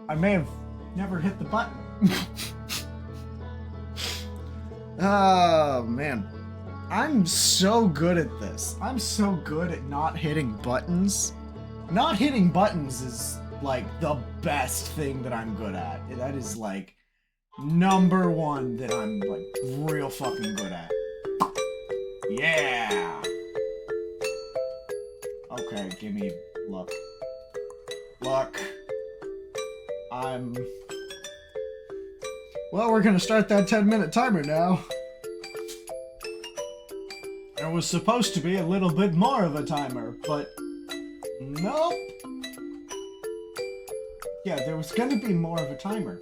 I may have never hit the button. Oh, man. I'm so good at this. I'm so good at not hitting buttons. Not hitting buttons is, like, the best thing that I'm good at. That is, like, number one that I'm, like, real fucking good at. Yeah! Okay, give me luck. Luck. Well, we're gonna start that 10-minute timer now. There was supposed to be a little bit more of a timer, but nope. Yeah, there was gonna be more of a timer.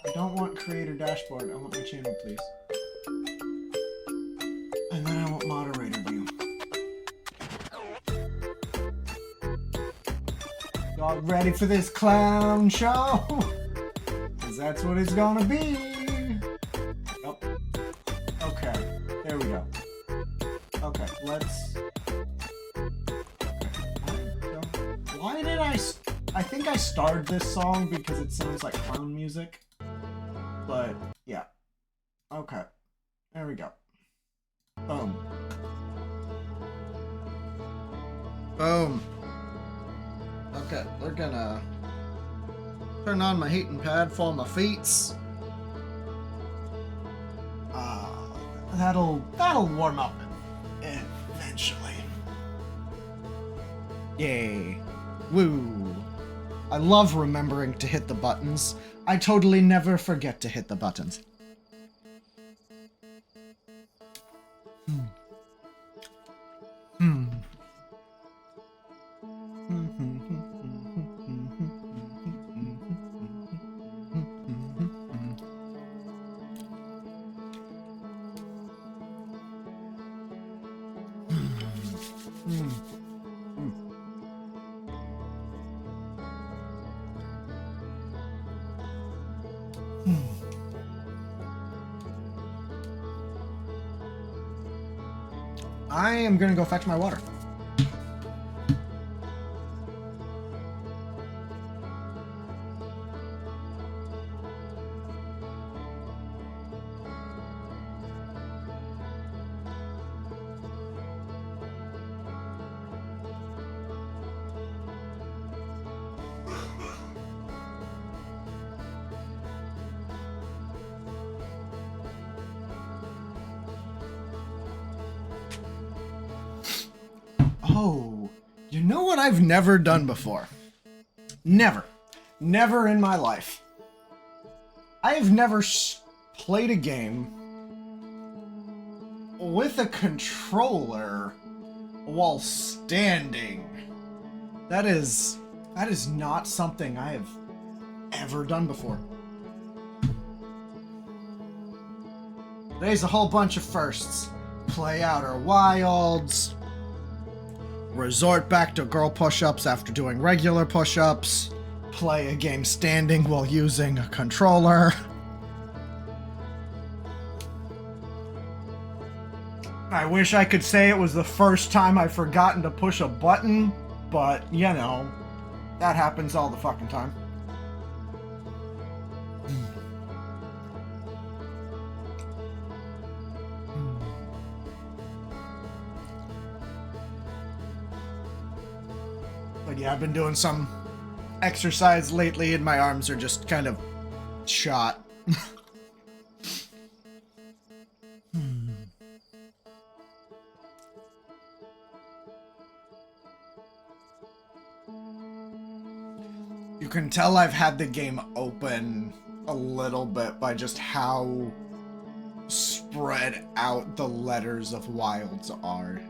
I don't want creator dashboard, I want my channel, please. And then I want moderator view. Y'all ready for this clown show? Because that's what it's gonna be. Nope. Okay, there we go. Okay, let's... Okay. Why did I think I starred this song because it sounds like clown music. But, yeah. Okay. There we go. Boom. Boom. Okay, we're gonna turn on my heating pad for my feets. That'll warm up eventually. Yay. Woo. I love remembering to hit the buttons. I totally never forget to hit the buttons. I am gonna go fetch my water. Oh, you know what I've never done before? Never. Never in my life. I have never played a game with a controller while standing. That is not something I have ever done before. Today's a whole bunch of firsts. Play Outer Wilds. Resort back to girl push-ups after doing regular push-ups. Play a game standing while using a controller. I wish I could say it was the first time I've forgotten to push a button, but, you know, that happens all the fucking time. But yeah, I've been doing some exercise lately and my arms are just kind of shot. You can tell I've had the game open a little bit by just how spread out the letters of Wilds are.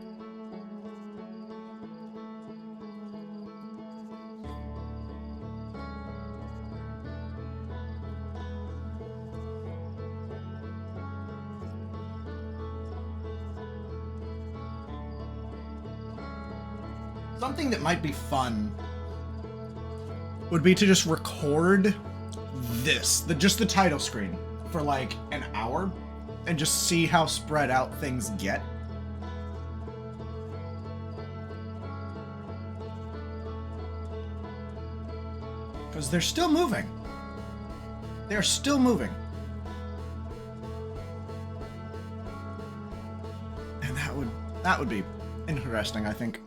Something that might be fun would be to just record this, just the title screen, for like an hour, and just see how spread out things get. Because they're still moving. They're still moving. And that would be interesting, I think.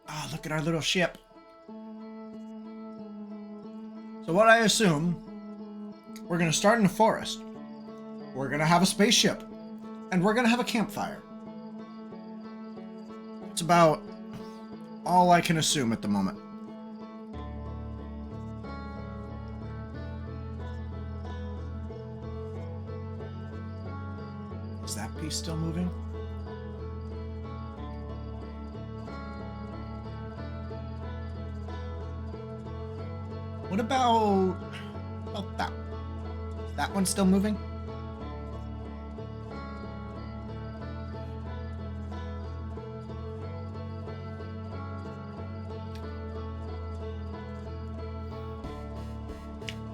Ah, look at our little ship. So what I assume, we're gonna start in the forest. We're gonna have a spaceship. And we're gonna have a campfire. It's about all I can assume at the moment. Is that piece still moving? What about that? Is that one still moving?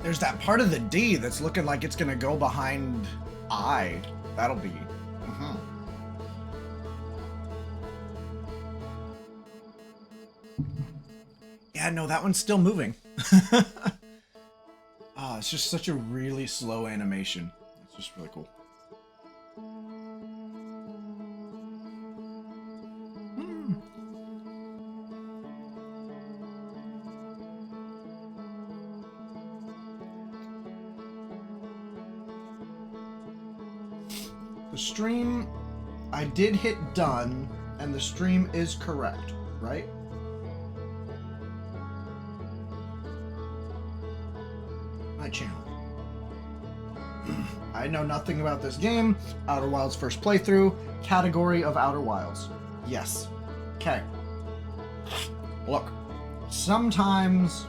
There's that part of the D that's looking like it's gonna go behind I. That'll be... Yeah, no, that one's still moving. Oh, it's just such a really slow animation. It's just really cool. The stream, I did hit done, and the stream is correct, right? My channel. I know nothing about this game. Outer Wilds first playthrough. Category of Outer Wilds. Yes. Okay. Look, sometimes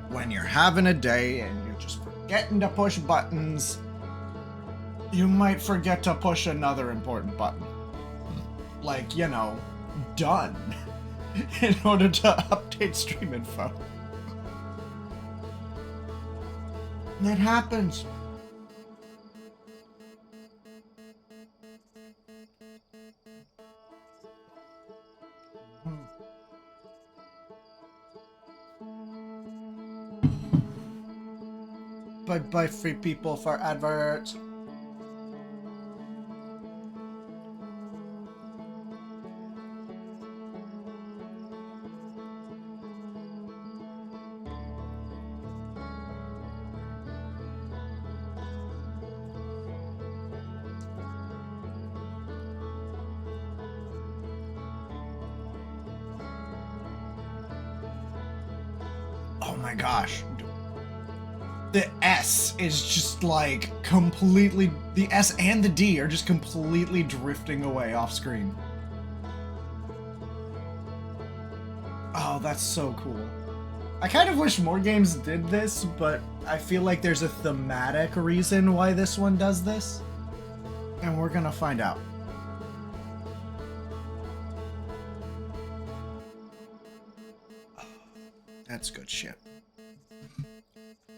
when you're having a day and you're just forgetting to push buttons, you might forget to push another important button. Like, you know, done. In order to update stream info. That happens. Bye-bye, free people, for adverts. Oh my gosh. The S is just like completely... The S and the D are just completely drifting away off screen. Oh, that's so cool. I kind of wish more games did this, but I feel like there's a thematic reason why this one does this. And we're gonna find out. That's good shit.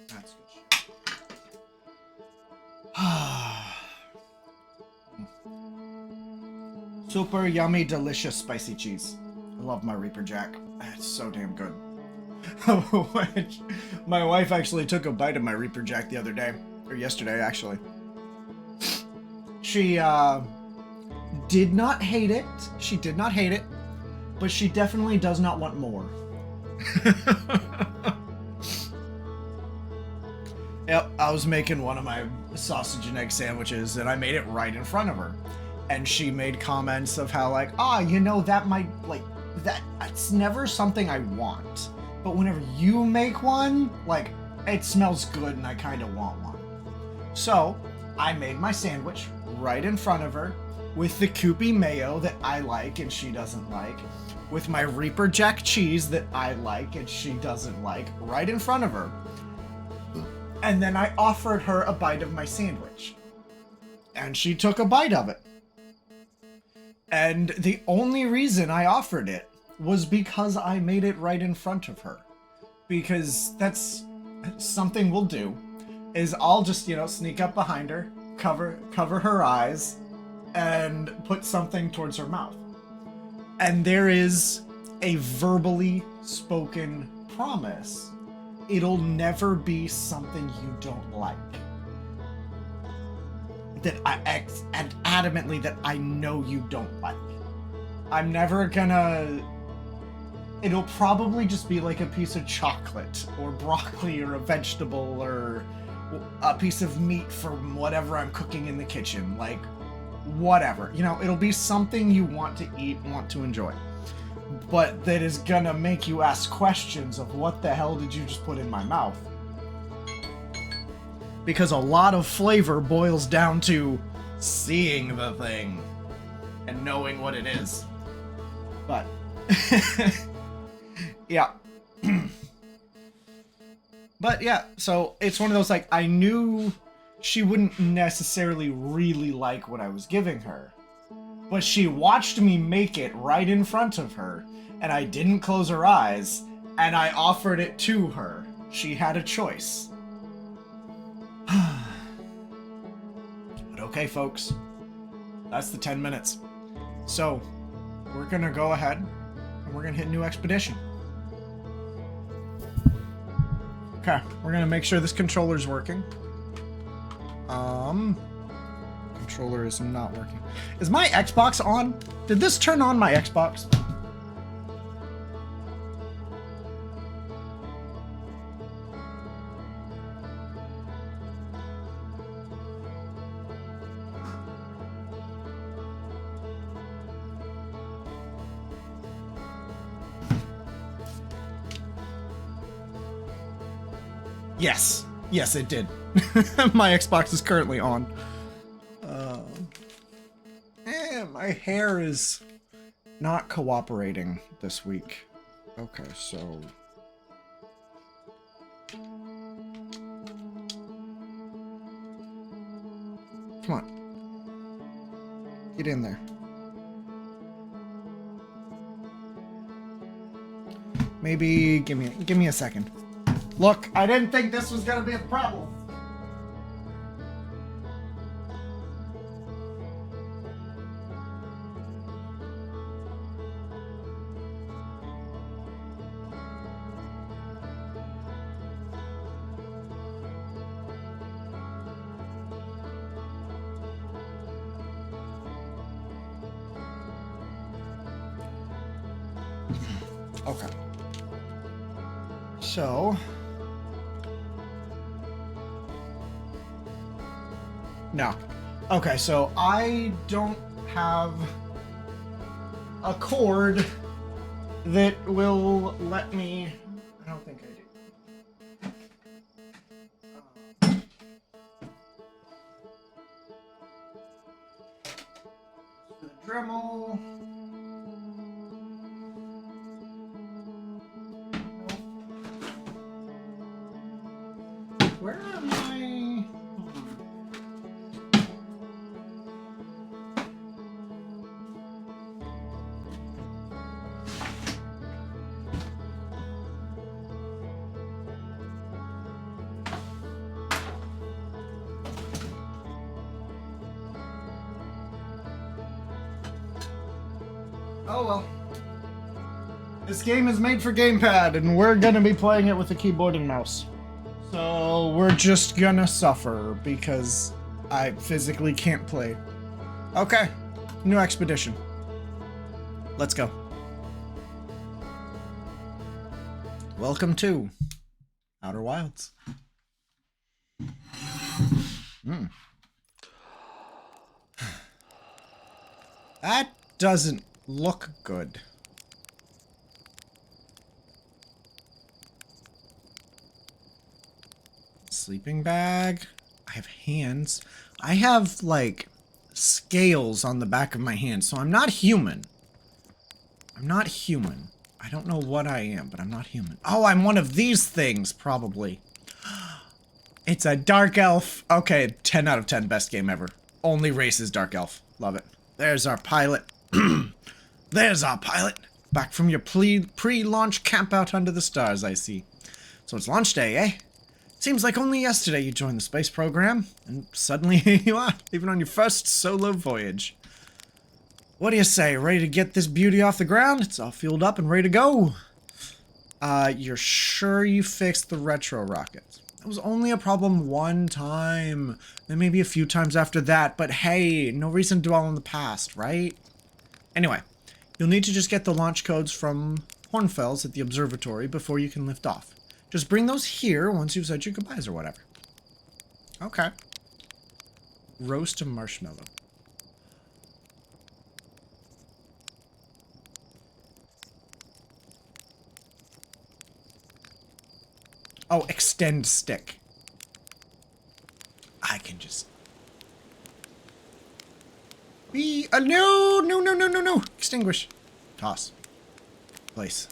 That's good shit. Super yummy, delicious spicy cheese. I love my Reaper Jack. It's so damn good. My wife actually took a bite of my Reaper Jack the other day. Or yesterday, actually. She, did not hate it. She did not hate it. But she definitely does not want more. Yep, I was making one of my sausage and egg sandwiches, and I made it right in front of her. And she made comments of how, like, you know, that might, like, that's never something I want. But whenever you make one, like, it smells good and I kind of want one. So, I made my sandwich right in front of her with the Kewpie mayo that I like and she doesn't like, with my Reaper Jack cheese that I like and she doesn't like, right in front of her. And then I offered her a bite of my sandwich. And she took a bite of it. And the only reason I offered it was because I made it right in front of her. Because that's something we'll do, is I'll just, you know, sneak up behind her, cover her eyes, and put something towards her mouth. And there is a verbally spoken promise. It'll never be something you don't like. That and adamantly that I know you don't like. I'm never gonna... It'll probably just be like a piece of chocolate or broccoli or a vegetable or a piece of meat from whatever I'm cooking in the kitchen. Like, whatever. You know, it'll be something you want to eat, want to enjoy. But that is gonna make you ask questions of what the hell did you just put in my mouth? Because a lot of flavor boils down to seeing the thing and knowing what it is. But, yeah. But yeah, so it's one of those, like, I knew she wouldn't necessarily really like what I was giving her. But she watched me make it right in front of her, and I didn't close her eyes, and I offered it to her. She had a choice. But okay, folks. That's the 10 minutes. So, we're gonna go ahead, and we're gonna hit new expedition. Okay, we're gonna make sure this controller's working. Controller is not working. Is my Xbox on? Did this turn on my Xbox? Yes. Yes, it did. My Xbox is currently on. My hair is not cooperating this week. Okay, so... Come on. Get in there. Maybe give me a second. Look, I didn't think this was gonna be a problem. Okay. So... No. Okay, so I don't have a cord that will let me... I don't think I do. The Dremel... Where am I? Oh well. This game is made for gamepad, and we're gonna be playing it with a keyboard and mouse. So we're just gonna suffer because I physically can't play. Okay, new expedition. Let's go. Welcome to Outer Wilds. That doesn't look good. Sleeping bag. I have hands. I have, like, scales on the back of my hands, so I'm not human. I'm not human. I don't know what I am, but I'm not human. Oh, I'm one of these things, probably. It's a dark elf. Okay, 10 out of 10, best game ever. Only race is dark elf. Love it. There's our pilot. There's our pilot. Back from your pre-launch camp out under the stars, I see. So it's launch day, eh? Seems like only yesterday you joined the space program, and suddenly here you are, even on your first solo voyage. What do you say? Ready to get this beauty off the ground? It's all fueled up and ready to go. You're sure you fixed the retro rocket? It was only a problem one time. Then maybe a few times after that, but hey, no reason to dwell on the past, right? Anyway, you'll need to just get the launch codes from Hornfels at the observatory before you can lift off. Just bring those here once you've said your goodbyes or whatever. Okay. Roast a marshmallow. Oh, extend stick. I can just... No! Extinguish. Toss. Place.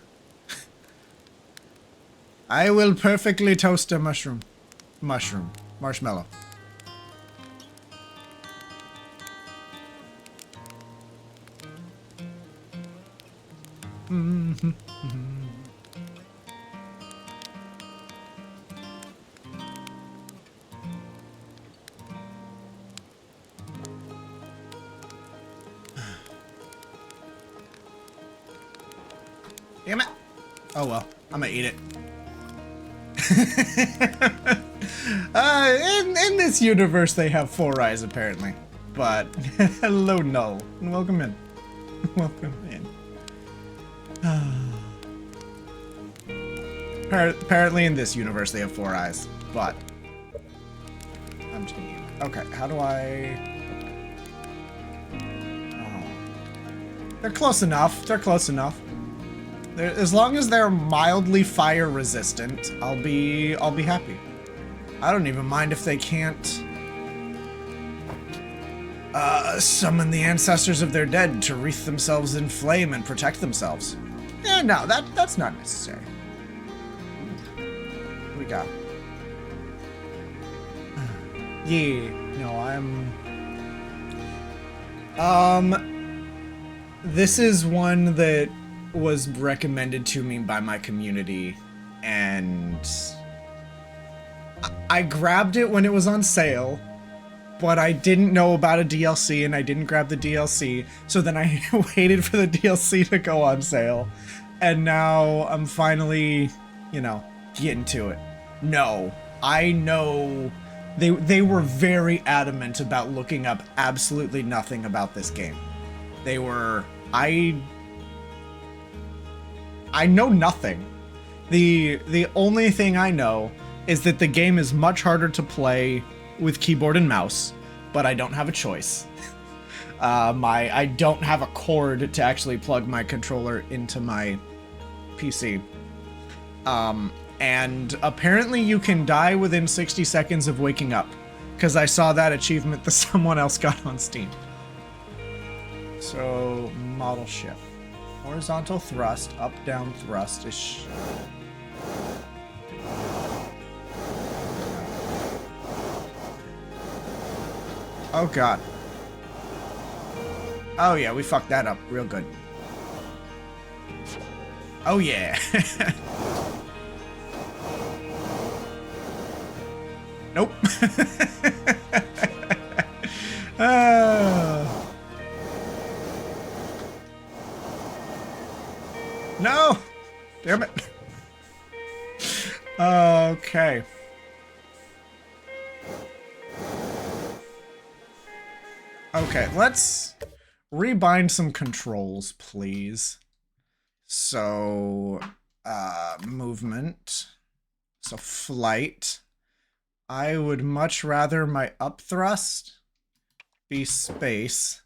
I will perfectly toast a mushroom. Marshmallow. Damn it. Oh well, I'm gonna eat it. In this universe, they have 4 eyes apparently. But hello, Null, and welcome in. Welcome in. Apparently, in this universe, they have 4 eyes. But I'm just gonna eat it. Okay, how do I? Oh. They're close enough. They're close enough. As long as they're mildly fire resistant, I'll be happy. I don't even mind if they can't summon the ancestors of their dead to wreath themselves in flame and protect themselves. Yeah, no, that's not necessary. What we got? Yeah, no, this is one that was recommended to me by my community, and I grabbed it when it was on sale, but I didn't know about a DLC and I didn't grab the DLC, so then I waited for the DLC to go on sale, and now I'm finally, getting to it. No, I know they were very adamant about looking up absolutely nothing about this game. They were, I know nothing. The only thing I know is that the game is much harder to play with keyboard and mouse, but I don't have a choice. I don't have a cord to actually plug my controller into my PC. And apparently you can die within 60 seconds of waking up, because I saw that achievement that someone else got on Steam. So, model shift. Horizontal thrust, up, down thrust is... Oh god. Oh yeah, we fucked that up real good. Oh yeah. Nope. No! Damn it. Okay. Okay, let's rebind some controls, please. So, movement. So, flight. I would much rather my up thrust be space,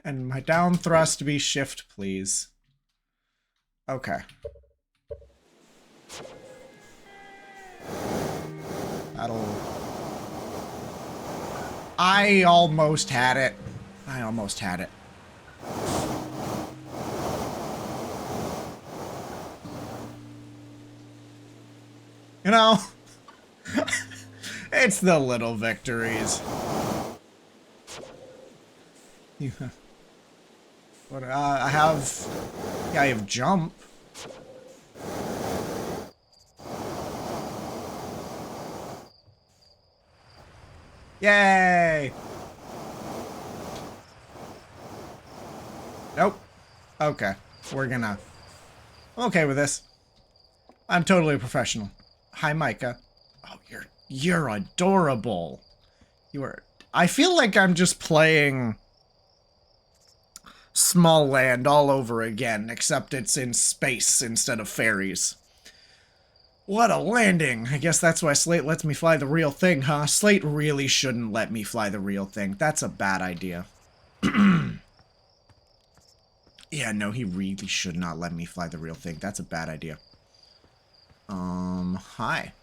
and my down thrust be shift, please. Okay. I almost had it. I almost had it. It's the little victories. What I have... Yeah, I have jump. Yay! Nope. Okay. We're gonna... I'm okay with this. I'm totally a professional. Hi, Micah. Oh, you're adorable. You are... I feel like I'm just playing Small Land all over again, except it's in space instead of fairies. What a landing! I guess that's why Slate lets me fly the real thing, huh? Slate really shouldn't let me fly the real thing. That's a bad idea. Yeah, no, he really should not let me fly the real thing. That's a bad idea. Hi.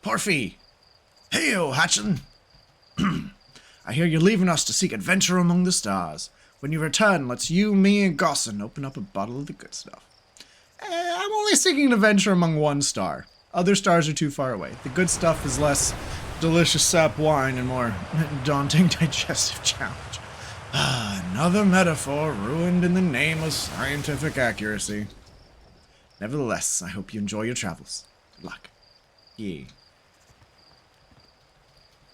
Porphy! Heyo, Hatchin! I hear you're leaving us to seek adventure among the stars. When you return, let's you, me, and Gosson open up a bottle of the good stuff. I'm only seeking an adventure among one star. Other stars are too far away. The good stuff is less delicious sap wine and more daunting digestive challenge. Another metaphor ruined in the name of scientific accuracy. Nevertheless, I hope you enjoy your travels. Good luck. Yee.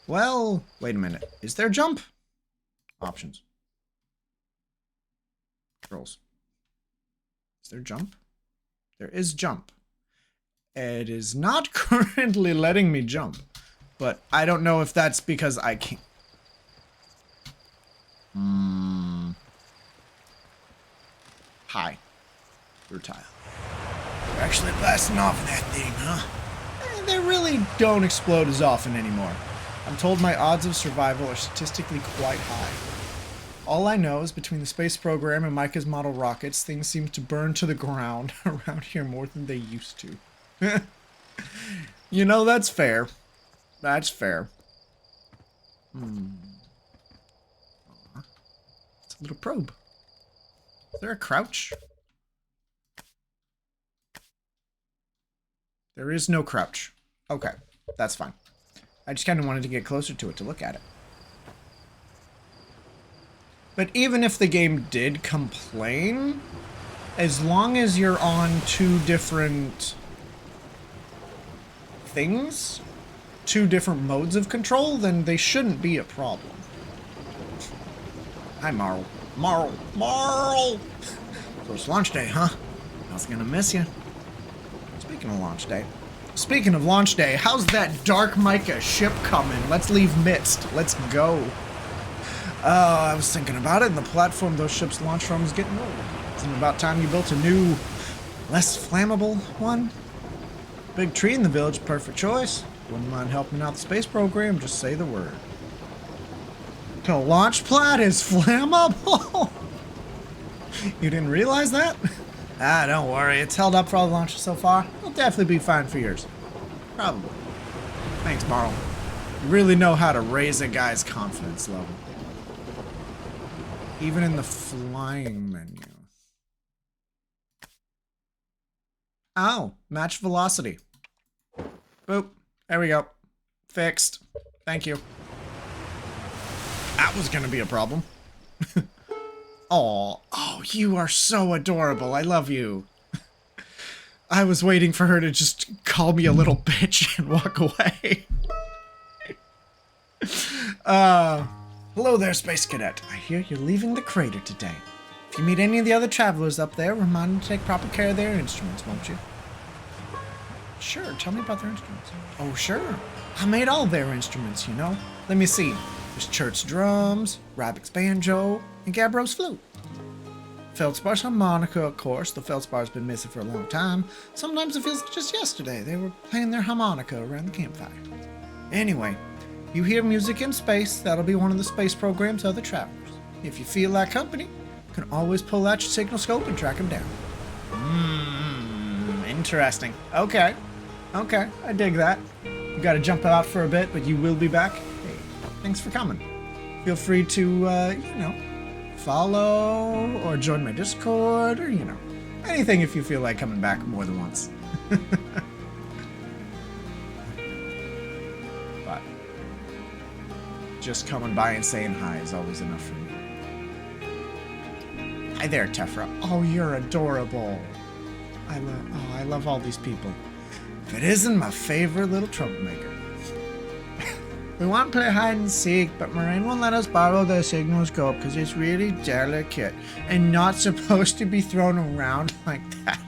Well, wait a minute. Is there jump? Options. Controls. Is there jump? There is jump. It is not currently letting me jump, but I don't know if that's because I can't. Hi. Rutile. You're actually blasting off that thing, huh? They really don't explode as often anymore. I'm told my odds of survival are statistically quite high. All I know is between the space program and Micah's model rockets, things seem to burn to the ground around here more than they used to. You know, that's fair. That's fair. It's a little probe. Is there a crouch? There is no crouch. Okay, that's fine. I just kind of wanted to get closer to it to look at it. But even if the game did complain, as long as you're on two different things, two different modes of control, then they shouldn't be a problem. Hi, Marl. Marl! So it's launch day, huh? I was gonna miss you. Speaking of launch day. Speaking of launch day, how's that Dark Micah ship coming? Let's leave midst. Let's go. I was thinking about it, and the platform those ships launch from is getting old. Isn't it about time you built a new, less flammable one? Big tree in the village, perfect choice. Wouldn't mind helping out the space program, just say the word. The launch pad is flammable? You didn't realize that? Don't worry, it's held up for all the launches so far. It'll definitely be fine for yours. Probably. Thanks, Marl. You really know how to raise a guy's confidence level. Even in the flying menu. Oh, match velocity. Boop. There we go. Fixed. Thank you. That was gonna be a problem. Aw. Oh, you are so adorable. I love you. I was waiting for her to just call me a little bitch and walk away. Hello there, Space Cadet. I hear you're leaving the crater today. If you meet any of the other travelers up there, remind them to take proper care of their instruments, won't you? Sure, tell me about their instruments. Oh, sure. I made all their instruments, you know. Let me see. There's Church's drums, Rabbit's banjo, and Gabbro's flute. Feldspar's harmonica, of course. The Feldspar's been missing for a long time. Sometimes it feels like just yesterday they were playing their harmonica around the campfire. Anyway, you hear music in space, that'll be one of the space program's other travelers. If you feel like company, you can always pull out your signal scope and track them down. Interesting. Okay, I dig that. You gotta jump out for a bit, but you will be back. Hey, thanks for coming. Feel free to, you know, follow or join my Discord or, you know, anything if you feel like coming back more than once. But just coming by and saying hi is always enough for me. Hi there, Tefra. Oh, you're adorable. I love all these people. If it isn't my favorite little troublemaker. We want to play hide and seek, but Moraine won't let us borrow the signal scope because it's really delicate and not supposed to be thrown around like that.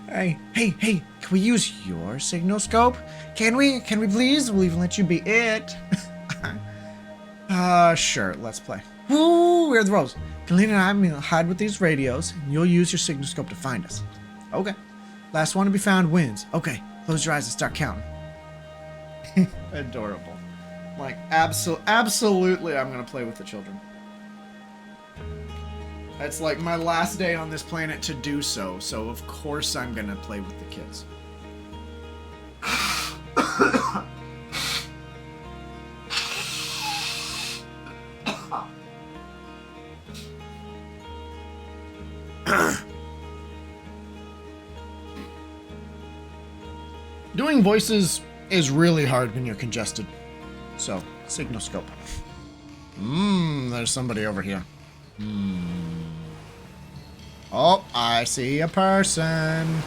Hey, can we use your signal scope? Can we please? We'll even let you be it. Sure, let's play. Woo, we're the roles. Kalina and I will hide with these radios, and you'll use your signal scope to find us. Okay. Last one to be found wins. Okay, close your eyes and start counting. Adorable. Like, absolutely I'm gonna play with the children. It's like my last day on this planet to do so, so of course I'm gonna play with the kids. Doing voices is really hard when you're congested. So, signal scope. There's somebody over here. Oh, I see a person.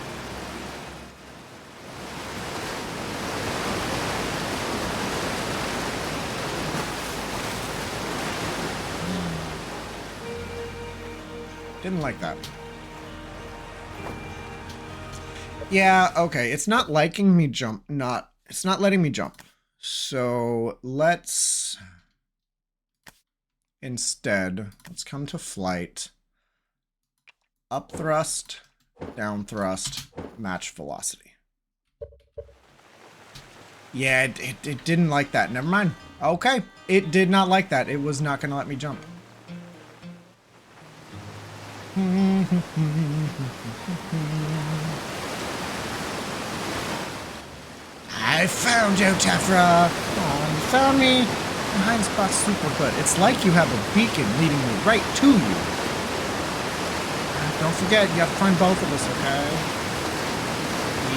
Didn't like that. Yeah, okay. It's not liking me jump. It's not letting me jump. So let's instead, let's come to flight. Up thrust, down thrust, match velocity. Yeah, it didn't like that. Never mind. Okay. It did not like that. It was not going to let me jump. I found you, Tefra! Oh, you found me! The hind spot's super good. It's like you have a beacon leading me right to you. Don't forget, you have to find both of us, okay?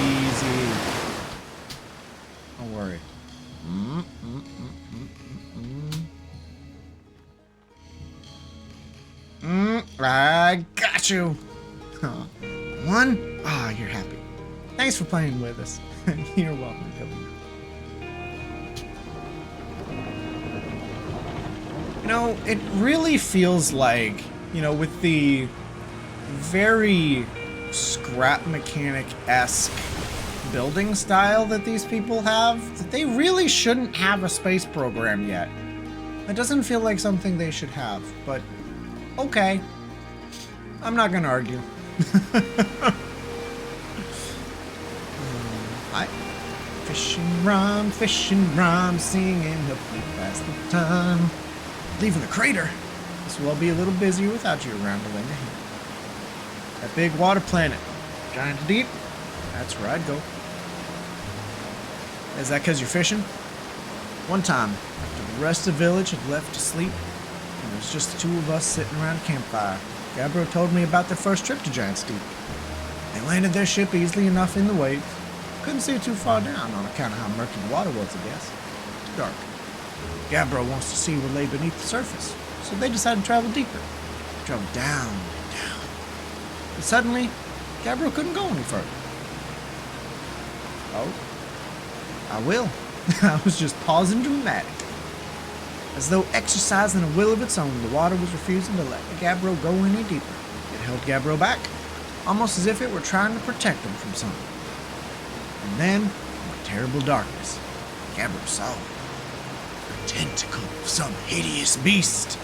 Easy. Don't worry. I got you! One? Ah, you're happy. Thanks for playing with us. You're welcome, W. You know, it really feels like, you know, with the very scrap mechanic-esque building style that these people have, that they really shouldn't have a space program yet. It doesn't feel like something they should have, but okay. I'm not gonna argue. Fishing rhyme, singing, help you pass the time. Leaving the crater. This will be a little busier without you rambling ahead. That big water planet, giant deep. That's where I'd go. Is that because you're fishing? One time, after the rest of the village had left to sleep, and it was just the two of us sitting around a campfire, Gabbro told me about their first trip to Giant's Deep. They landed their ship easily enough in the waves. Couldn't see it too far down on account of how murky the water was, I guess. It's dark. Gabbro wants to see what lay beneath the surface, so they decided to travel deeper. Travel down. But suddenly, Gabbro couldn't go any further. Oh? I will. I was just pausing dramatically. As though exercising a will of its own, the water was refusing to let Gabbro go any deeper. It held Gabbro back, almost as if it were trying to protect him from something. And then, in the terrible darkness, Gabbro saw a tentacle of some hideous beast.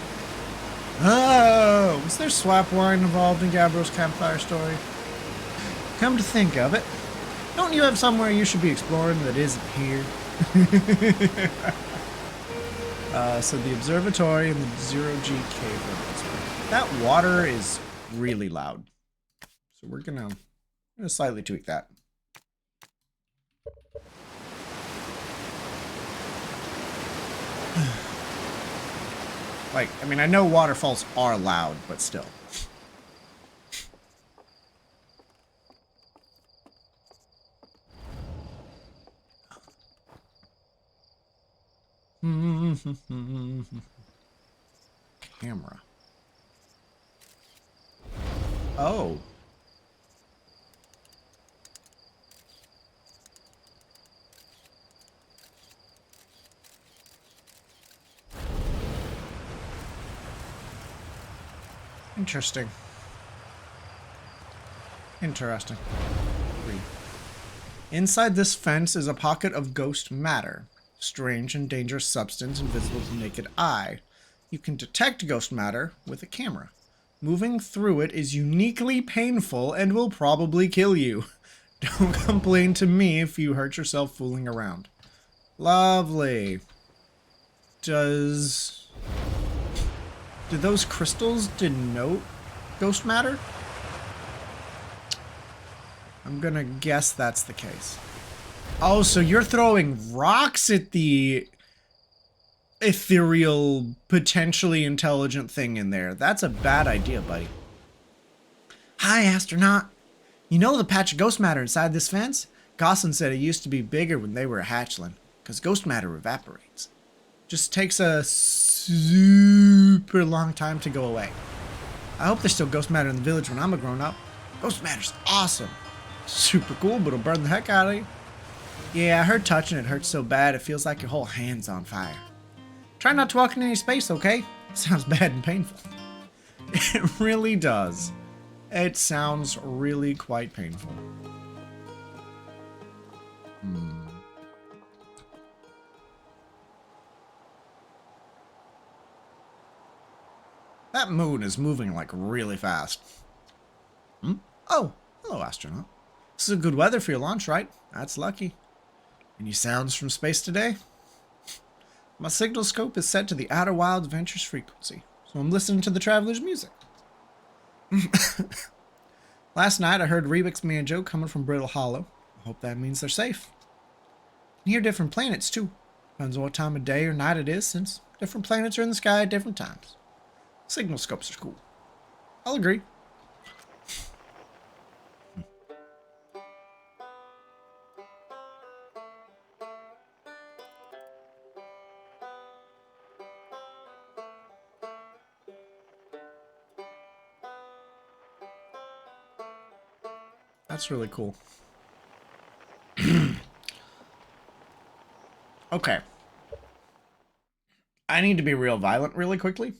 Oh, was there swap wine involved in Gabbro's campfire story? Come to think of it, don't you have somewhere you should be exploring that isn't here? So the observatory and the zero-G cave. That water is really loud. So we're gonna slightly tweak that. Like, I mean, I know waterfalls are loud, but still. Camera. Oh. Interesting. Interesting. Read. Inside this fence is a pocket of ghost matter. Strange and dangerous substance invisible to the naked eye. You can detect ghost matter with a camera. Moving through it is uniquely painful and will probably kill you. Don't complain to me if you hurt yourself fooling around. Lovely. Do those crystals denote ghost matter? I'm gonna guess that's the case. Oh, so you're throwing rocks at the ethereal, potentially intelligent thing in there. That's a bad idea, buddy. Hi, astronaut. You know the patch of ghost matter inside this fence? Gosling said it used to be bigger when they were a hatchling, because ghost matter evaporates. Just takes a super long time to go away. I hope there's still ghost matter in the village when I'm a grown-up. Ghost matter's awesome. Super cool, but it'll burn the heck out of you. Yeah, I heard touching it hurts so bad it feels like your whole hand's on fire. Try not to walk in any space, okay? Sounds bad and painful. It really does. It sounds really quite painful. That moon is moving like really fast. Oh, hello, astronaut. This is a good weather for your launch, right? That's lucky. Any sounds from space today? My signal scope is set to the Outer Wilds Ventures frequency, so I'm listening to the traveler's music. Last night I heard Rebek's banjo coming from Brittle Hollow. I hope that means they're safe. You can hear different planets too. Depends on what time of day or night it is, since different planets are in the sky at different times. Signal scopes are cool. I'll agree. That's really cool. Okay. I need to be real violent really quickly.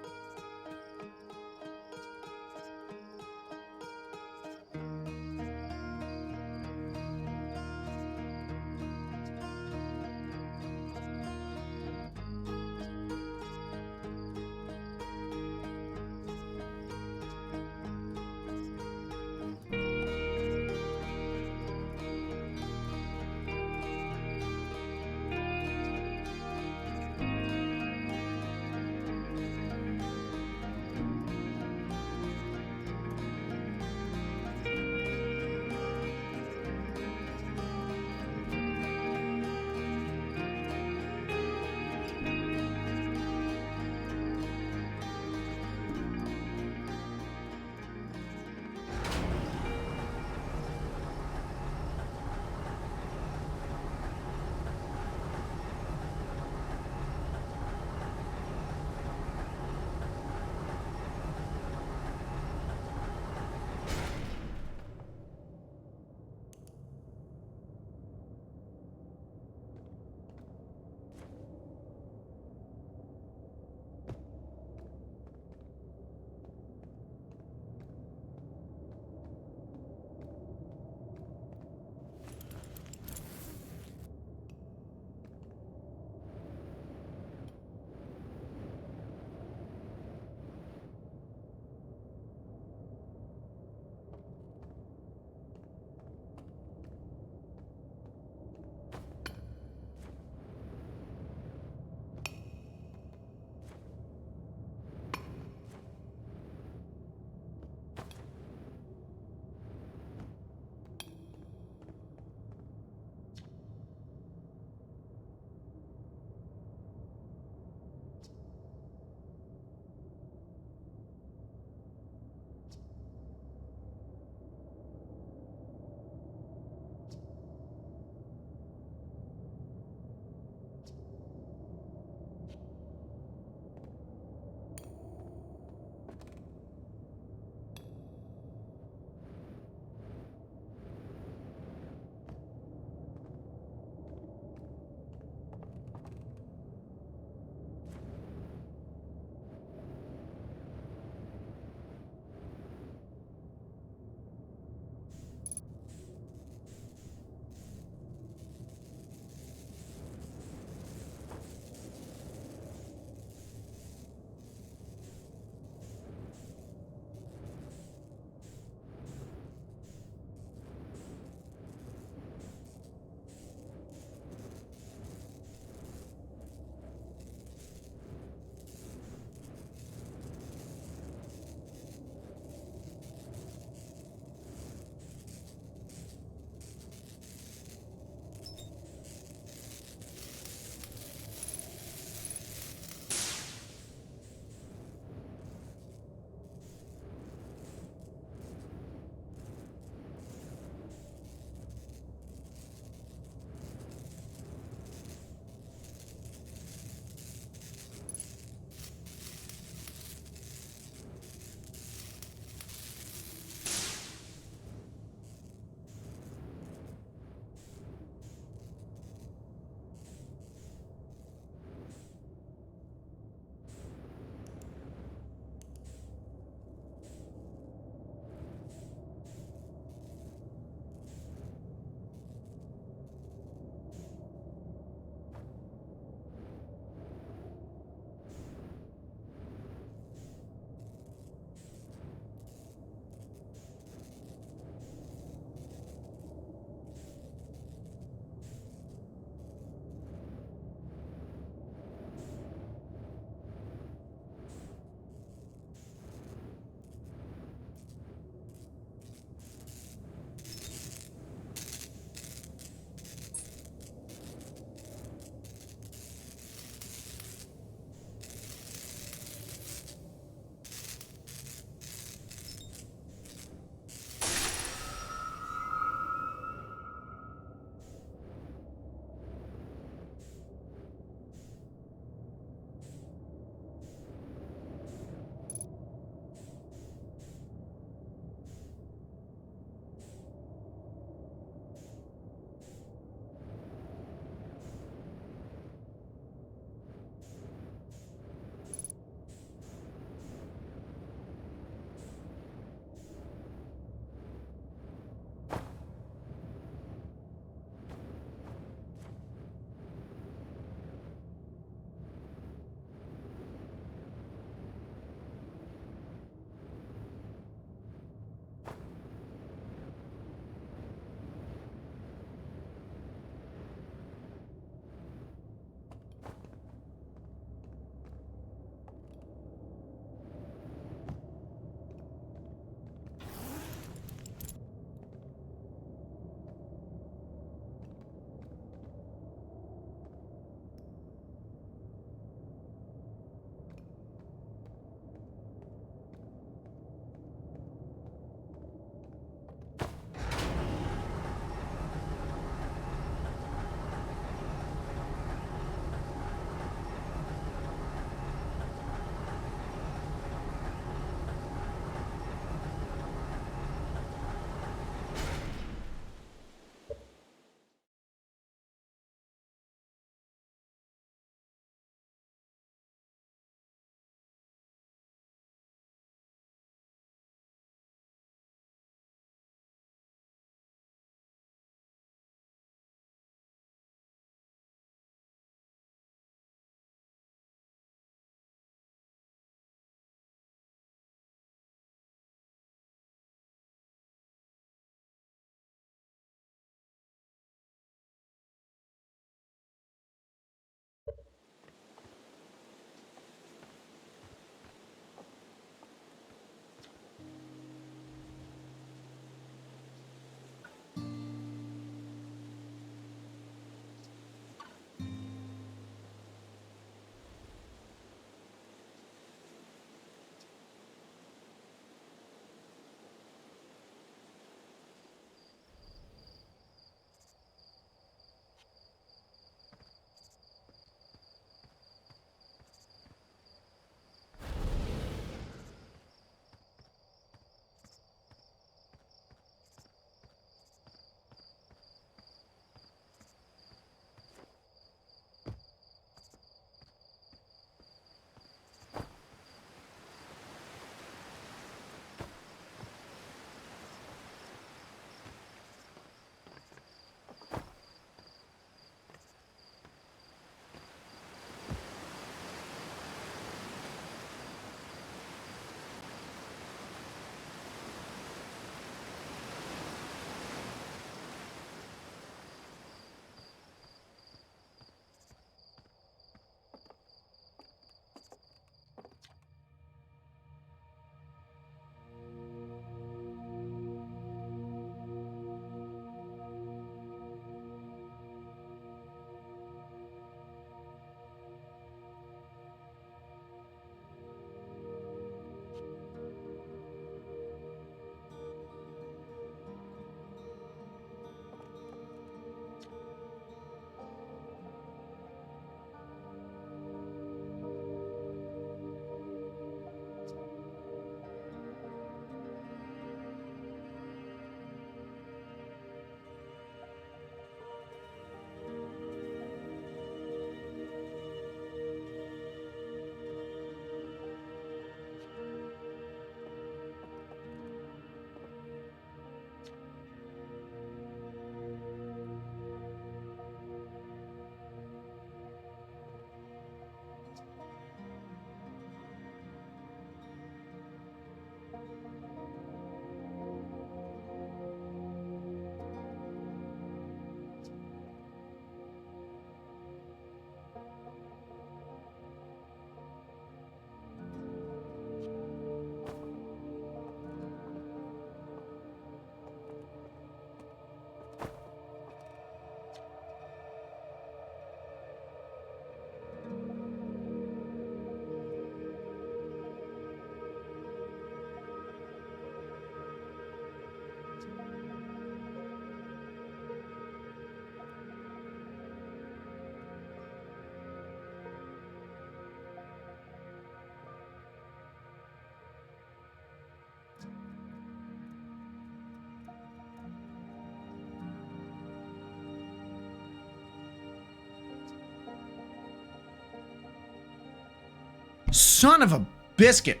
Son of a biscuit.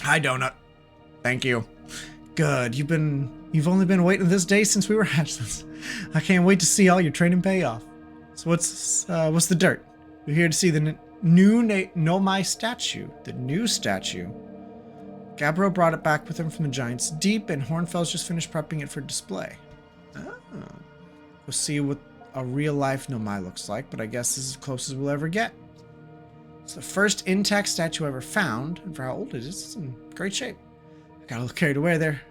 Hi, Donut. Thank you. Good. You've only been waiting this day since we were hatchlings. I can't wait to see all your training pay off. So what's the dirt? We're here to see the new Nomai statue. The new statue. Gabbro brought it back with him from the Giant's Deep, and Hornfels just finished prepping it for display. Oh. We'll see what a real-life Nomai looks like, but I guess this is as close as we'll ever get. It's the first intact statue ever found, and for how old it is, it's in great shape. I got a little carried away there.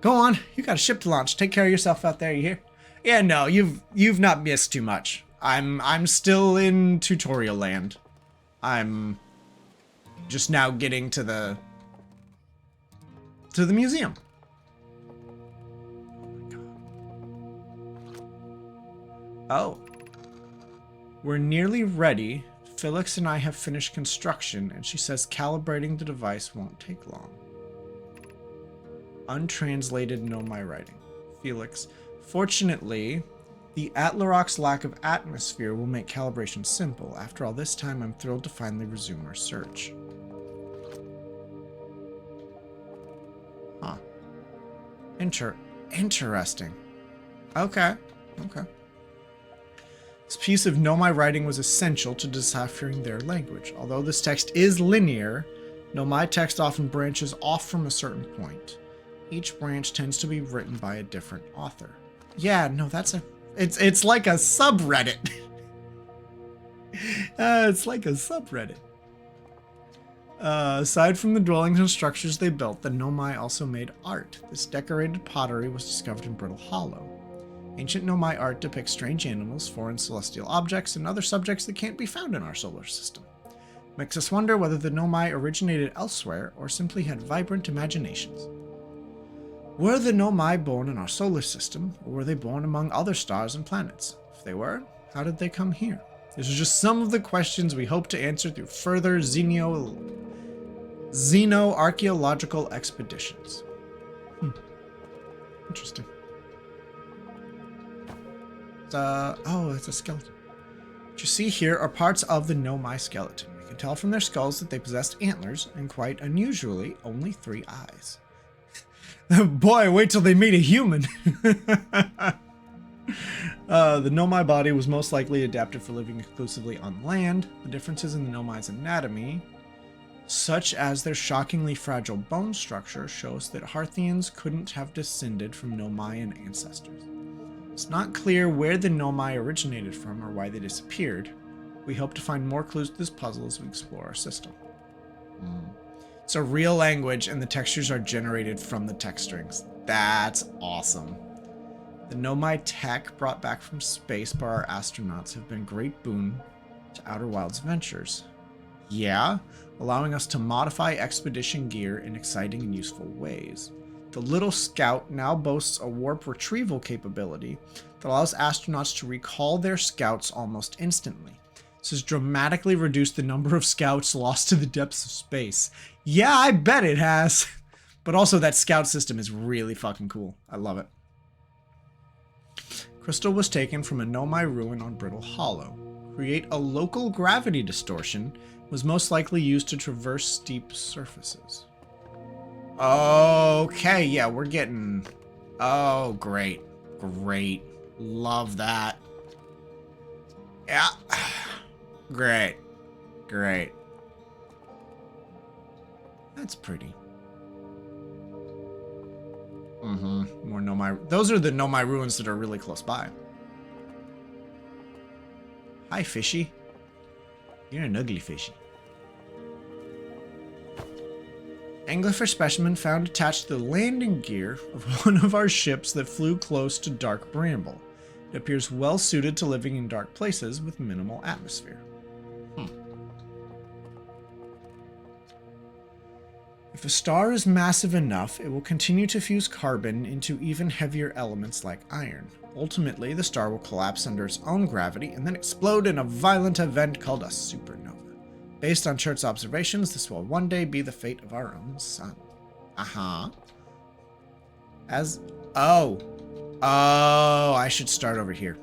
Go on, you got a ship to launch. Take care of yourself out there, you hear? Yeah, no, you've not missed too much. I'm still in tutorial land. I'm just now getting to the museum. Oh. We're nearly ready. Felix and I have finished construction, and she says calibrating the device won't take long. Untranslated Nomai writing. Felix. Fortunately, the Atlarok's lack of atmosphere will make calibration simple. After all this time, I'm thrilled to finally resume our search. Huh. Interesting. Okay. This piece of Nomai writing was essential to deciphering their language. Although this text is linear, Nomai text often branches off from a certain point. Each branch tends to be written by a different author. Yeah, no, it's like a subreddit. It's like a subreddit. Aside from the dwellings and structures they built, the Nomai also made art. This decorated pottery was discovered in Brittle Hollow. Ancient Nomai art depicts strange animals, foreign celestial objects, and other subjects that can't be found in our solar system. Makes us wonder whether the Nomai originated elsewhere or simply had vibrant imaginations. Were the Nomai born in our solar system, or were they born among other stars and planets? If they were, how did they come here? These are just some of the questions we hope to answer through further xeno-archaeological expeditions. Interesting. It's a skeleton. What you see here are parts of the Nomai skeleton. We can tell from their skulls that they possessed antlers, and quite unusually, only 3 eyes. Boy, wait till they meet a human! The Nomai body was most likely adapted for living exclusively on land. The differences in the Nomai's anatomy, such as their shockingly fragile bone structure, shows that Hearthians couldn't have descended from Nomaian ancestors. It's not clear where the Nomai originated from or why they disappeared. We hope to find more clues to this puzzle as we explore our system. It's a real language, and the textures are generated from the text strings. That's awesome. The Nomai tech brought back from space by our astronauts have been a great boon to Outer Wilds ventures. Yeah, allowing us to modify expedition gear in exciting and useful ways. The Little Scout now boasts a warp retrieval capability that allows astronauts to recall their scouts almost instantly. This has dramatically reduced the number of scouts lost to the depths of space. Yeah, I bet it has. But also that scout system is really fucking cool. I love it. Crystal was taken from a Nomai ruin on Brittle Hollow. Create a local gravity distortion was most likely used to traverse steep surfaces. Okay, yeah, we're getting... Oh, great. Great. Love that. Yeah. Great. Great. That's pretty. More Nomai... Those are the Nomai ruins that are really close by. Hi, fishy. You're an ugly fishy. Anglerfish specimen found attached to the landing gear of one of our ships that flew close to dark bramble. It appears well suited to living in dark places with minimal atmosphere. If a star is massive enough, it will continue to fuse carbon into even heavier elements like iron. Ultimately, the star will collapse under its own gravity and then explode in a violent event called a supernova. Based on Chert's observations, this will one day be the fate of our own sun. I should start over here.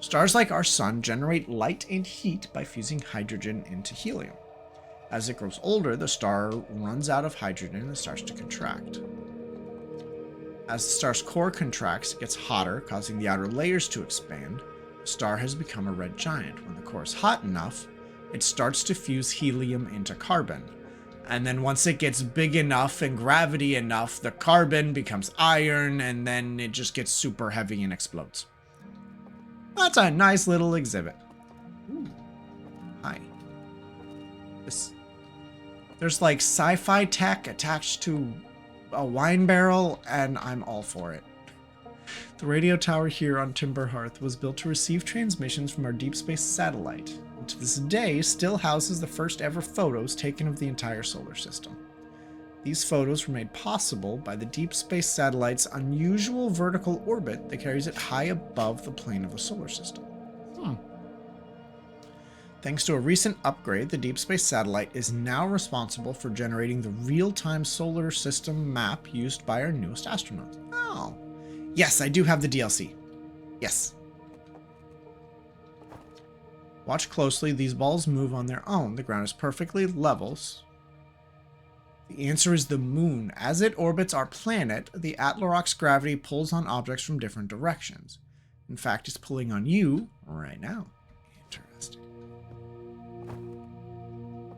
Stars like our sun generate light and heat by fusing hydrogen into helium. As it grows older, the star runs out of hydrogen and starts to contract. As the star's core contracts, it gets hotter, causing the outer layers to expand. The star has become a red giant. When the core is hot enough, it starts to fuse helium into carbon. And then once it gets big enough and gravity enough, the carbon becomes iron, and then it just gets super heavy and explodes. That's a nice little exhibit. Ooh. Hi. There's like sci-fi tech attached to a wine barrel, and I'm all for it. The radio tower here on Timberhearth was built to receive transmissions from our deep space satellite, and to this day still houses the first ever photos taken of the entire solar system. These photos were made possible by the deep space satellite's unusual vertical orbit that carries it high above the plane of the solar system. Thanks to a recent upgrade, the deep space satellite is now responsible for generating the real-time solar system map used by our newest astronauts. Oh. Yes, I do have the DLC. Yes. Watch closely. These balls move on their own. The ground is perfectly level. The answer is the moon. As it orbits our planet, the Atlaroc's gravity pulls on objects from different directions. In fact, it's pulling on you right now. Interesting.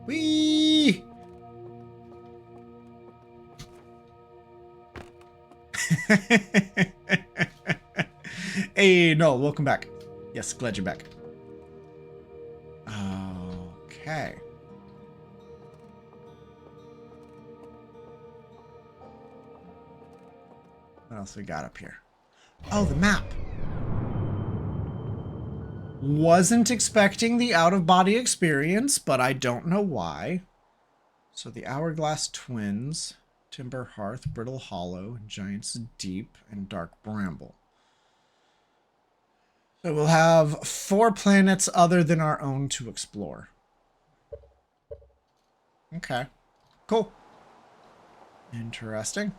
Whee! Hey, Noel, welcome back. Yes, glad you're back. Okay. What else we got up here? Oh, the map. Wasn't expecting the out-of-body experience, but I don't know why. So the Hourglass Twins, Timberhearth, Brittle Hollow, Giant's Deep, and Dark Bramble. So we'll have 4 planets other than our own to explore. Okay. Cool. Interesting.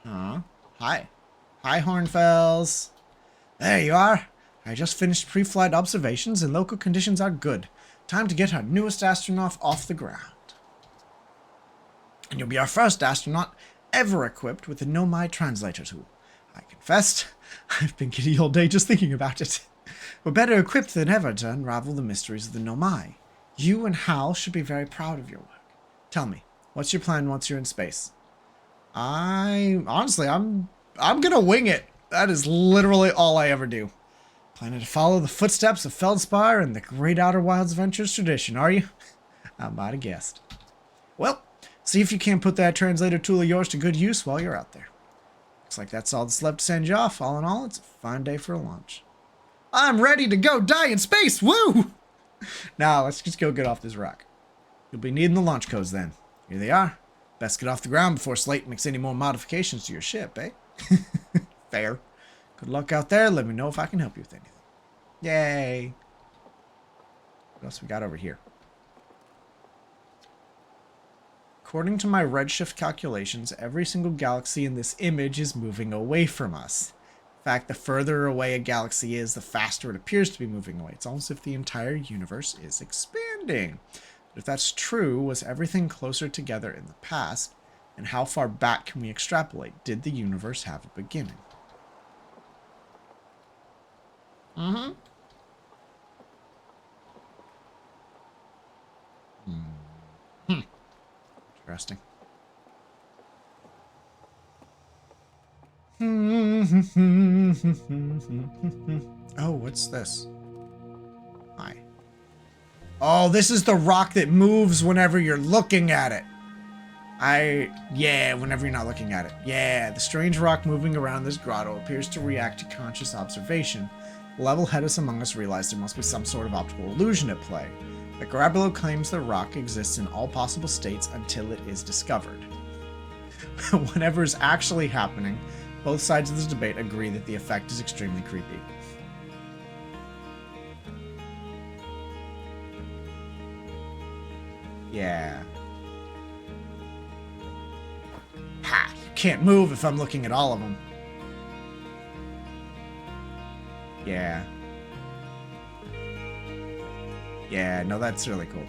Hi. Hi, Hornfells. There you are. I just finished pre-flight observations and local conditions are good. Time to get our newest astronaut off the ground. And you'll be our first astronaut ever equipped with the Nomai translator tool. I confess, I've been giddy all day just thinking about it. We're better equipped than ever to unravel the mysteries of the Nomai. You and Hal should be very proud of your work. Tell me, what's your plan once you're in space? Honestly, I'm gonna wing it. That is literally all I ever do. Planning to follow the footsteps of Feldspar and the Great Outer Wilds Ventures tradition, are you? I might have guessed. Well, see if you can't put that translator tool of yours to good use while you're out there. Looks like that's all that's left to send you off. All in all, it's a fine day for a launch. I'm ready to go die in space! Woo! Now, let's just go get off this rock. You'll be needing the launch codes then. Here they are. Best get off the ground before Slate makes any more modifications to your ship, eh? Fair. Good luck out there. Let me know if I can help you with anything. Yay. What else we got over here? According to my redshift calculations, every single galaxy in this image is moving away from us. In fact, the further away a galaxy is, the faster it appears to be moving away. It's almost as if the entire universe is expanding. But if that's true, was everything closer together in the past? And how far back can we extrapolate? Did the universe have a beginning? Mm-hmm. Interesting. Oh, what's this? Hi. Oh, this is the rock that moves whenever you're looking at it. Yeah, whenever you're not looking at it. Yeah, the strange rock moving around this grotto appears to react to conscious observation. The level-headed among us realize there must be some sort of optical illusion at play. But Garabalo claims the rock exists in all possible states until it is discovered. Whatever is actually happening, both sides of this debate agree that the effect is extremely creepy. Yeah. Ha! You can't move if I'm looking at all of them. Yeah. Yeah, no, that's really cool.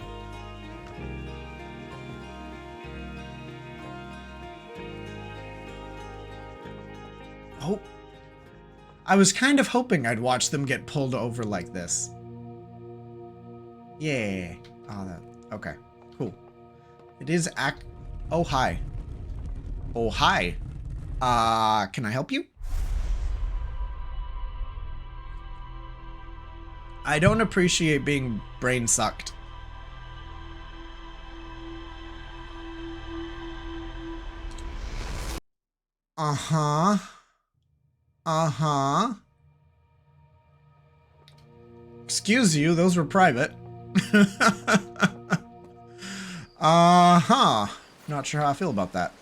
I was kind of hoping I'd watch them get pulled over like this. Yeah. Oh, okay. Cool. It is Oh, hi. Oh, hi. Can I help you? I don't appreciate being brain sucked. Uh-huh. Uh-huh. Excuse you, those were private. Uh-huh. Not sure how I feel about that.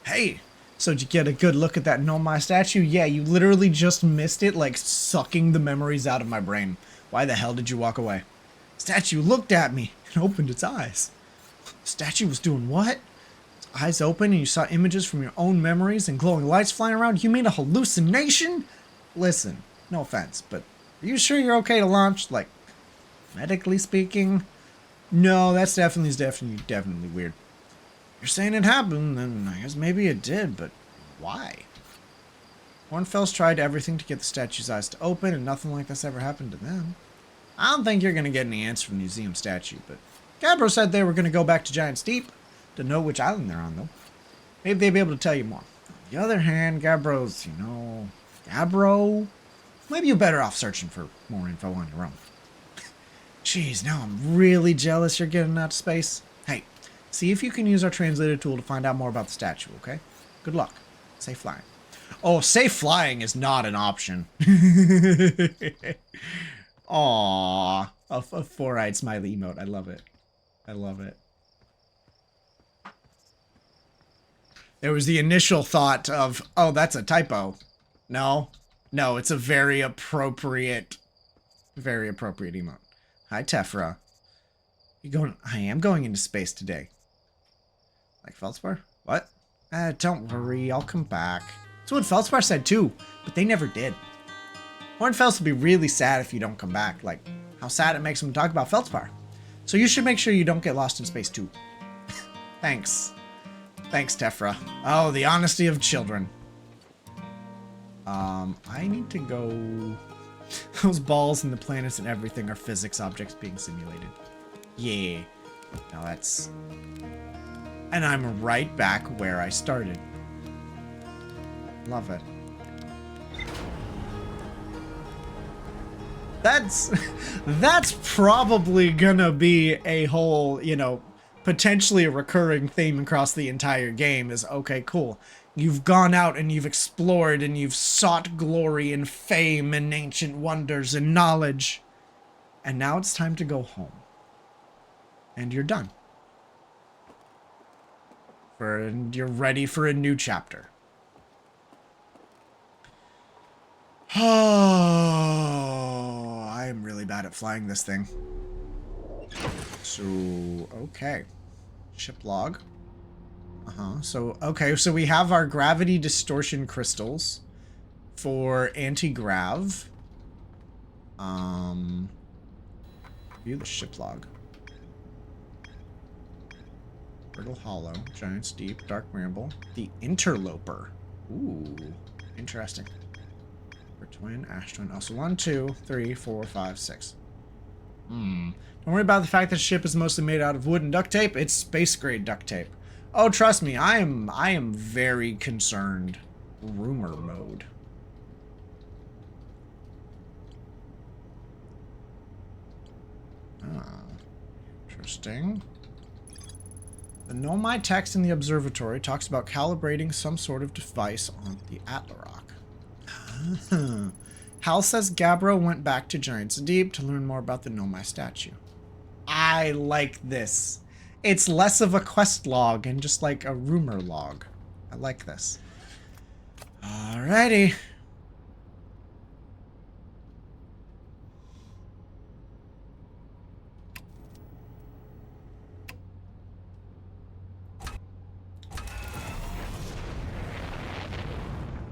Hey, so did you get a good look at that Nomai statue? Yeah, you literally just missed it, like sucking the memories out of my brain. Why the hell did you walk away? Statue looked at me and opened its eyes. The statue was doing what? Its eyes open and you saw images from your own memories and glowing lights flying around? You mean a hallucination? Listen, no offense, but are you sure you're okay to launch? Like, medically speaking? No, that's definitely weird. You're saying it happened, then I guess maybe it did, but why? Hornfels tried everything to get the statue's eyes to open, and nothing like this ever happened to them. I don't think you're going to get any answer from the museum statue, but Gabbro said they were going to go back to Giant's Deep to know which island they're on, though. Maybe they'd be able to tell you more. On the other hand, Gabbro's, Gabbro? Maybe you're better off searching for more info on your own. Jeez, now I'm really jealous you're getting out to space. Hey, see if you can use our translator tool to find out more about the statue, okay? Good luck. Safe flying. Oh, safe flying is not an option. Aww. A four-eyed smiley emote. I love it. I love it. There was the initial thought of, oh, that's a typo. No. No, it's a very appropriate emote. Hi, Tephra. I am going into space today. Like Feldspar? What? Don't worry, I'll come back. That's what Feldspar said too, but they never did. Hornfels will be really sad if you don't come back, like how sad it makes them talk about Feldspar. So you should make sure you don't get lost in space too. Thanks. Thanks, Tephra. Oh, the honesty of children. I need to go... Those balls and the planets and everything are physics objects being simulated. Yeah. Now that's... And I'm right back where I started. Love it. That's probably gonna be a whole, potentially a recurring theme across the entire game is, okay, cool. You've gone out and you've explored and you've sought glory and fame and ancient wonders and knowledge. And now it's time to go home. And you're done. And you're ready for a new chapter. Oh, I am really bad at flying this thing. So, okay. Ship log. So, okay, so we have our gravity distortion crystals for anti-grav. View the ship log. Brittle Hollow, Giant's Deep, Dark Ramble, the Interloper. Ooh, interesting. For twin, ash twin. Also 1, 2, 3, 4, 5, 6. Don't worry about the fact that the ship is mostly made out of wood and duct tape. It's space grade duct tape. Oh, trust me, I am very concerned. Rumor mode. Ah, interesting. The Nomai text in the observatory talks about calibrating some sort of device on the Atlarock. Hal says Gabbro went back to Giant's Deep to learn more about the Nomai statue. I like this. It's less of a quest log and just like a rumor log. I like this. Alrighty.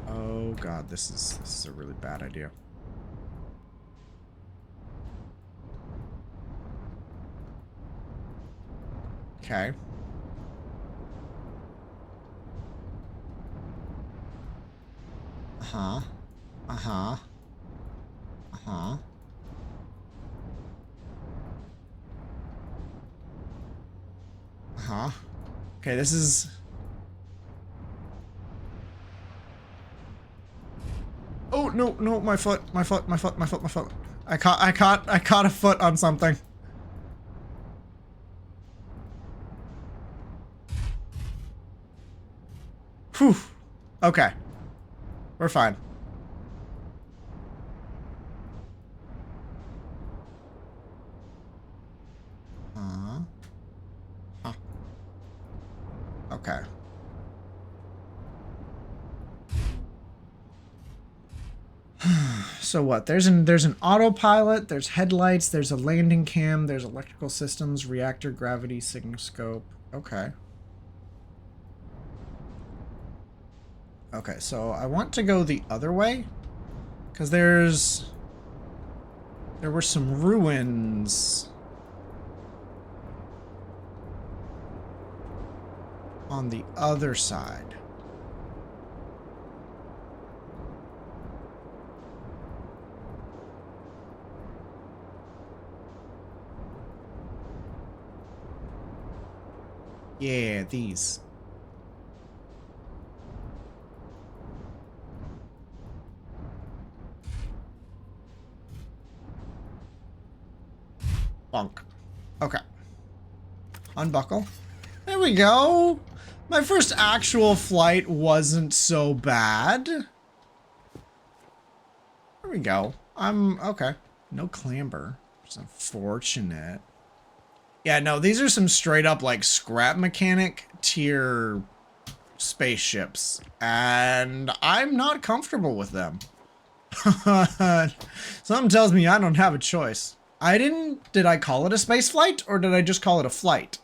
Oh god, this is a really bad idea. Okay. Uh-huh. Uh-huh. Uh-huh. Uh-huh. Okay, this is... Oh, no, no, my foot, my foot, my foot, my foot, my foot. I caught a foot on something. Whew. Okay. We're fine. Huh. Okay. So what? There's an autopilot, there's headlights, there's a landing cam, there's electrical systems, reactor, gravity, signal scope. Okay. Okay, so I want to go the other way, because there were some ruins on the other side. Yeah, these. Bonk. Okay. Unbuckle. There we go. My first actual flight wasn't so bad. There we go. I'm okay. No clamber. It's unfortunate. Yeah, no, these are some straight up like scrap mechanic tier spaceships, and I'm not comfortable with them. Something tells me I don't have a choice. Did I call it a space flight, or did I just call it a flight?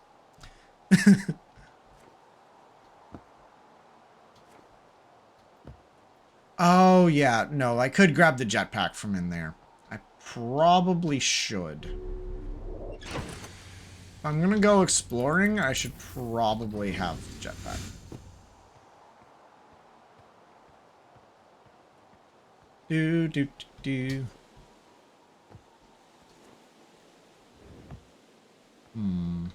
Oh, yeah, no, I could grab the jetpack from in there. I probably should. If I'm gonna go exploring, I should probably have the jetpack. Do, do, do, do. Hmm.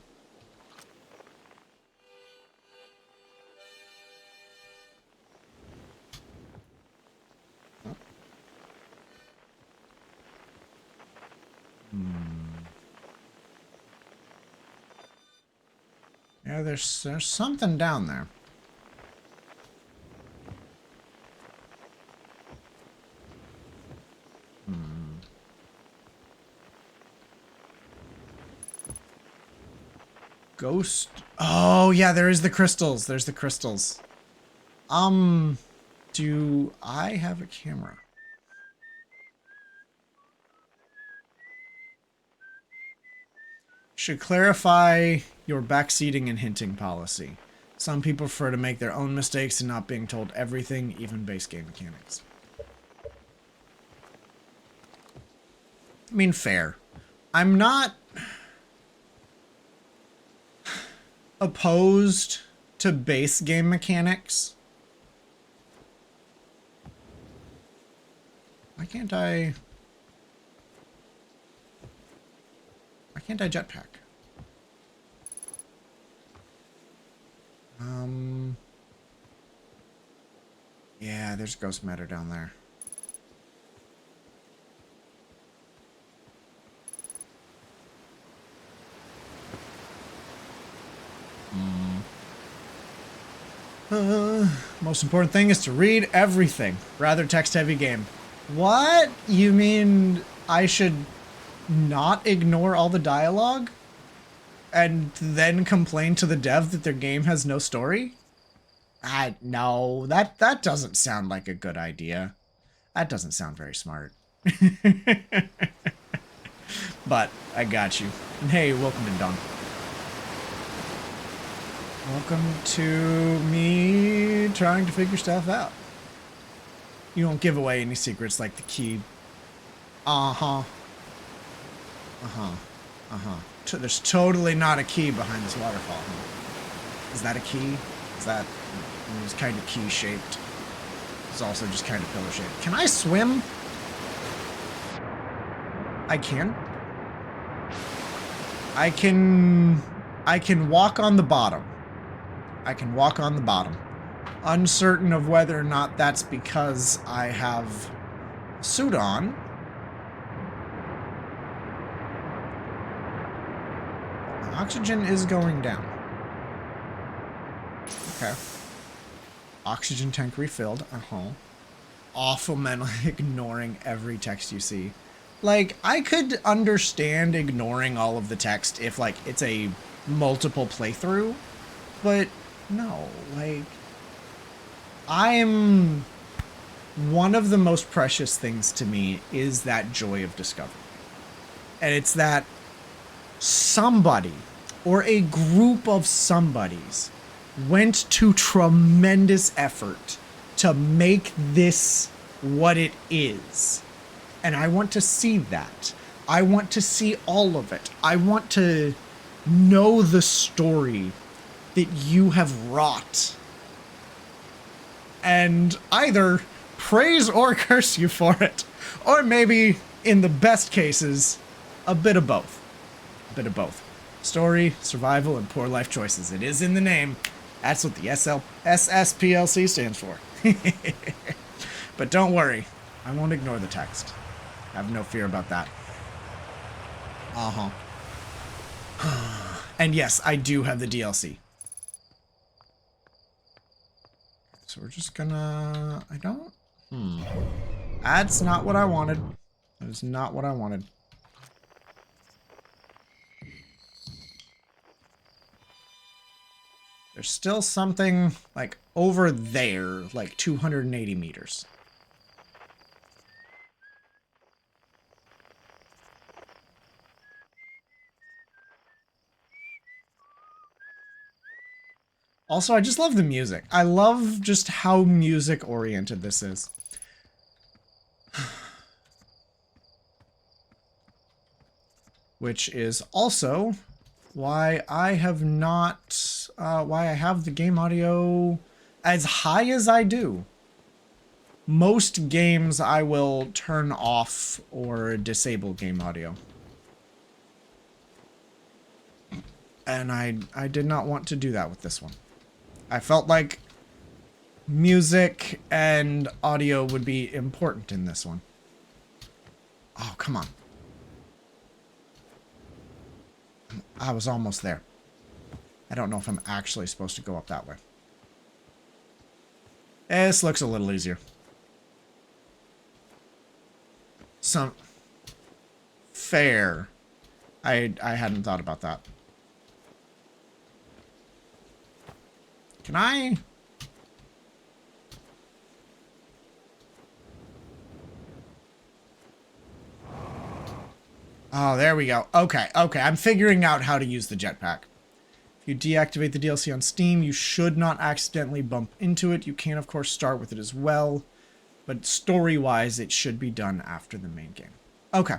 Yeah, there's something down there. Ghost. Oh, yeah, there is the crystals. There's the crystals. Do I have a camera? Should clarify your backseating and hinting policy. Some people prefer to make their own mistakes and not being told everything, even base game mechanics. I mean, fair. I'm not opposed to base game mechanics. Why can't I jetpack? Yeah, there's ghost matter down there. Most important thing is to read everything. Rather text-heavy game. What? You mean I should not ignore all the dialogue? And then complain to the dev that their game has no story? No, that doesn't sound like a good idea. That doesn't sound very smart. But I got you. And hey, welcome to Dawn. Welcome to me trying to figure stuff out. You won't give away any secrets like the key. Uh-huh. Uh-huh. Uh-huh. There's totally not a key behind this waterfall. Is that a key? Is that... It's kind of key-shaped. It's also just kind of pillar shaped. Can I swim? I can. I can walk on the bottom. I can walk on the bottom. Uncertain of whether or not that's because I have a suit on. Oxygen is going down. Okay. Oxygen tank refilled. Awful mentally ignoring every text you see. Like, I could understand ignoring all of the text if, like, it's a multiple playthrough. But, no. Like, one of the most precious things to me is that joy of discovery. And it's that somebody, or a group of somebodies, went to tremendous effort to make this what it is. And I want to see that. I want to see all of it. I want to know the story that you have wrought. And either praise or curse you for it. Or maybe, in the best cases, a bit of both. A bit of both. Story, survival, and poor life choices. It is in the name. That's what the SSPLC stands for. But don't worry. I won't ignore the text. Have no fear about that. And yes, I do have the DLC. So we're just gonna... That's not what I wanted. That is not what I wanted. There's still something, like, over there, like 280 meters. Also, I just love the music. I love just how music-oriented this is. Which is also why I have not, why I have the game audio as high as I do. Most games I will turn off or disable game audio. And I did not want to do that with this one. I felt like music and audio would be important in this one. Oh, come on. I was almost there. I don't know if I'm actually supposed to go up that way. This looks a little easier. Fair. I hadn't thought about that. Can I? Oh, there we go. Okay, I'm figuring out how to use the jetpack. If you deactivate the DLC on Steam, you should not accidentally bump into it. You can, of course, start with it as well. But story-wise, it should be done after the main game. Okay.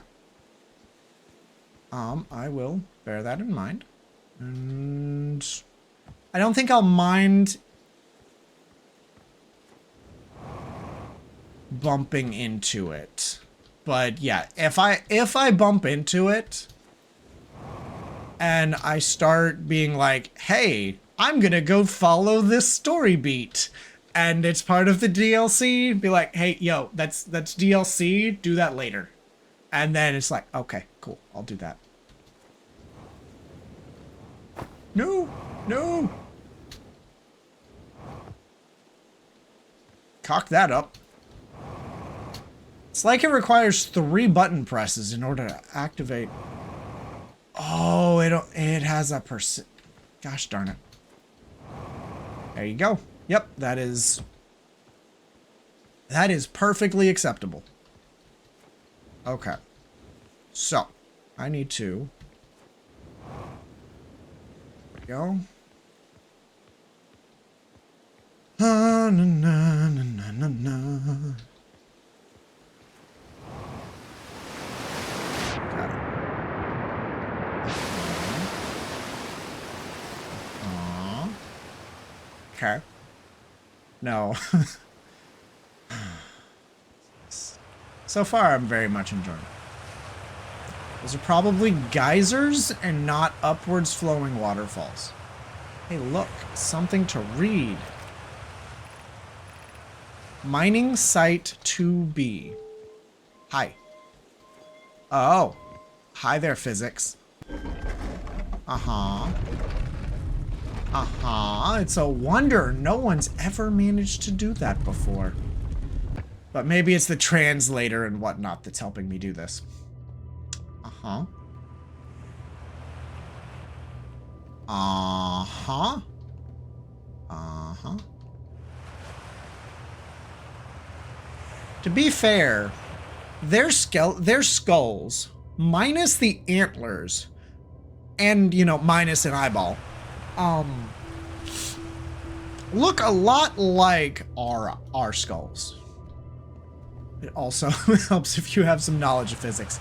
I will bear that in mind. And I don't think I'll mind bumping into it. But yeah, if I bump into it and I start being like, hey, I'm gonna go follow this story beat, and it's part of the DLC, be like, hey, yo, that's DLC, do that later. And then it's like, okay, cool, I'll do that. No! Cock that up. It's like it requires 3 button presses in order to activate. Oh, it has a percent. Gosh darn it. There you go. Yep, that is perfectly acceptable. Okay. So, I need to go. Na na na na na na. Got it. Okay. No. So far, I'm very much enjoying it. Those are probably geysers and not upwards flowing waterfalls. Hey, look, something to read. Mining Site 2B. Hi. Oh. Hi there, physics. Uh-huh. Uh-huh. It's a wonder no one's ever managed to do that before. But maybe it's the translator and whatnot that's helping me do this. Uh-huh. Uh-huh. Uh-huh. To be fair, their skulls, minus the antlers, and, you know, minus an eyeball, look a lot like our skulls. It also helps if you have some knowledge of physics.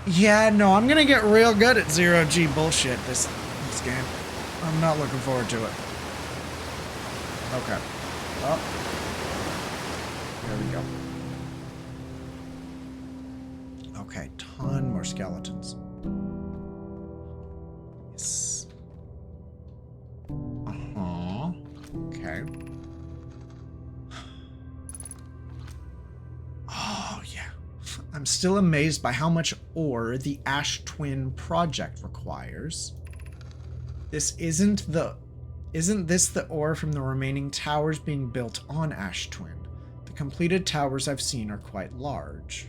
Yeah, no, I'm gonna get real good at zero-G bullshit this game. I'm not looking forward to it. Okay. Oh. There we go. Okay, ton more skeletons. Yes. Uh-huh. Okay. Oh, yeah. I'm still amazed by how much ore the Ash Twin project requires. Isn't this the ore from the remaining towers being built on Ash Twin? The completed towers I've seen are quite large.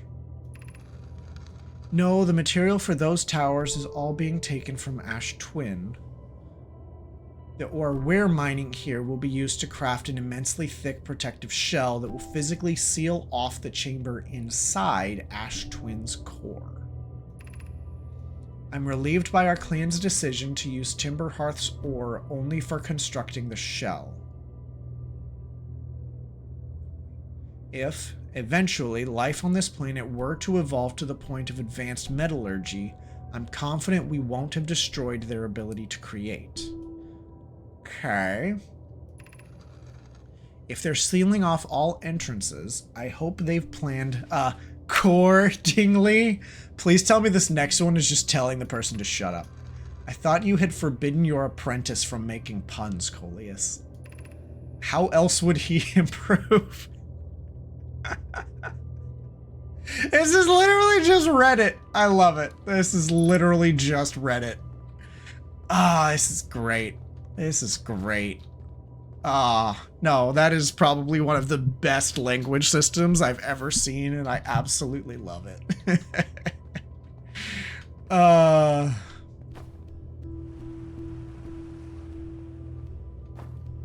No, the material for those towers is all being taken from Ash Twin. The ore we're mining here will be used to craft an immensely thick protective shell that will physically seal off the chamber inside Ash Twin's core. I'm relieved by our clan's decision to use Timberhearth's ore only for constructing the shell. If, eventually, life on this planet were to evolve to the point of advanced metallurgy, I'm confident we won't have destroyed their ability to create. Okay. If they're sealing off all entrances, I hope they've planned, accordingly. Please tell me this next one is just telling the person to shut up. I thought you had forbidden your apprentice from making puns, Coleus. How else would he improve? This is literally just Reddit. I love it. This is literally just Reddit. Ah, this is great. This is great. No, that is probably one of the best language systems I've ever seen, and I absolutely love it.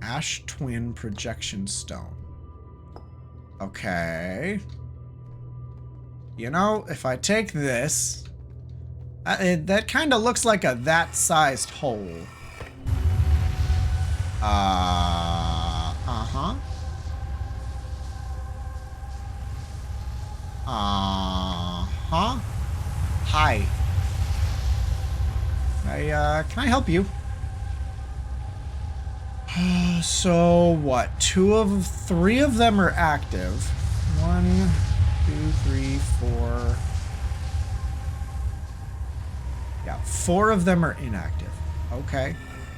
Ash Twin Projection Stone. Okay. You know, if I take this, that kind of looks like a that-sized hole. Uh-huh. Uh-huh. Hi. Can I help you? So, what? 3 of them are active. 1, 2, 3, 4. Yeah, 4 of them are inactive. Okay.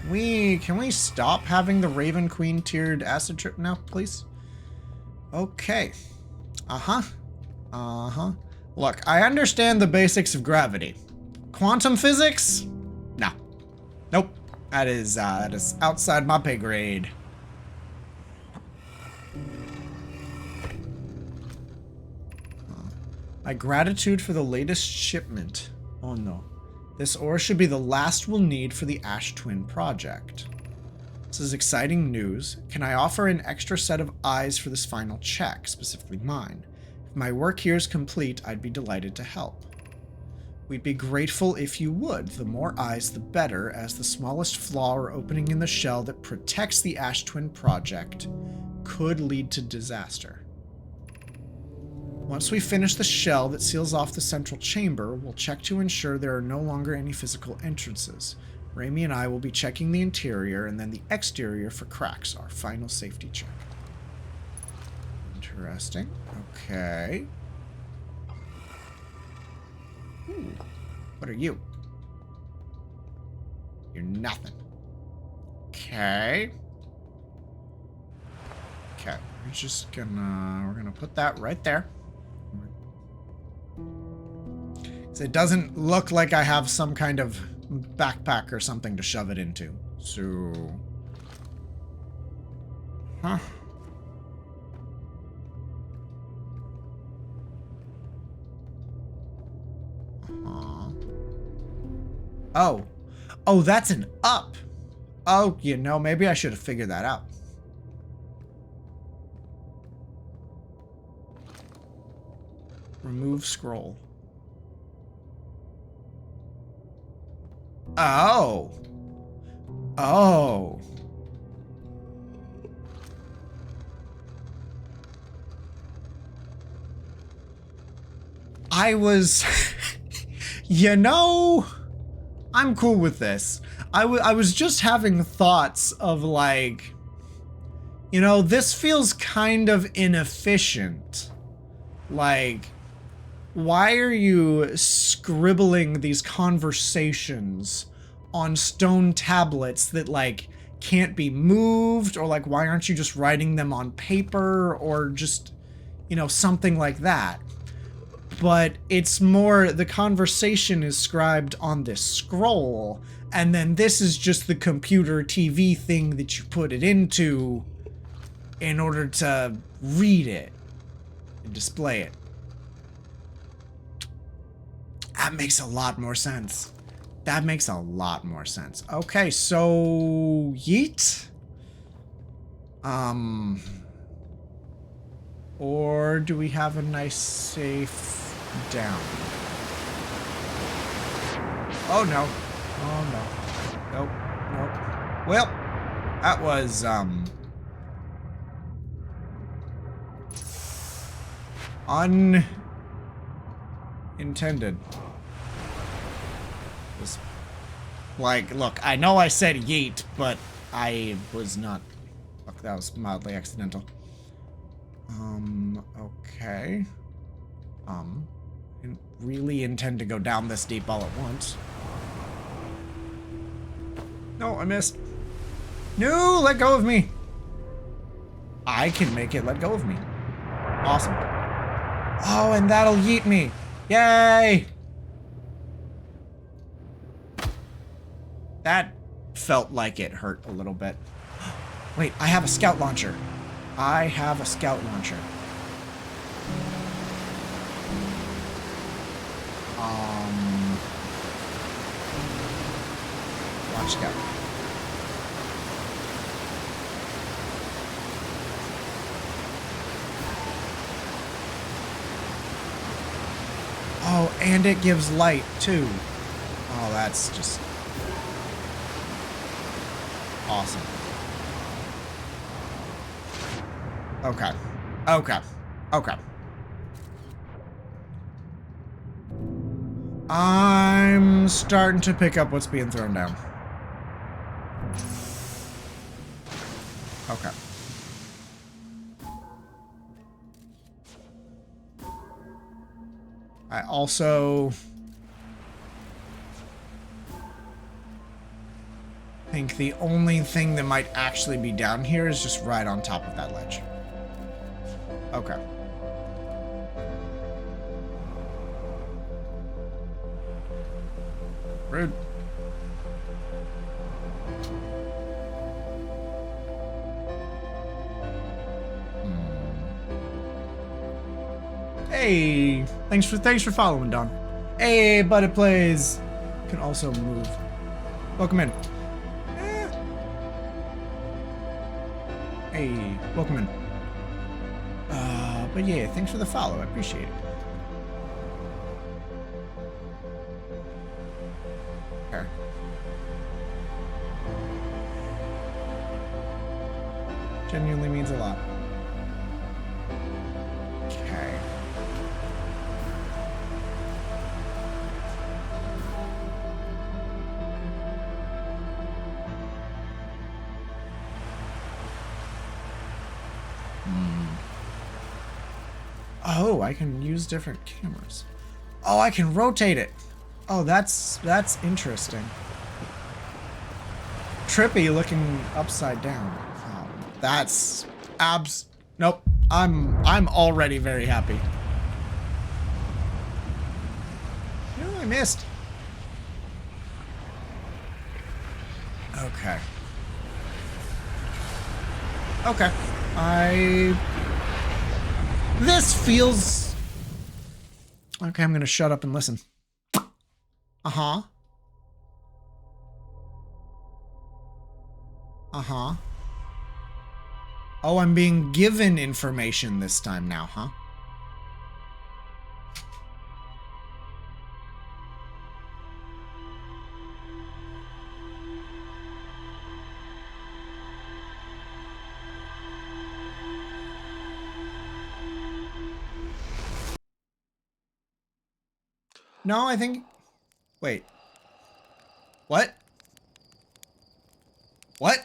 Can we stop having the Raven Queen tiered acid trip now, please? Okay. Uh-huh. Uh-huh. Look, I understand the basics of gravity. Quantum physics? No. Nope. That is outside my pay grade. My gratitude for the latest shipment. Oh no. This ore should be the last we'll need for the Ash Twin project. This is exciting news. Can I offer an extra set of eyes for this final check, specifically mine? If my work here is complete, I'd be delighted to help. We'd be grateful if you would. The more eyes, the better, as the smallest flaw or opening in the shell that protects the Ash Twin project could lead to disaster. Once we finish the shell that seals off the central chamber, we'll check to ensure there are no longer any physical entrances. Raimi and I will be checking the interior and then the exterior for cracks, our final safety check. Interesting. Okay. Ooh. What are you? You're nothing. Okay. Okay, we're just gonna, we're gonna put that right there. So it doesn't look like I have some kind of backpack or something to shove it into. So, huh? Oh. Oh, that's an up. Oh, you know, maybe I should have figured that out. Remove scroll. Oh. Oh. I was... You know... I'm cool with this. I was just having thoughts of like... You know, this feels kind of inefficient. Like... Why are you scribbling these conversations on stone tablets that, like, can't be moved? Or, like, why aren't you just writing them on paper? Or just, you know, something like that. But it's more, the conversation is scribed on this scroll, and then this is just the computer TV thing that you put it into in order to read it and display it. That makes a lot more sense. That makes a lot more sense. Okay, so yeet. Or do we have a nice safe down? Oh no. Oh no. Nope. Nope. Well, that was unintended. Just, like, look, I know I said yeet, but I was not. Look, that was mildly accidental. Okay. Didn't really intend to go down this deep all at once. No, I missed. No, let go of me. I can make it let go of me. Awesome. Oh, and that'll yeet me. Yay! That felt like it hurt a little bit. Wait, I have a scout launcher. I have a scout launcher. Launch scout. Oh, and it gives light, too. Oh, that's just awesome. Okay. Okay. Okay. I'm starting to pick up what's being thrown down. Okay. I also think the only thing that might actually be down here is just right on top of that ledge. Okay. Rude. Hey, thanks for following, Don. Hey, but it plays. Can also move. Welcome in. Hey, welcome in. But yeah, thanks for the follow. I appreciate it. Okay. Genuinely means a lot. Okay. Oh, I can use different cameras. Oh, I can rotate it. Oh, that's interesting. Trippy looking upside down. That's nope. I'm already very happy. You know, I missed. Okay. Okay. This feels... Okay, I'm gonna shut up and listen. Uh-huh. Uh-huh. Oh, I'm being given information this time now, huh? No, I think... Wait. What? What?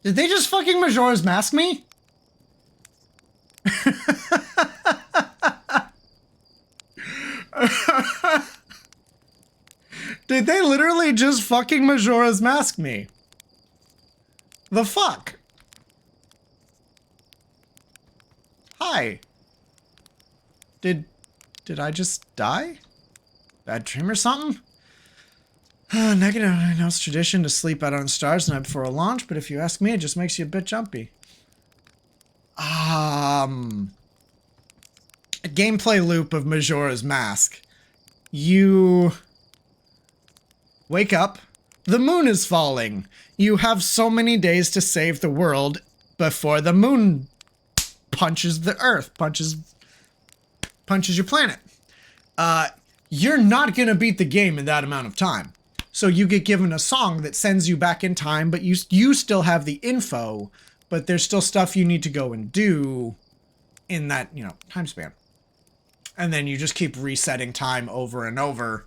Did they just fucking Majora's Mask me? Did they literally just fucking Majora's Mask me? The fuck? Hi. Did I just die? Bad dream or something? Negative. I know it's tradition to sleep out on stars the night before a launch, but if you ask me, it just makes you a bit jumpy. A gameplay loop of Majora's Mask. You wake up, the moon is falling. You have so many days to save the world before the moon punches the earth, punches your planet. You're not gonna beat the game in that amount of time. So you get given a song that sends you back in time, but you still have the info, but there's still stuff you need to go and do in that, you know, time span. And then you just keep resetting time over and over.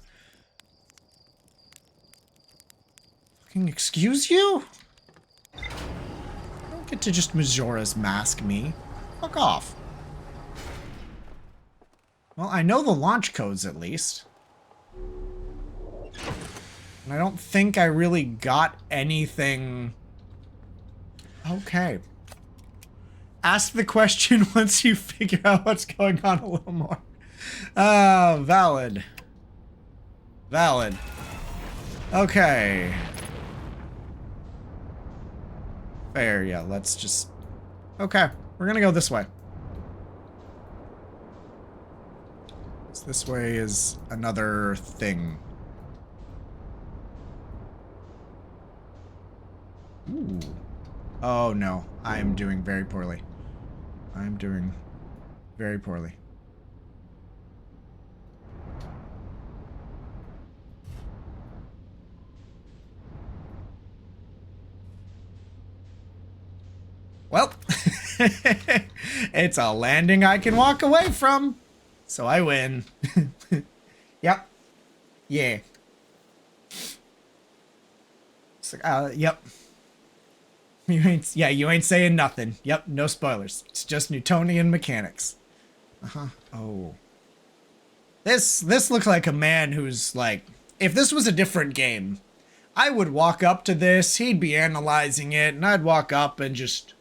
Fucking excuse you? I don't get to just Majora's Mask me. Fuck off. Well, I know the launch codes at least. And I don't think I really got anything. Okay. Ask the question once you figure out what's going on a little more. Valid. Valid. Okay. Fair, yeah, let's just... Okay, we're gonna go this way. So this way is another thing. Ooh. Oh no, I am doing very poorly. I am doing very poorly. Well, it's a landing I can walk away from, so I win. Yep. Yeah. It's like, yep. You ain't saying nothing. Yep, no spoilers. It's just Newtonian mechanics. Uh-huh. Oh. This looks like a man who's like, if this was a different game, I would walk up to this, he'd be analyzing it, and I'd walk up and just...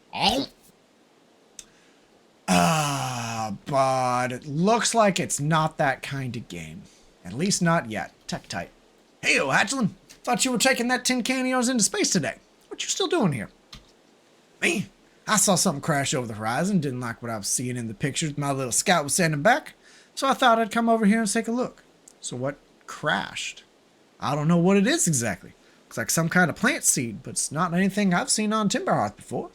but it looks like it's not that kind of game. At least not yet. Tech tight. Hey-o, Hatchling. Thought you were taking that tin can of yours into space today. What you still doing here? Me? I saw something crash over the horizon. Didn't like what I was seeing in the pictures my little scout was sending back. So I thought I'd come over here and take a look. So what crashed? I don't know what it is exactly. Looks like some kind of plant seed, but it's not anything I've seen on Timberhearth before.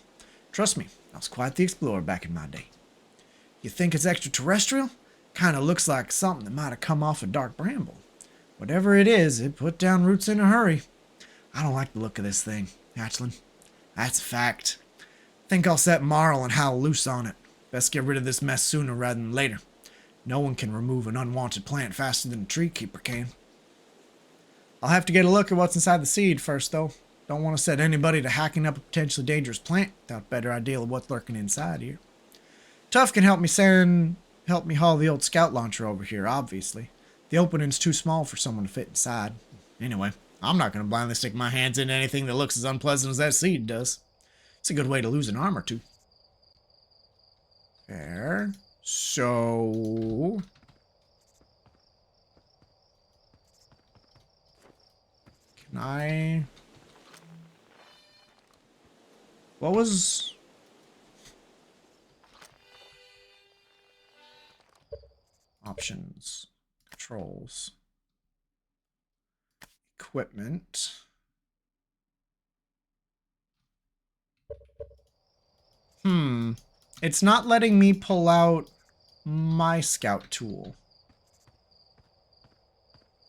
Trust me, I was quite the explorer back in my day. You think it's extraterrestrial? Kinda looks like something that might have come off a dark bramble. Whatever it is, it put down roots in a hurry. I don't like the look of this thing, Hatchling. That's a fact. Think I'll set Marl and Hal loose on it. Best get rid of this mess sooner rather than later. No one can remove an unwanted plant faster than a tree keeper can. I'll have to get a look at what's inside the seed first, though. Don't want to set anybody to hacking up a potentially dangerous plant without a better idea of what's lurking inside here. Tough can help me haul the old scout launcher over here, obviously. The opening's too small for someone to fit inside. Anyway, I'm not gonna blindly stick my hands into anything that looks as unpleasant as that seed does. It's a good way to lose an arm or two. There. So... Can I... What was... Options. Controls. Equipment. It's not letting me pull out my scout tool.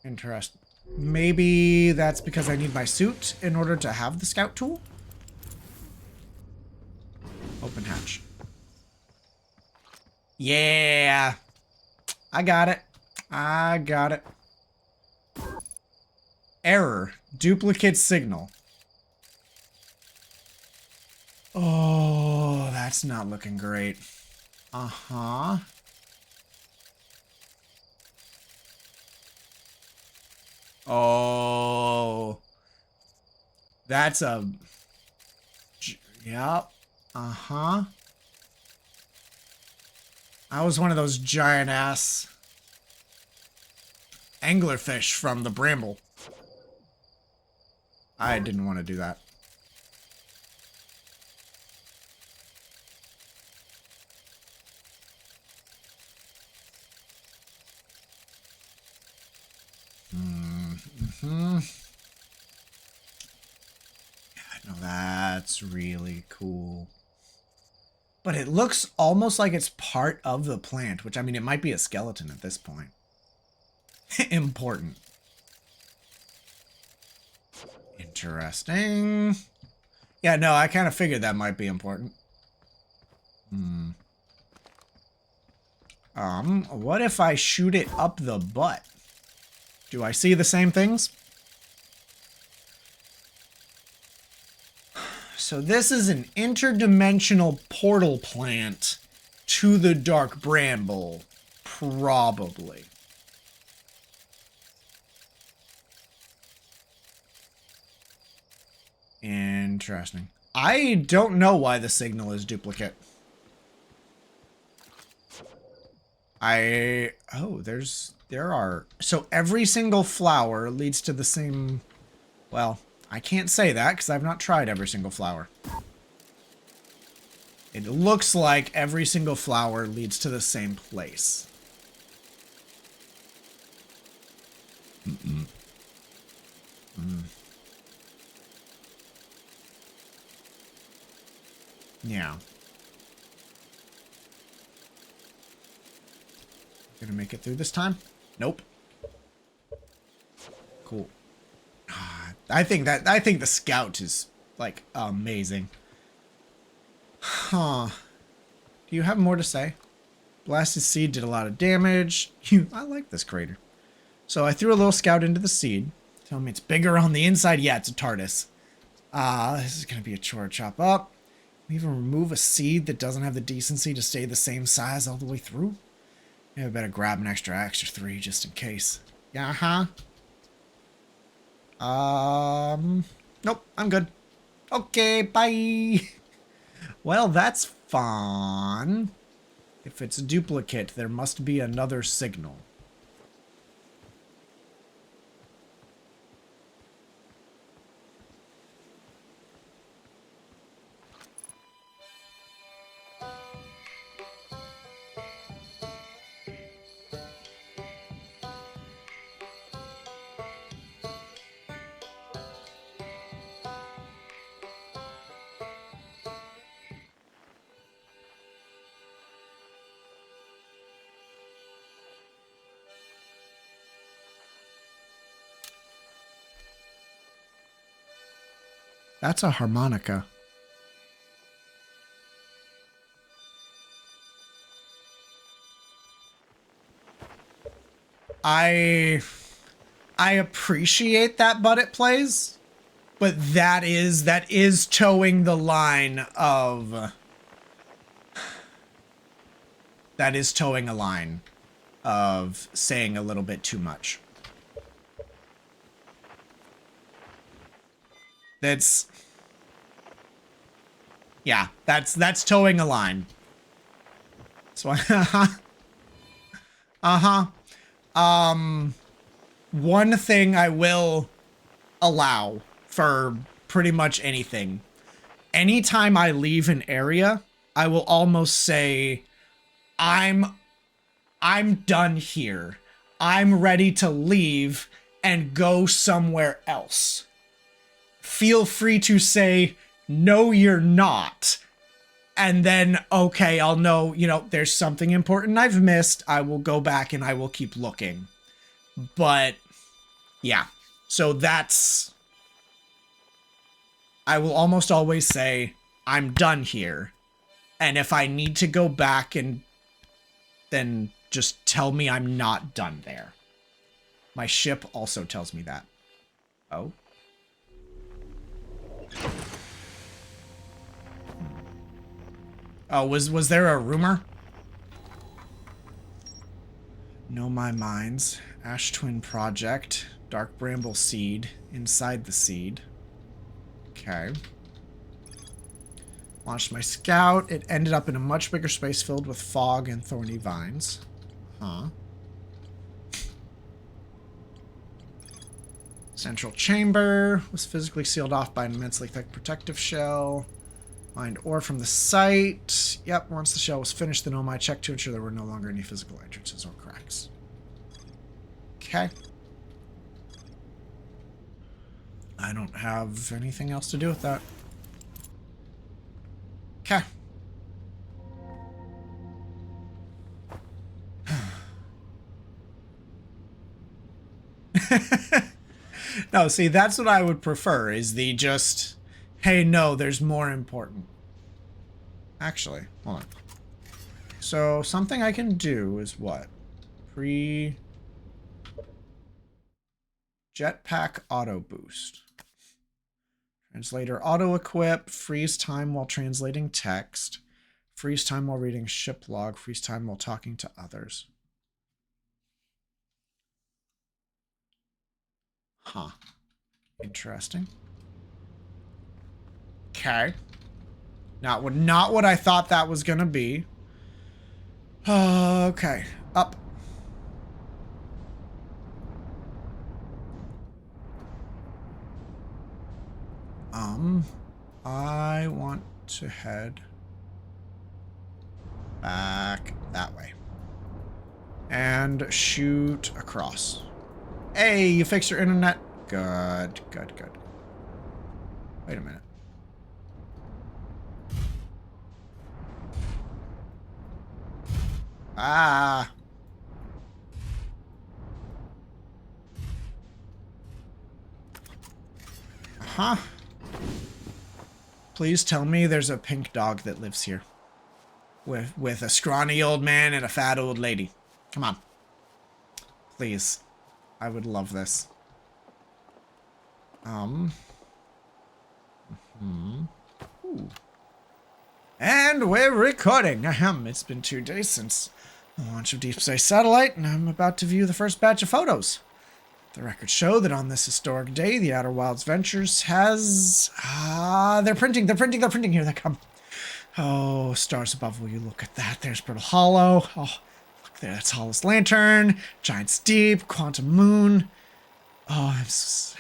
Interesting. Maybe that's because I need my suit in order to have the scout tool? Open hatch. Yeah. I got it. I got it. Error. Duplicate signal. Oh, that's not looking great. Uh-huh. Oh. That's a... Yep. Uh-huh. I was one of those giant-ass anglerfish from the bramble. I didn't want to do that. Yeah, no, that's really cool. But it looks almost like it's part of the plant, which, I mean, it might be a skeleton at this point. Important. Interesting. Yeah, no, I kind of figured that might be important. What if I shoot it up the butt? Do I see the same things? So this is an interdimensional portal plant to the Dark Bramble. Probably. Interesting. I don't know why the signal is duplicate. There are, so every single flower leads to the same, well, I can't say that because I've not tried every single flower. It looks like every single flower leads to the same place. Yeah. Gonna make it through this time? Nope. Cool. I think the scout is like amazing. Huh. Do you have more to say? Blasted seed did a lot of damage. I like this crater. So I threw a little scout into the seed. Tell me it's bigger on the inside. Yeah, it's a TARDIS. This is gonna be a chore to chop up. We even remove a seed that doesn't have the decency to stay the same size all the way through. Maybe I better grab an extra 3 just in case. Yeah, nope, I'm good. Okay, bye. Well, that's fun. If it's a duplicate, there must be another signal. That's a harmonica. I appreciate that it plays, but that is towing the line of that is towing a line of saying a little bit too much. Yeah, that's towing a line. So one thing I will allow for pretty much anything. Anytime I leave an area, I will almost say, I'm done here. I'm ready to leave and go somewhere else. Feel free to say, no, you're not. And then, okay, I'll know, you know, there's something important I've missed. I will go back and I will keep looking. But, yeah. So that's... I will almost always say, I'm done here. And if I need to go back and then just tell me I'm not done there. My ship also tells me that. Oh? Oh, was there a rumor? Know My Minds, Ash Twin Project, Dark Bramble Seed, Inside the Seed. Okay. Launched my scout. It ended up in a much bigger space filled with fog and thorny vines. Huh. Central chamber was physically sealed off by an immensely thick protective shell. Mined ore from the site. Yep, once the shell was finished, the Nomai checked to ensure there were no longer any physical entrances or cracks. Okay. I don't have anything else to do with that. Okay. No, see, that's what I would prefer, is the just, hey, no, there's more important. Actually, hold on. So, something I can do is what? Jetpack auto boost. Translator auto equip, freeze time while translating text, freeze time while reading ship log, freeze time while talking to others. Huh. Interesting. Okay. Not what I thought that was gonna be. Okay. Up. I want to head back that way. And shoot across. Hey, you fixed your internet? Good, good, good. Wait a minute. Ah. Huh. Please tell me there's a pink dog that lives here. With a scrawny old man and a fat old lady. Come on. Please. I would love this. Ooh. And we're recording. Ahem. It's been 2 days since the launch of Deep Space Satellite, and I'm about to view the first batch of photos. The records show that on this historic day, the Outer Wilds Ventures has... they're printing. Here they come. Oh, stars above, will you look at that? There's Brittle Hollow. Oh, look there, that's Hollis Lantern. Giant's Deep, Quantum Moon. Oh, I'm so...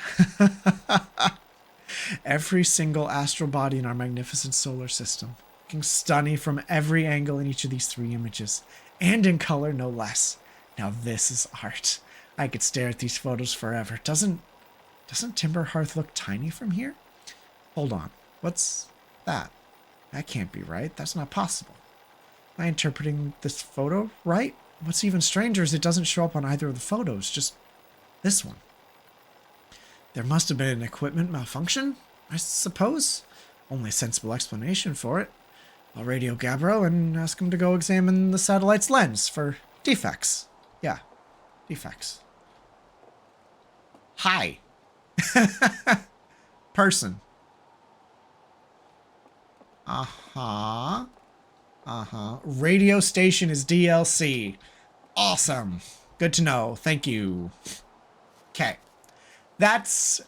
Every single astral body in our magnificent solar system. Looking stunning from every angle in each of these 3 images. And in color, no less. Now this is art. I could stare at these photos forever. Doesn't Timberhearth look tiny from here? Hold on. What's that? That can't be right. That's not possible. Am I interpreting this photo right? What's even stranger is it doesn't show up on either of the photos, just this one. There must have been an equipment malfunction, I suppose. Only sensible explanation for it. I'll radio Gabbro and ask him to go examine the satellite's lens for defects. Yeah, defects. Hi. Person. Uh-huh. Radio station is DLC. Awesome. Good to know. Thank you. Okay. That's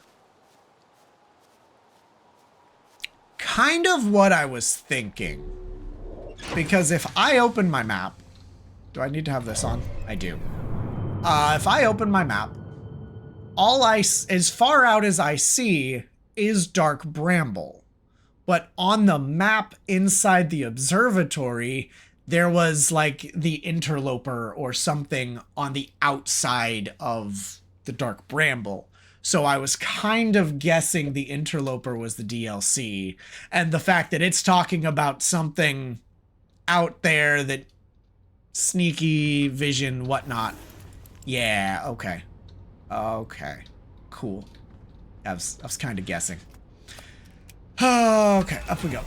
kind of what I was thinking. Because if I open my map... Do I need to have this on? I do. If I open my map, as far out as I see is dark bramble. But on the map inside the observatory, there was like the interloper or something on the outside of the dark bramble. So I was kind of guessing the interloper was the DLC. And the fact that it's talking about something out there that sneaky vision, whatnot. Yeah, okay. Okay, cool. I was kind of guessing. Okay, up we go.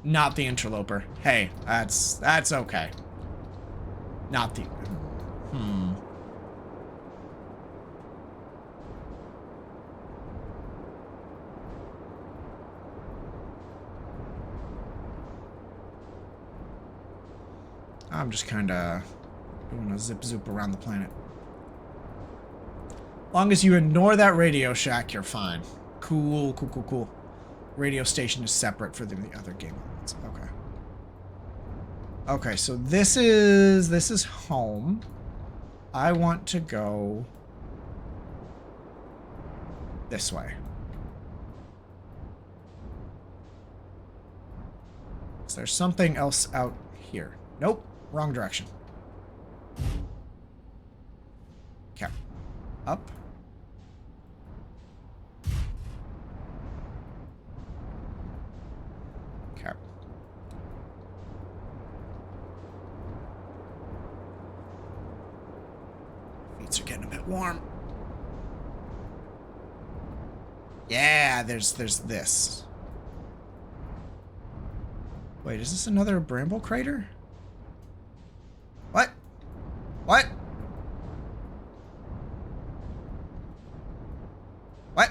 Not the interloper. Hey, that's okay. Not the... I'm just kind of doing a zip-zoop around the planet. Long as you ignore that Radio Shack, you're fine. Cool, cool, cool, cool. Radio station is separate for the other game elements. Okay. Okay, so this is home. I want to go this way. Is there something else out here? Nope. Wrong direction. Okay. Up. Okay. Feet are getting a bit warm. Yeah, there's this. Wait, is this another bramble crater? What? What? What?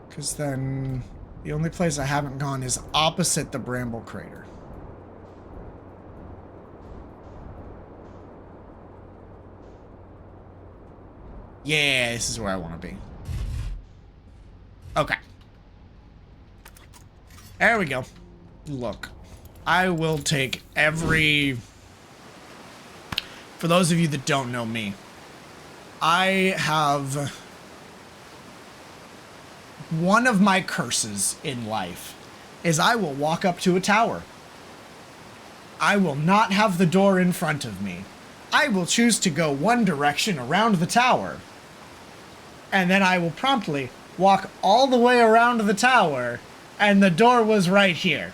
Because then the only place I haven't gone is opposite the bramble crater. Yeah, this is where I want to be. Okay. There we go. Look, I will take every... For those of you that don't know me, I have... One of my curses in life is I will walk up to a tower. I will not have the door in front of me. I will choose to go one direction around the tower. And then I will promptly walk all the way around the tower, and the door was right here.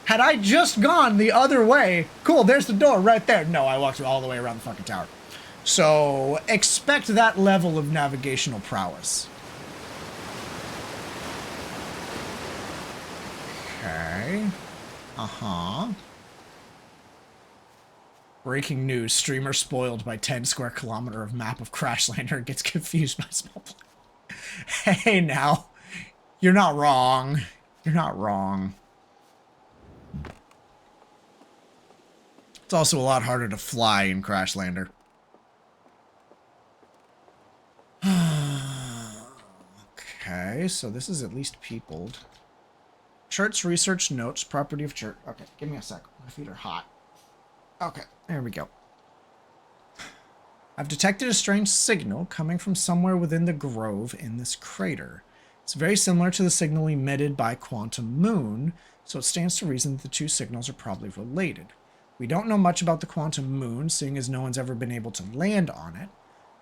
Had I just gone the other way, cool, there's the door right there. No, I walked all the way around the fucking tower. So, expect that level of navigational prowess. Okay. Breaking news, streamer spoiled by 10 square kilometer of map of Crashlander and gets confused by small plane. Hey now, you're not wrong. You're not wrong. It's also a lot harder to fly in Crashlander. Okay, so this is at least peopled. Church research notes, property of church. Okay, give me a sec. My feet are hot. Okay, there we go. I've detected a strange signal coming from somewhere within the grove in this crater. It's very similar to the signal emitted by Quantum Moon, so it stands to reason that the two signals are probably related. We don't know much about the Quantum Moon, seeing as no one's ever been able to land on it,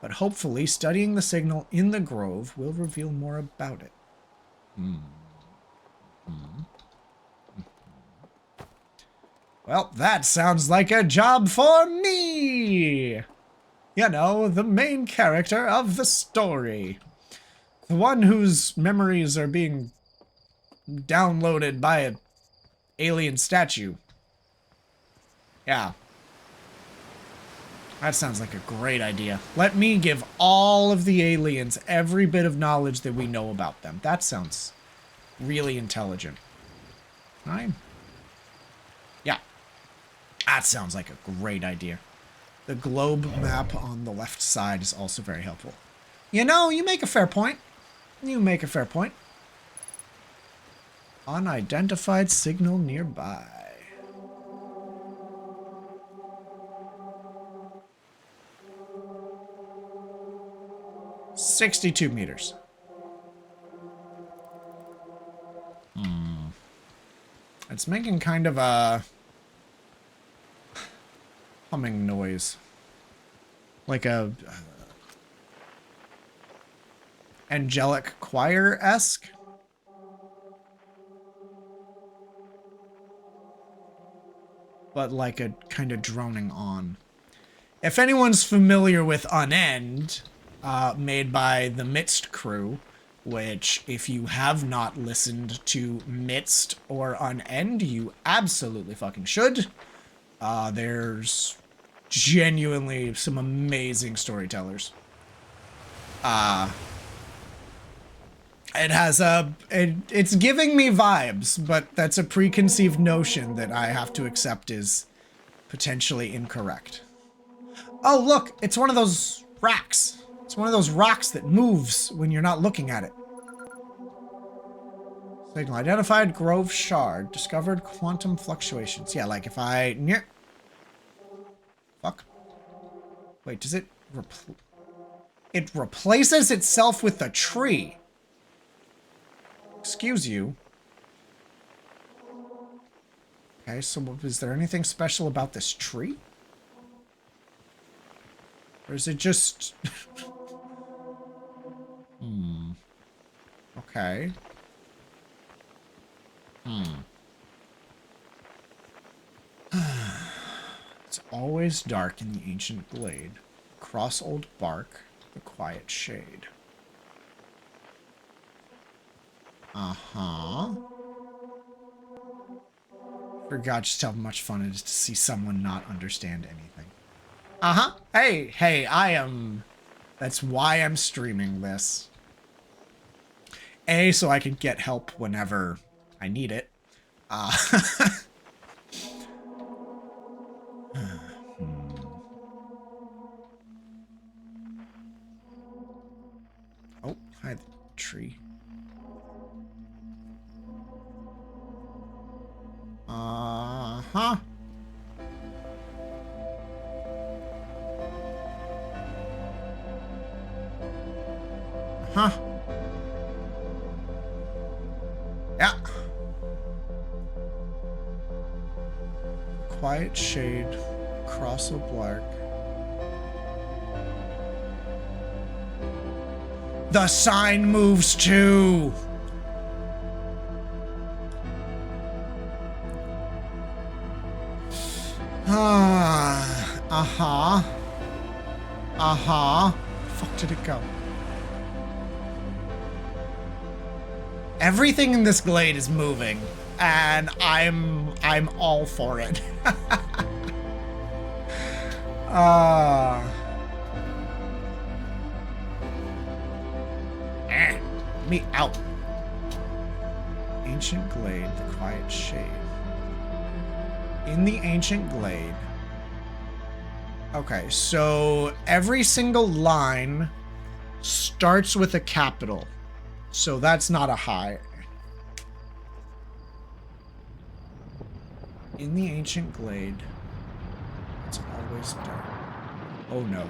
but hopefully studying the signal in the grove will reveal more about it. Well, that sounds like a job for me! You know, the main character of the story. The one whose memories are being downloaded by an alien statue. Yeah. That sounds like a great idea. Let me give all of the aliens every bit of knowledge that we know about them. That sounds really intelligent. Fine. Yeah. That sounds like a great idea. The globe map on the left side is also very helpful. You know, you make a fair point. You make a fair point. Unidentified signal nearby. $62 meters. It's making kind of a humming noise. Like a angelic choir-esque. But like a kind of droning on. If anyone's familiar with Unend, made by the Midst crew, which if you have not listened to Midst or Unend, you absolutely fucking should. There's genuinely some amazing storytellers. It has it's giving me vibes, but that's a preconceived notion that I have to accept is potentially incorrect. Oh, look, it's one of those racks. It's one of those rocks that moves when you're not looking at it. Signal identified, Grove Shard. Discovered quantum fluctuations. Yeah, like if I... Fuck. Wait, does it... It replaces itself with a tree. Excuse you. Okay, so is there anything special about this tree? Or is it just... Okay. It's always dark in the ancient glade. Across old bark, the quiet shade. Uh-huh. Forgot just how much fun it is to see someone not understand anything. Uh-huh. Hey, I am... That's why I'm streaming this. A, so I can get help whenever I need it. Oh, hi, the tree. Uh-huh. Huh. Yeah. Quiet shade, cross O'Blark. The sign moves too. Uh-huh. Uh-huh. Fuck did it go? Everything in this glade is moving, and I'm all for it. Me out. Ancient glade, the quiet shade. In the ancient glade. Okay, so every single line starts with a capital. So that's not a high. In the ancient glade, it's always dark. Oh no.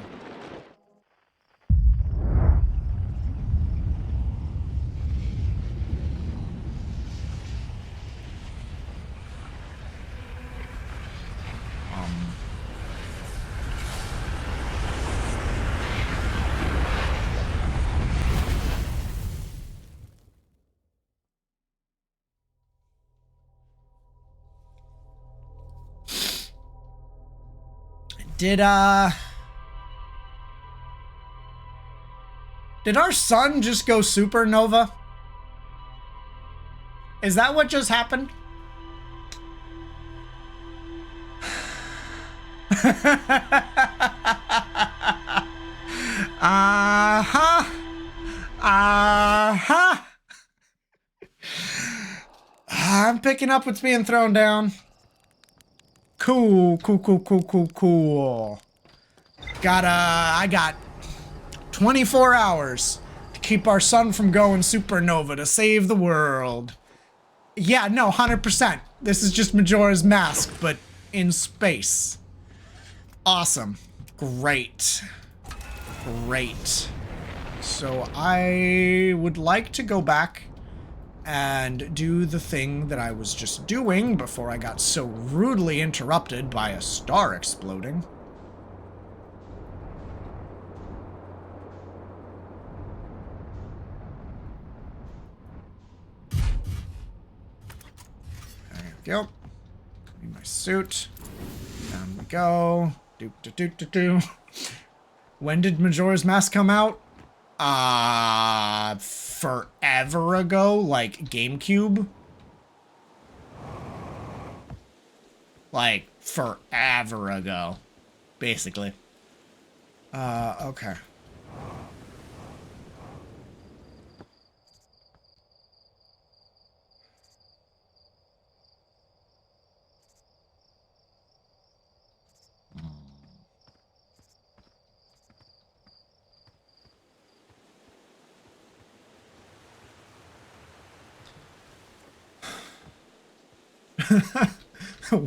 Did our sun just go supernova? Is that what just happened? Uh-huh. Uh-huh. I'm picking up what's being thrown down. Cool, cool, cool, cool, cool, cool. I got 24 hours to keep our sun from going supernova to save the world. Yeah, no, 100%. This is just Majora's Mask, but in space. Awesome. Great. Great. So I would like to go back and do the thing that I was just doing before I got so rudely interrupted by a star exploding. There we go. Clean my suit. Down we go. Doop doop doop doop doop. When did Majora's Mask come out? Forever ago, like GameCube. Like forever ago, basically. Okay.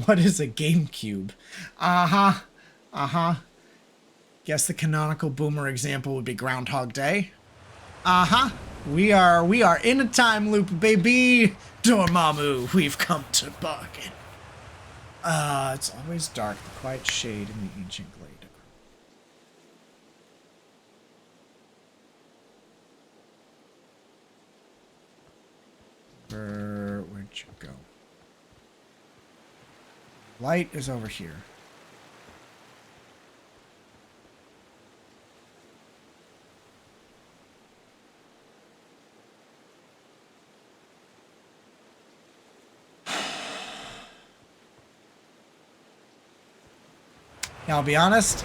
What is a GameCube? Uh-huh. Uh-huh. Guess the canonical boomer example would be Groundhog Day. Uh-huh. We are in a time loop, baby. Dormammu, we've come to bargain. It's always dark, the quiet shade in the ancient glade. Where'd you go? Light is over here. Now, I'll be honest.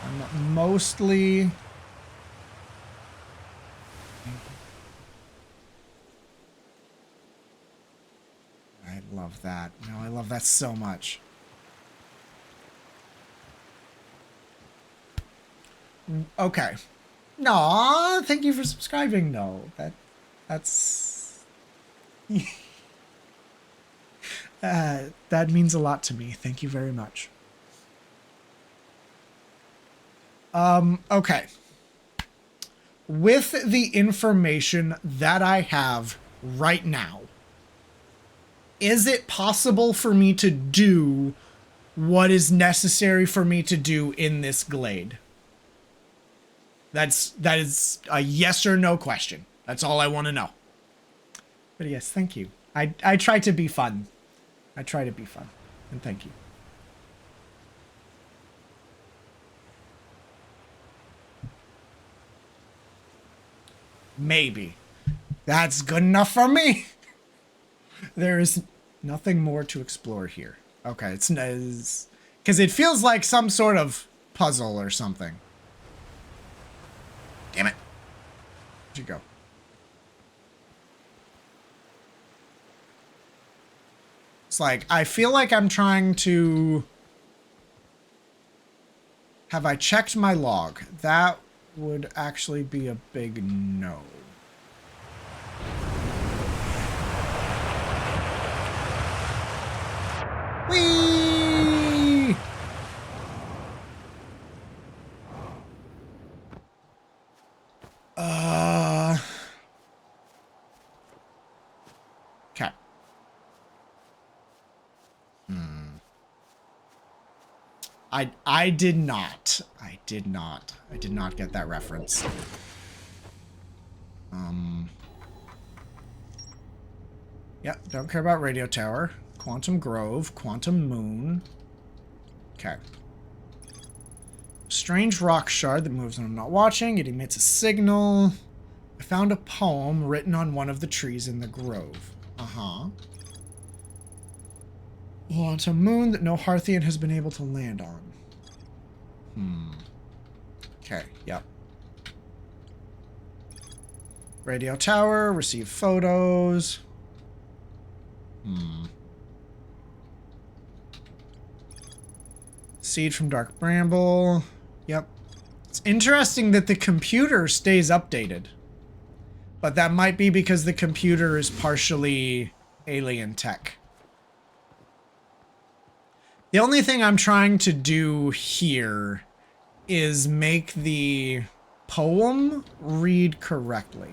I'm mostly... I love that. No, I love that so much. Okay. No, thank you for subscribing. No, that's... that means a lot to me. Thank you very much. Okay. With the information that I have right now, is it possible for me to do what is necessary for me to do in this glade? That is a yes or no question. That's all I want to know. But yes, thank you. I try to be fun. I try to be fun. And thank you. Maybe. That's good enough for me. There is nothing more to explore here. Okay, it's because it feels like some sort of puzzle or something. Damn it. Where'd you go? It's like, I feel like I'm trying to... Have I checked my log? That would actually be a big no. Whee! Okay. I did not. I did not get that reference. Yeah, don't care about radio tower. Quantum Grove, Quantum Moon. Okay. Strange rock shard that moves when I'm not watching. It emits a signal. I found a poem written on one of the trees in the grove. Uh-huh. Quantum Moon that no Hearthian has been able to land on. Okay, yep. Radio tower, receive photos. Seed from Dark Bramble. Yep. It's interesting that the computer stays updated. But that might be because the computer is partially alien tech. The only thing I'm trying to do here is make the poem read correctly.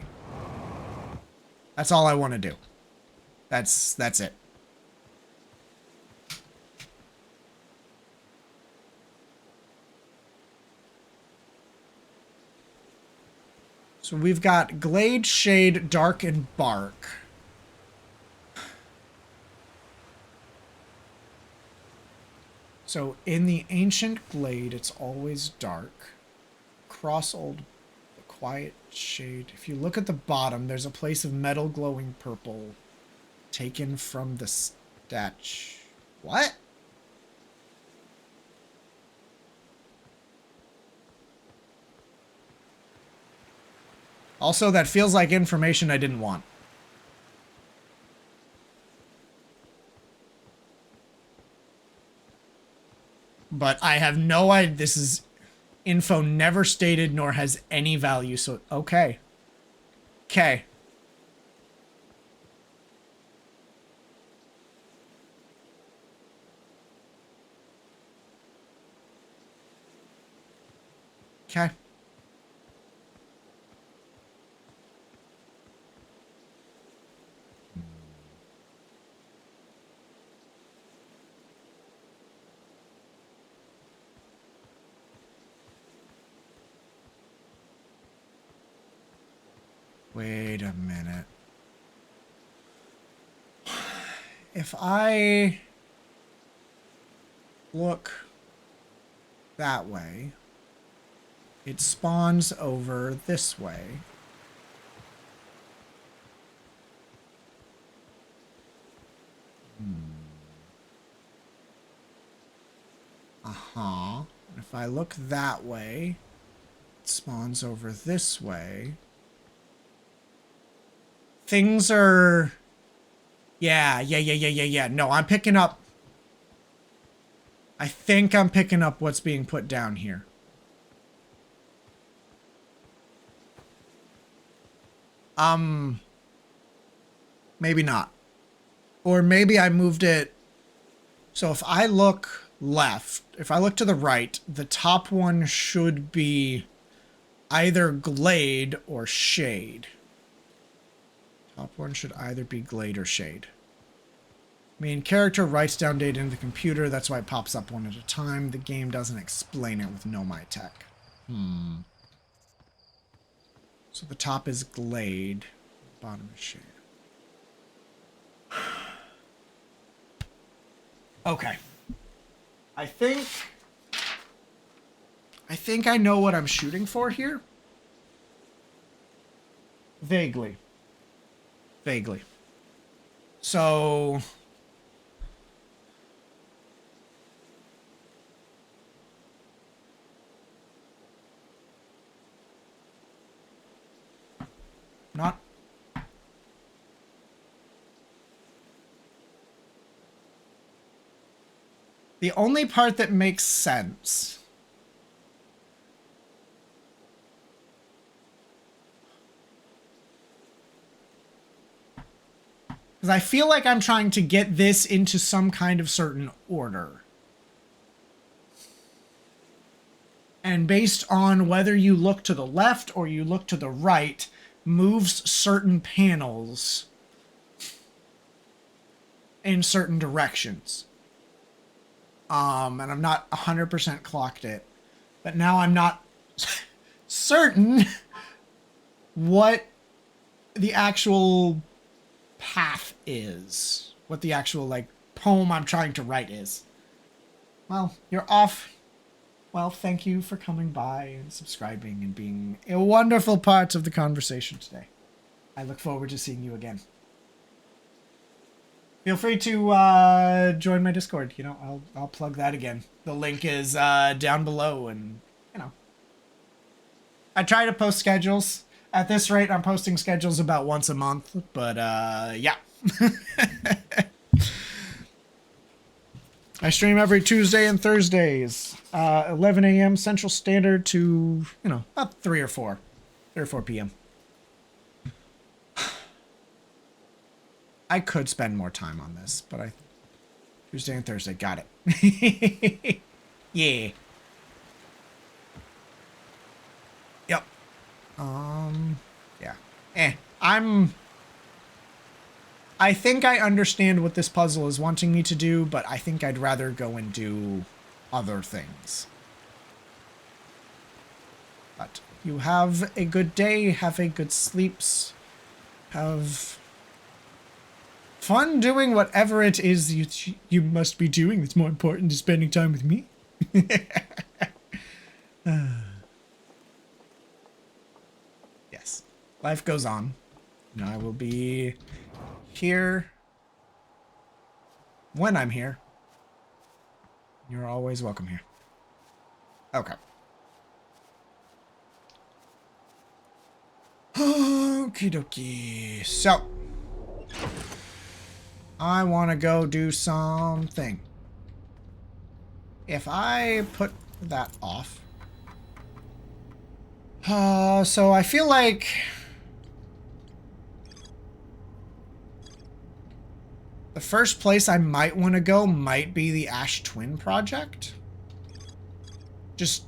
That's all I want to do. That's it. So we've got Glade, Shade, Dark, and Bark. So in the ancient glade, it's always dark. Cross old, the quiet shade. If you look at the bottom, there's a place of metal glowing purple taken from the statue. What? Also, that feels like information I didn't want. But I have no idea. This is info never stated nor has any value. So, okay. Okay. Okay. Wait a minute. If I look that way, it spawns over this way. Uh-huh. If I look that way, it spawns over this way. Things are... Yeah. No, I'm picking up... I think I'm picking up what's being put down here. Maybe not. Or maybe I moved it... So if I look left, if I look to the right, the top one should be either glade or shade. Top one should either be glade or shade. Main character writes down data into the computer. That's why it pops up one at a time. The game doesn't explain it with No My Tech. So the top is glade. Bottom is shade. Okay. I think I know what I'm shooting for here. Vaguely. So... Not... The only part that makes sense... Because I feel like I'm trying to get this into some kind of certain order. And based on whether you look to the left or you look to the right, moves certain panels in certain directions. And I'm not 100% clocked it. But now I'm not certain what the actual path is. What the actual, like, poem I'm trying to write is. Well, you're off. Well, thank you for coming by and subscribing and being a wonderful part of the conversation today. I look forward to seeing you again. Feel free to join my Discord. You know, I'll plug that again. The link is down below, and you know, I try to post schedules. At this rate, I'm posting schedules about once a month, but yeah. I stream every Tuesday and Thursdays, 11 a.m. Central Standard to, you know, about 3 or 4 p.m. I could spend more time on this, but Tuesday and Thursday, got it. Yeah. Yep. Yeah. I think I understand what this puzzle is wanting me to do, but I think I'd rather go and do other things. But you have a good day, have a good sleeps, have fun doing whatever it is you must be doing that's more important than spending time with me. Yes, life goes on. You know, I will be here when I'm here. You're always welcome here. Okay. Okie dokie. So, I want to go do something. If I put that off. So I feel like the first place I might want to go might be the Ash Twin project. Just,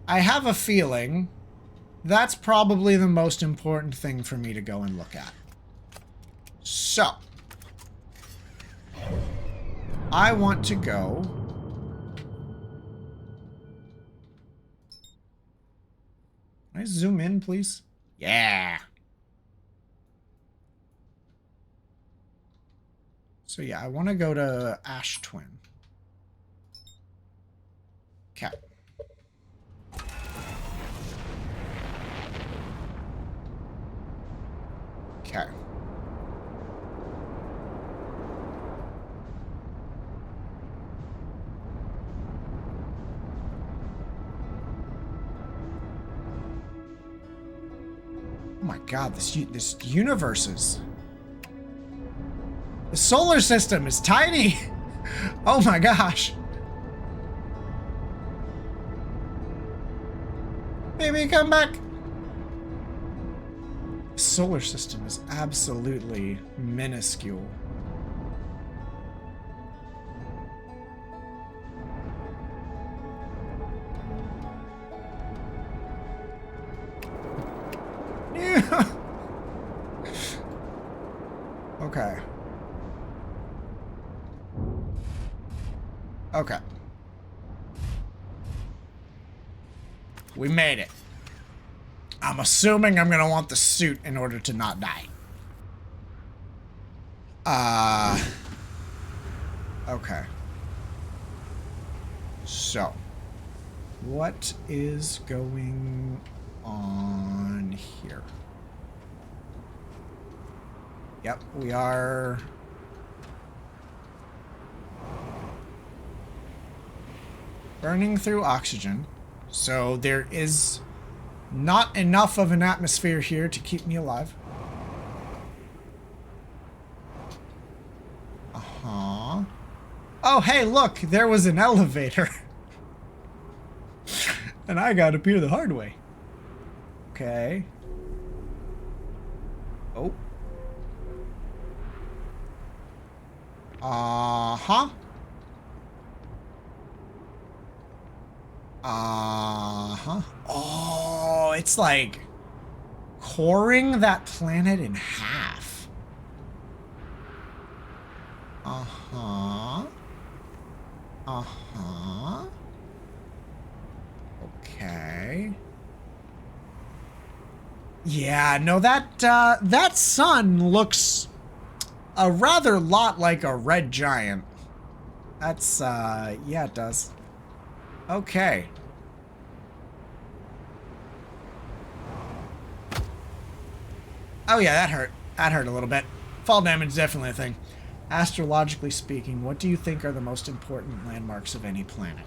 I have a feeling that's probably the most important thing for me to go and look at. So, I want to go. Can I zoom in, please? Yeah. So yeah, I want to go to Ash Twin. Okay. Okay. Oh my god, this universe is... The solar system is tiny! Oh my gosh. Baby, come back! The solar system is absolutely minuscule. Yeah. Okay. Okay. We made it. I'm assuming I'm gonna want the suit in order to not die. Okay. So, what is going on here? Yep, we are... burning through oxygen, so there is not enough of an atmosphere here to keep me alive. Uh-huh. Oh, hey, look, there was an elevator. And I got up here the hard way. Okay. Oh. Uh-huh. Uh-huh. Oh, it's like coring that planet in half. Uh-huh. Uh-huh. Okay. Yeah, no, that sun looks a rather lot like a red giant. That's, yeah, it does. Okay. Oh yeah, that hurt. That hurt a little bit. Fall damage is definitely a thing. Astrologically speaking, what do you think are the most important landmarks of any planet?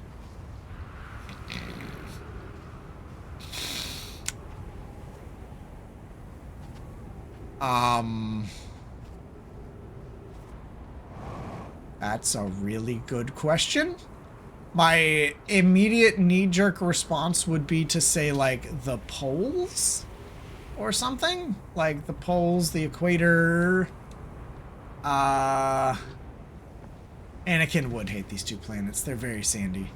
That's a really good question. My immediate knee-jerk response would be to say, like, the poles? Or something? Like, the poles, the equator... Anakin would hate these two planets. They're very sandy.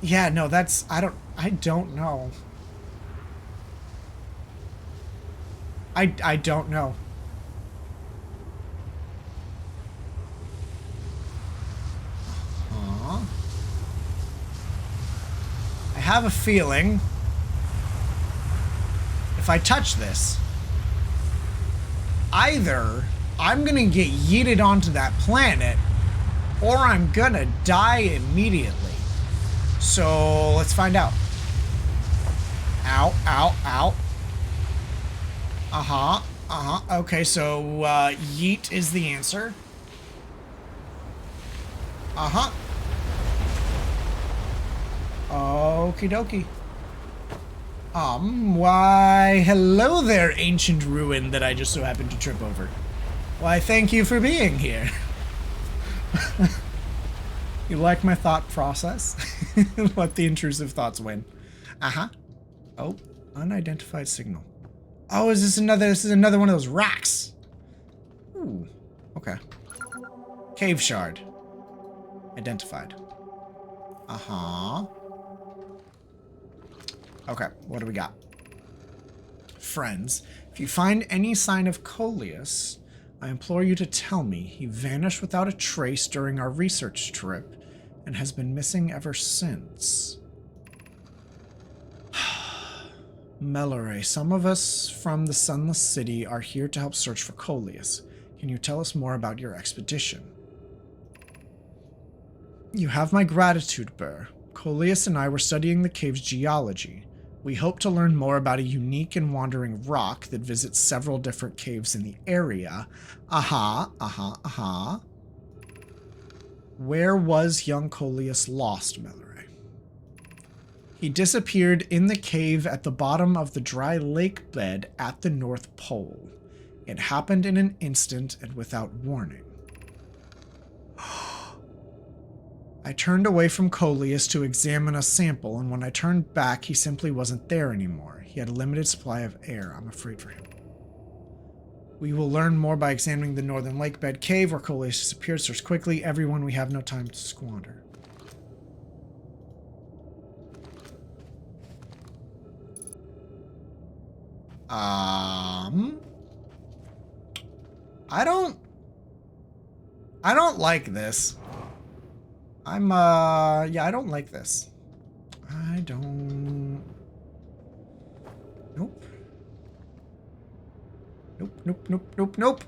Yeah, no, that's... I don't know. I don't know. I have a feeling if I touch this, either I'm gonna get yeeted onto that planet or I'm gonna die immediately. So let's find out. Ow, ow, ow. Okay, so yeet is the answer. Okie dokie. Why, hello there, ancient ruin that I just so happened to trip over. Why, thank you for being here. You like my thought process? Let the intrusive thoughts win. Oh, unidentified signal. Oh, this is another one of those racks. Ooh, okay. Cave shard. Identified. Okay, what do we got? Friends, if you find any sign of Coleus, I implore you to tell me. He vanished without a trace during our research trip and has been missing ever since. Melore, some of us from the Sunless City are here to help search for Coleus. Can you tell us more about your expedition? You have my gratitude, Burr. Coleus and I were studying the cave's geology. We hope to learn more about a unique and wandering rock that visits several different caves in the area. Where was young Coleus lost, Melore? He disappeared in the cave at the bottom of the dry lake bed at the North Pole. It happened in an instant and without warning. I turned away from Coleus to examine a sample, and when I turned back, he simply wasn't there anymore. He had a limited supply of air. I'm afraid for him. We will learn more by examining the northern lake bed cave where Coleus disappeared. Search quickly. Everyone, we have no time to squander. I don't like this. Yeah, I don't like this. I don't... Nope. Nope.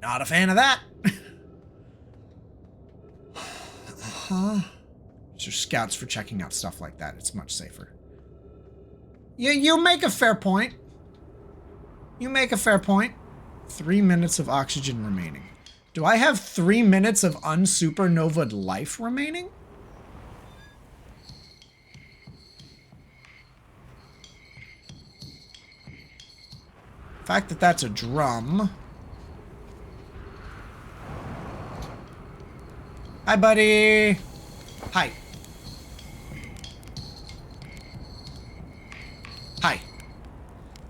Not a fan of that. These are scouts for checking out stuff like that. It's much safer. You make a fair point. 3 minutes of oxygen remaining. Do I have 3 minutes of unsupernovaed life remaining? The fact that that's a drum. Hi, buddy. Hi. Hi.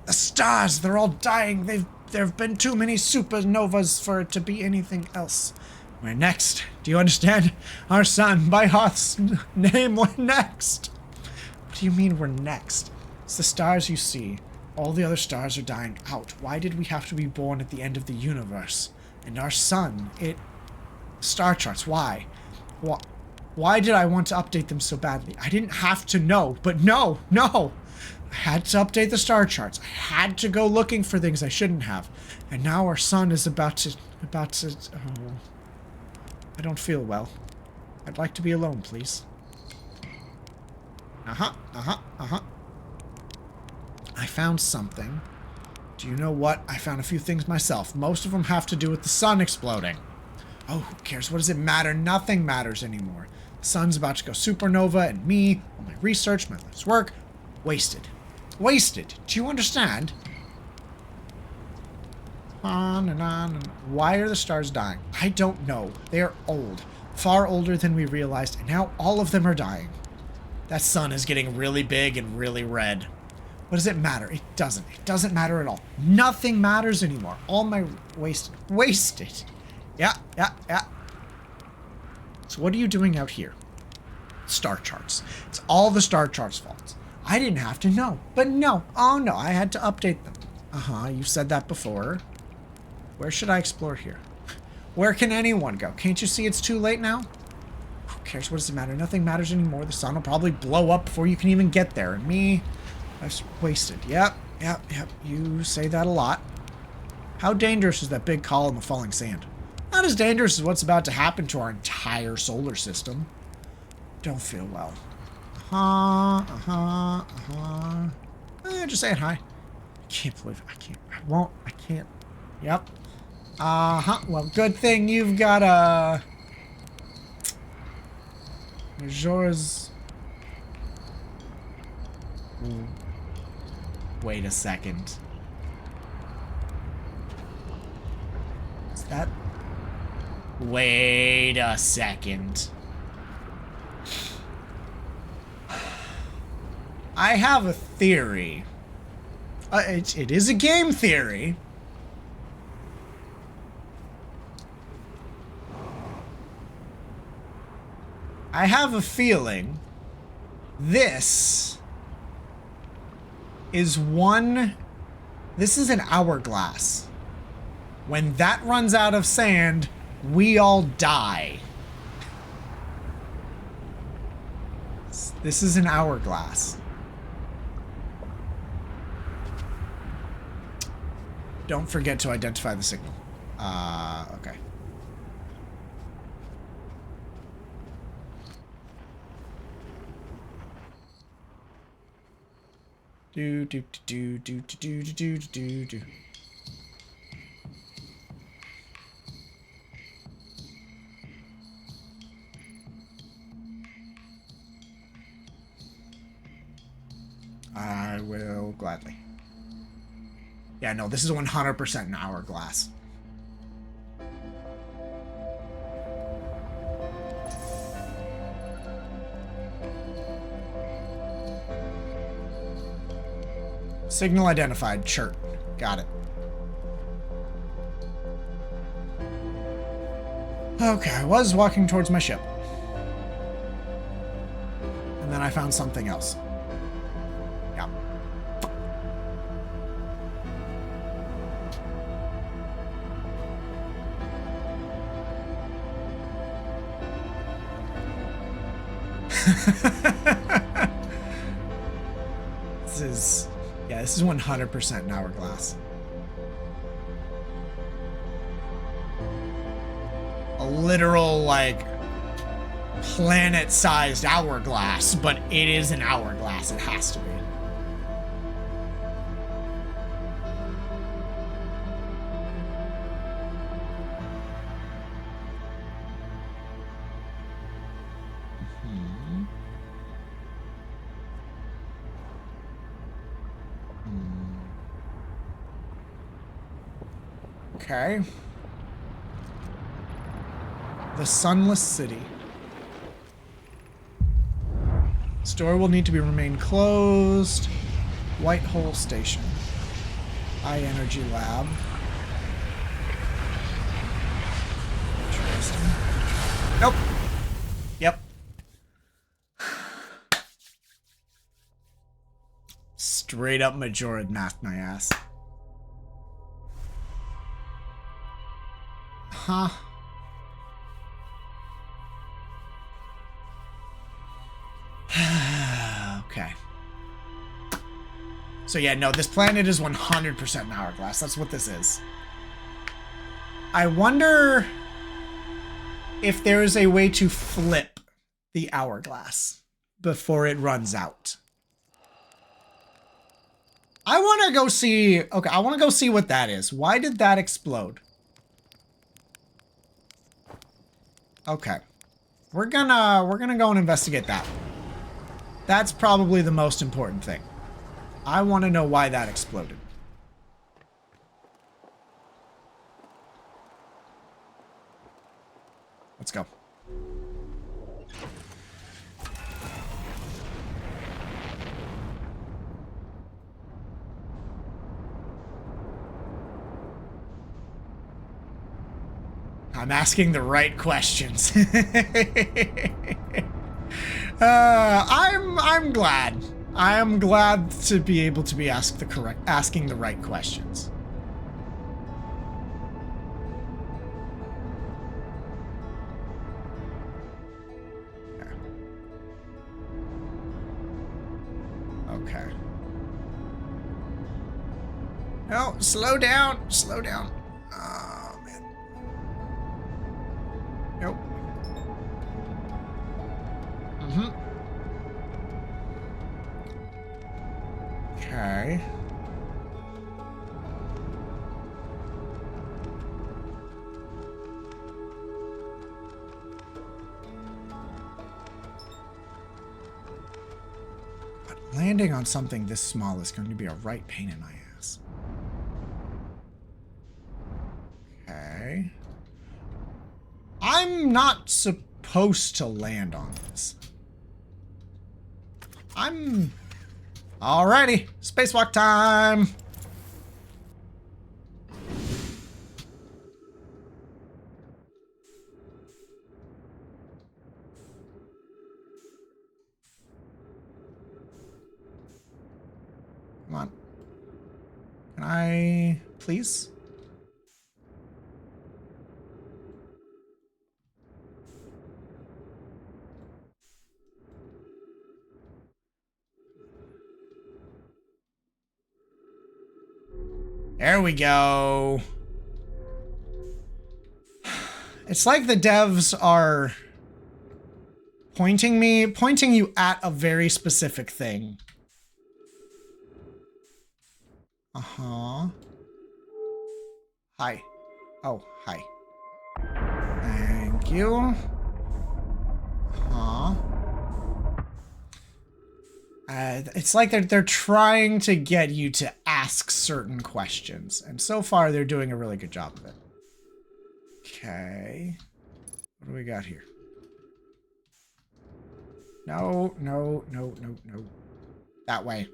The stars, they're all dying. There have been too many supernovas for it to be anything else. We're next. Do you understand? Our son, by Hoth's name, we're next. What do you mean we're next? It's the stars you see. All the other stars are dying out. Why did we have to be born at the end of the universe? And our sun, star charts, why? Why did I want to update them so badly? I didn't have to know, but no! I had to update the star charts. I had to go looking for things I shouldn't have. And now our sun is about to... Oh, I don't feel well. I'd like to be alone, please. I found something. Do you know what? I found a few things myself. Most of them have to do with the sun exploding. Oh, who cares? What does it matter? Nothing matters anymore. The sun's about to go supernova, and me, all my research, my life's work, wasted. Wasted. Do you understand? On and on and on. Why are the stars dying? I don't know. They are old. Far older than we realized, and now all of them are dying. That sun is getting really big and really red. What does it matter? It doesn't. It doesn't matter at all. Nothing matters anymore. All my wasted. Wasted. Yeah. So what are you doing out here? Star charts. It's all the star charts' fault. I didn't have to know. But no. Oh no, I had to update them. You said that before. Where should I explore here? Where can anyone go? Can't you see it's too late now? Who cares? What does it matter? Nothing matters anymore. The sun will probably blow up before you can even get there. And me, I was wasted. Yep. You say that a lot. How dangerous is that big column of falling sand? Not as dangerous as what's about to happen to our entire solar system. Don't feel well. Just saying hi. I can't believe it. I can't. Yep. Well, good thing you've got a... Yours. Wait a second. Is that... Wait a second. I have a theory. It is a game theory. I have a feeling this is an hourglass. When that runs out of sand, we all die. This is an hourglass. Don't forget to identify the signal. Okay. Do. I will gladly. Yeah, no, this is 100% an hourglass. Signal identified. Chirp. Got it. Okay, I was walking towards my ship. And then I found something else. Yeah. This is 100% an hourglass. A literal, like, planet-sized hourglass, but it is an hourglass. It has to be. Okay. The Sunless City. Store will need to remain closed. White Hole Station. High Energy Lab. Interesting. Nope. Yep. Straight up Majora's Mask my ass. Huh. Okay. So yeah, no, this planet is 100% an hourglass. That's what this is. I wonder if there is a way to flip the hourglass before it runs out. I want to go see... Okay, I want to go see what that is. Why did that explode? Okay. We're gonna go and investigate that. That's probably the most important thing. I want to know why that exploded. Let's go. I'm asking the right questions. I'm glad. I am glad to be able to be asking the right questions. Okay. No, slow down. Slow down. Oh, man. Nope. Okay. But landing on something this small is going to be a right pain in my ass. Okay. I'm not supposed to land on this. Alrighty, spacewalk time. Come on. Can I, please? There we go. It's like the devs are pointing you at a very specific thing. Uh-huh. Hi. Oh, hi. Thank you. Uh-huh. It's like they're trying to get you to ask certain questions. And so far, they're doing a really good job of it. Okay. What do we got here? No, no, no, no, no. That way,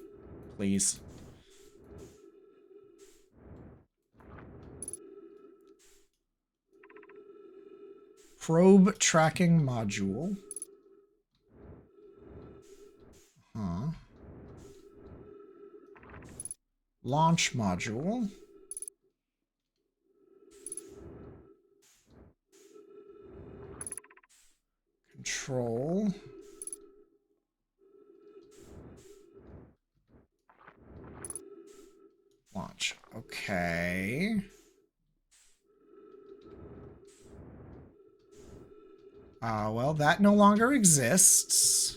please. Probe tracking module. Huh. Launch module. Control. Launch. Okay. Well, that no longer exists.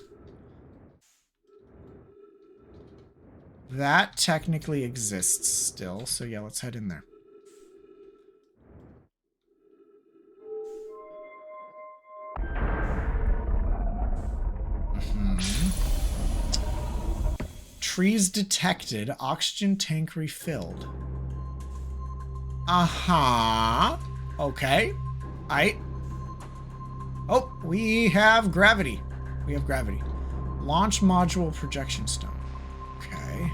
That technically exists still, so yeah, let's head in there. Trees detected, oxygen tank refilled. Uh-huh. Okay. Oh, we have gravity. We have gravity. Launch module projection stone. Okay.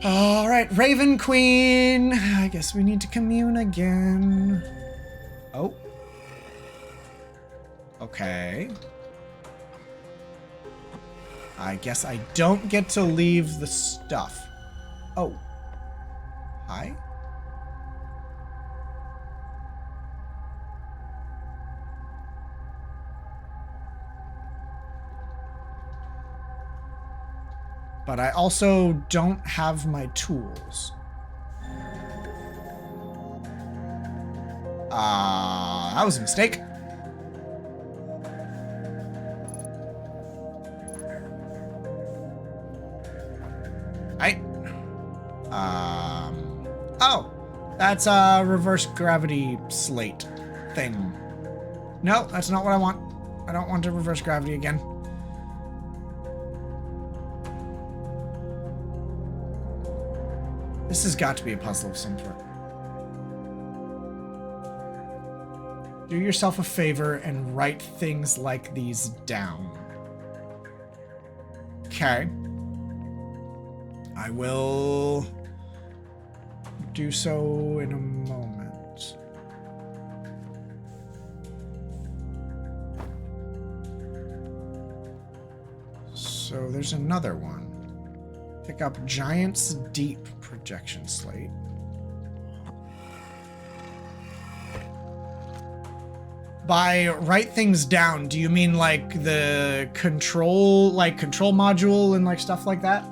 All right, Raven Queen. I guess we need to commune again. Oh. Okay. I guess I don't get to leave the stuff. Oh. Hi. But I also don't have my tools. That was a mistake. Oh, that's a reverse gravity slate thing. No, that's not what I want. I don't want to reverse gravity again. This has got to be a puzzle of some sort. Do yourself a favor and write things like these down. Okay. I will do so in a moment. So there's another one. Pick up Giant's Deep projection slate. By write things down, do you mean like the control module and like stuff like that?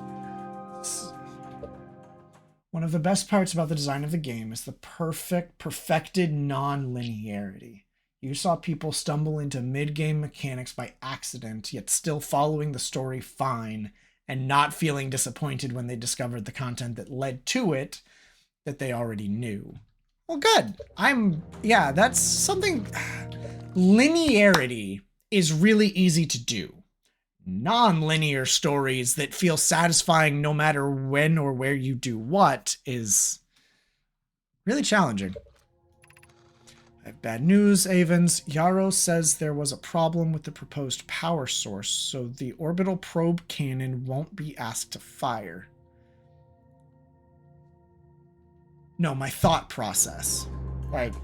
One of the best parts about the design of the game is the perfected non-linearity. You saw people stumble into mid-game mechanics by accident, yet still following the story fine and not feeling disappointed when they discovered the content that led to it that they already knew. Well, good. Yeah, that's something. Linearity is really easy to do. Non-linear stories that feel satisfying no matter when or where you do what is really challenging. I have bad news, Avens. Yarrow says there was a problem with the proposed power source, so the orbital probe cannon won't be asked to fire. No, my thought process. Like,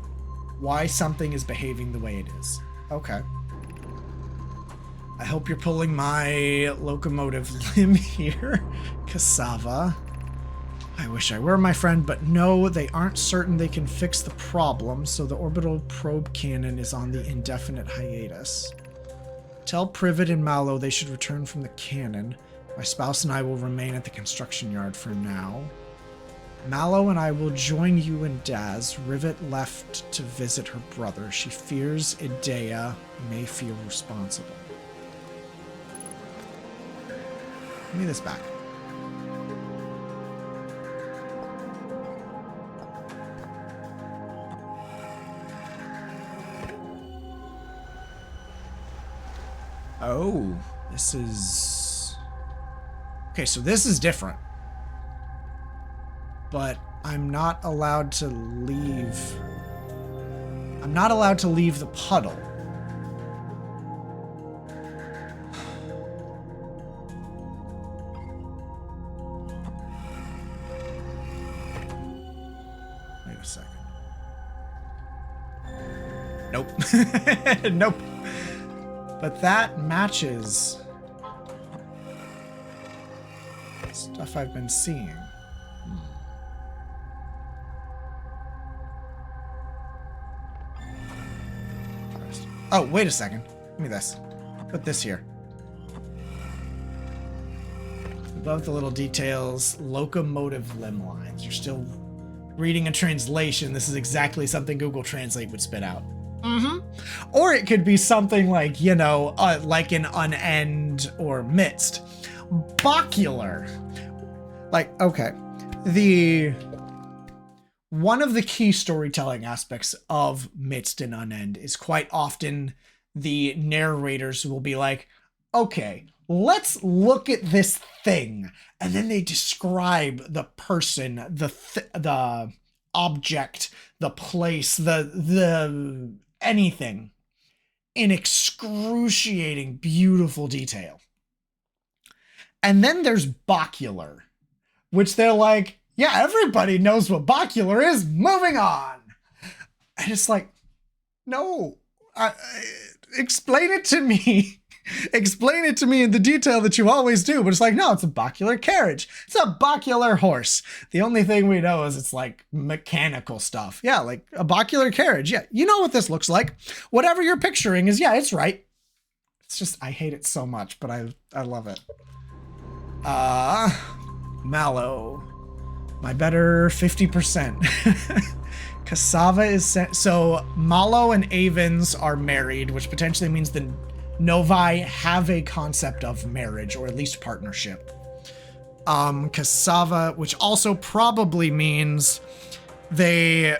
why something is behaving the way it is. Okay. I hope you're pulling my locomotive limb here, Cassava. I wish I were, my friend, but no, they aren't certain they can fix the problem, so the orbital probe cannon is on the indefinite hiatus. Tell Privet and Mallow they should return from the cannon. My spouse and I will remain at the construction yard for now. Mallow and I will join you and Daz. Rivet left to visit her brother. She fears Idea may feel responsible. Give me this back. Oh, this is... Okay, so this is different. But I'm not allowed to leave. I'm not allowed to leave the puddle. Wait a second. Nope. Nope. But that matches stuff I've been seeing. Oh, wait a second. Give me this. Put this here. Above the little details, locomotive limb lines. You're still reading a translation. This is exactly something Google Translate would spit out. Or it could be something like, you know, like an unend or midst. Bocular. Like, okay. One of the key storytelling aspects of midst and unend is quite often the narrators will be like, okay, let's look at this thing. And then they describe the person, the object, the place, the anything in excruciating, beautiful detail. And then there's bocular, which they're like, yeah, everybody knows what bocular is. Moving on. And it's like, no, explain it to me. Explain it to me in the detail that you always do. But it's like, no, it's a bocular carriage. It's a bocular horse. The only thing we know is it's like mechanical stuff. Yeah, like a bocular carriage. Yeah, you know what this looks like. Whatever you're picturing is, yeah, it's right. It's just, I hate it so much, but I love it. Mallow. My better 50%. Cassava is sent. So Mallow and Avens are married, which potentially means the Novi have a concept of marriage, or at least partnership. cassava, which also probably means they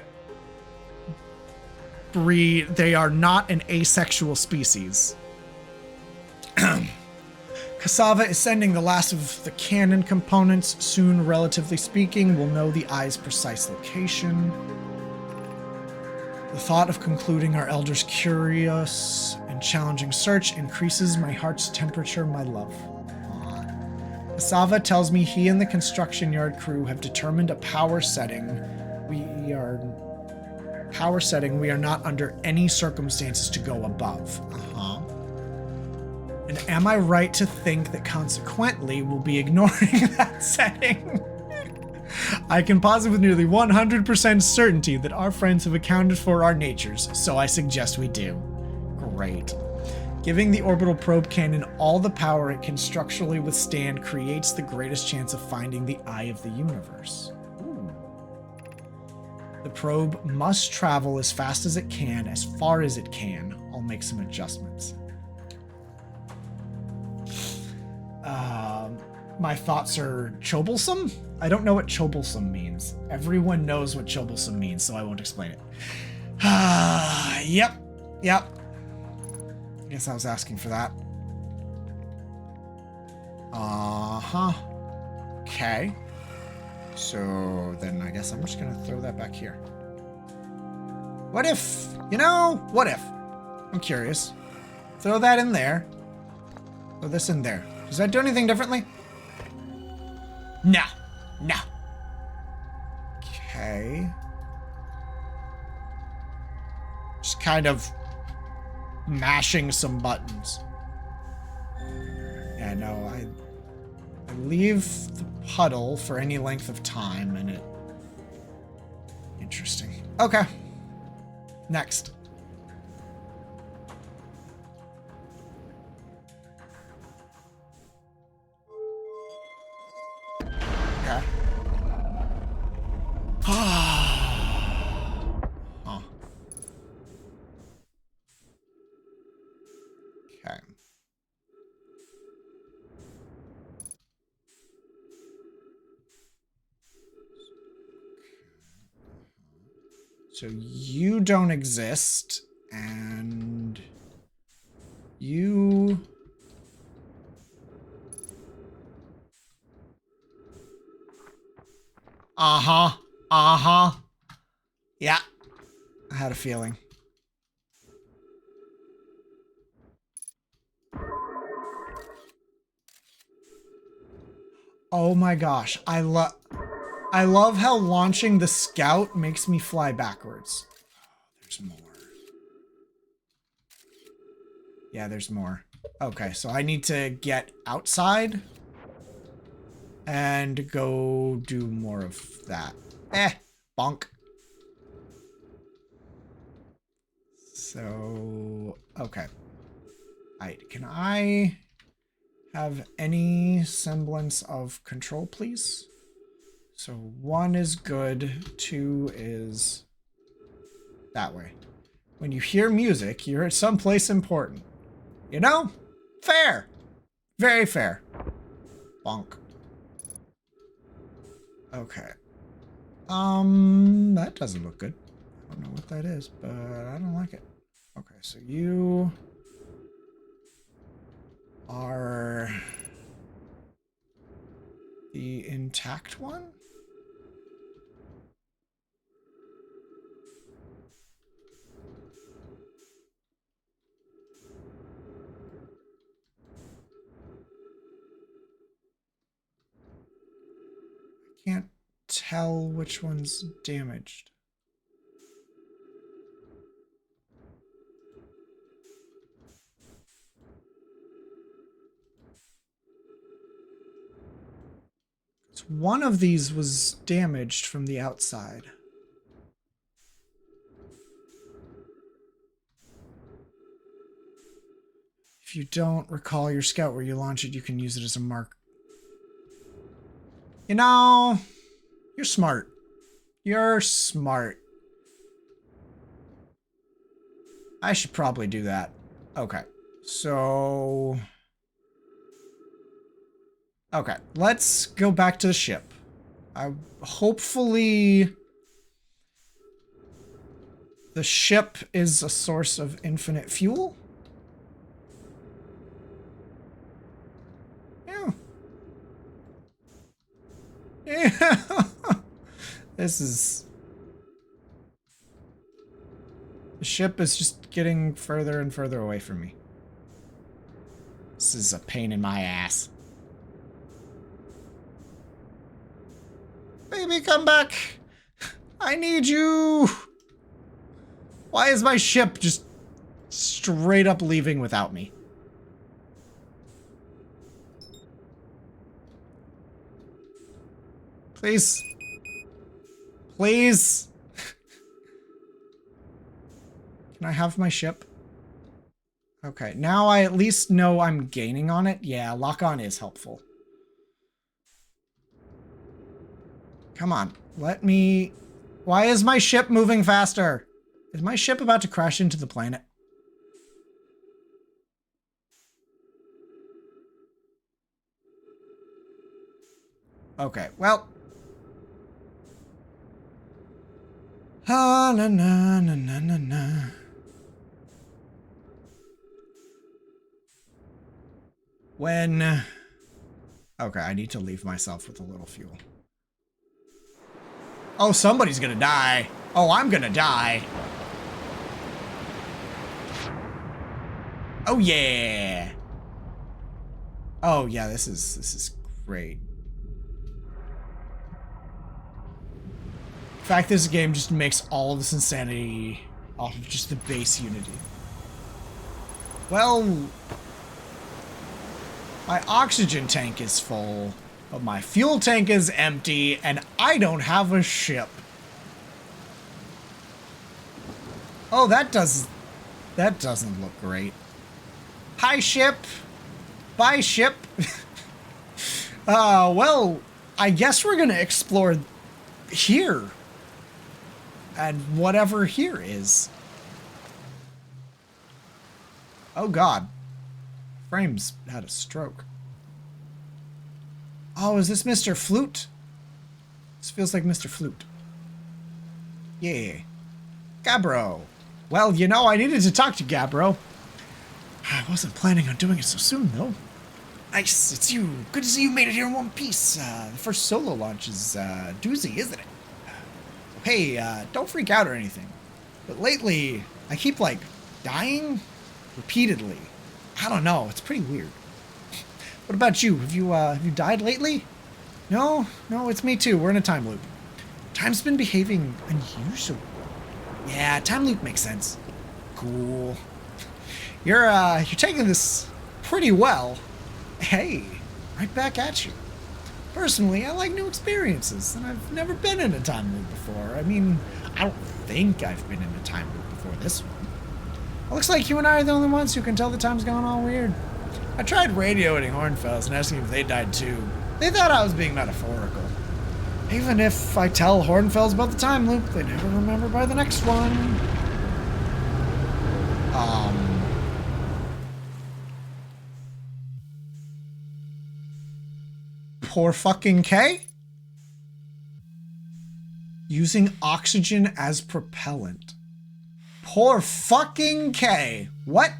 breed, they are not an asexual species. Cassava is sending the last of the cannon components. Soon, relatively speaking, we'll know the eye's precise location. The thought of concluding our elder's curious and challenging search increases my heart's temperature, my love. Cassava tells me he and the construction yard crew have determined a power setting. We are not under any circumstances to go above. And am I right to think that consequently we'll be ignoring that setting? I can posit with nearly 100% certainty that our friends have accounted for our natures, so I suggest we do. Great. Giving the orbital probe cannon all the power it can structurally withstand creates the greatest chance of finding the eye of the universe. Ooh. The probe must travel as fast as it can, as far as it can. I'll make some adjustments. My thoughts are troublesome? I don't know what troublesome means. Everyone knows what troublesome means, so I won't explain it. Yep. I guess I was asking for that. Okay. So then I guess I'm just gonna throw that back here. What if? What if? I'm curious. Throw that in there. Throw this in there. Does that do anything differently? No. Okay. Just kind of mashing some buttons. Yeah, no, I leave the puddle for any length of time and it... Interesting. Okay. Next. Okay. Huh. Okay. So you don't exist, and you... Yeah, I had a feeling. Oh my gosh, I love how launching the scout makes me fly backwards. There's more. Yeah, there's more. Okay, so I need to get outside and go do more of that. Bonk. So, okay. Alright, can I have any semblance of control, please? So 1 is good, 2 is that way. When you hear music, you're at some place important. You know? Fair. Very fair. Bonk. Okay. That doesn't look good. I don't know what that is, but I don't like it. Okay, so you are the intact one? I can't tell which one's damaged. One of these was damaged from the outside. If you don't recall your scout where you launch it, you can use it as a mark. You know, you're smart. You're smart. I should probably do that. Okay, so... Okay, let's go back to the ship. Hopefully the ship is a source of infinite fuel. Yeah. Yeah. This is... The ship is just getting further and further away from me. This is a pain in my ass. Baby, come back! I need you! Why is my ship just straight up leaving without me? Please. Please. Can I have my ship? Okay, now I at least know I'm gaining on it. Yeah, lock on is helpful. Come on, let me... Why is my ship moving faster? Is my ship about to crash into the planet? Okay, well... Ah, na na na na na na. When... Okay, I need to leave myself with a little fuel. Oh, somebody's gonna die. Oh, I'm gonna die. Oh, yeah. Oh, yeah, this is great. In fact, this game just makes all of this insanity off of just the base Unity. Well, my oxygen tank is full, but my fuel tank is empty, and I don't have a ship. Oh, that doesn't look great. Hi, ship. Bye, ship. Well, I guess we're gonna explore here. And whatever here is. Oh god. Frames had a stroke. Oh, is this Mr. Flute? This feels like Mr. Flute. Yeah. Gabbro. Well, you know, I needed to talk to Gabbro. I wasn't planning on doing it so soon, though. Nice, it's you. Good to see you made it here in one piece. The first solo launch is doozy, isn't it? Hey, don't freak out or anything. But lately, I keep, like, dying repeatedly. I don't know, it's pretty weird. What about you? Have you died lately? No, it's me too. We're in a time loop. Time's been behaving unusual. Yeah, time loop makes sense. Cool. You're taking this pretty well. Hey, right back at you. Personally, I like new experiences, and I've never been in a time loop before. I mean, I don't think I've been in a time loop before this one. It looks like you and I are the only ones who can tell the time's gone all weird. I tried radioing Hornfells and asking if they died too. They thought I was being metaphorical. Even if I tell Hornfells about the time loop, they never remember by the next one. Poor fucking K? Using oxygen as propellant. Poor fucking K. What?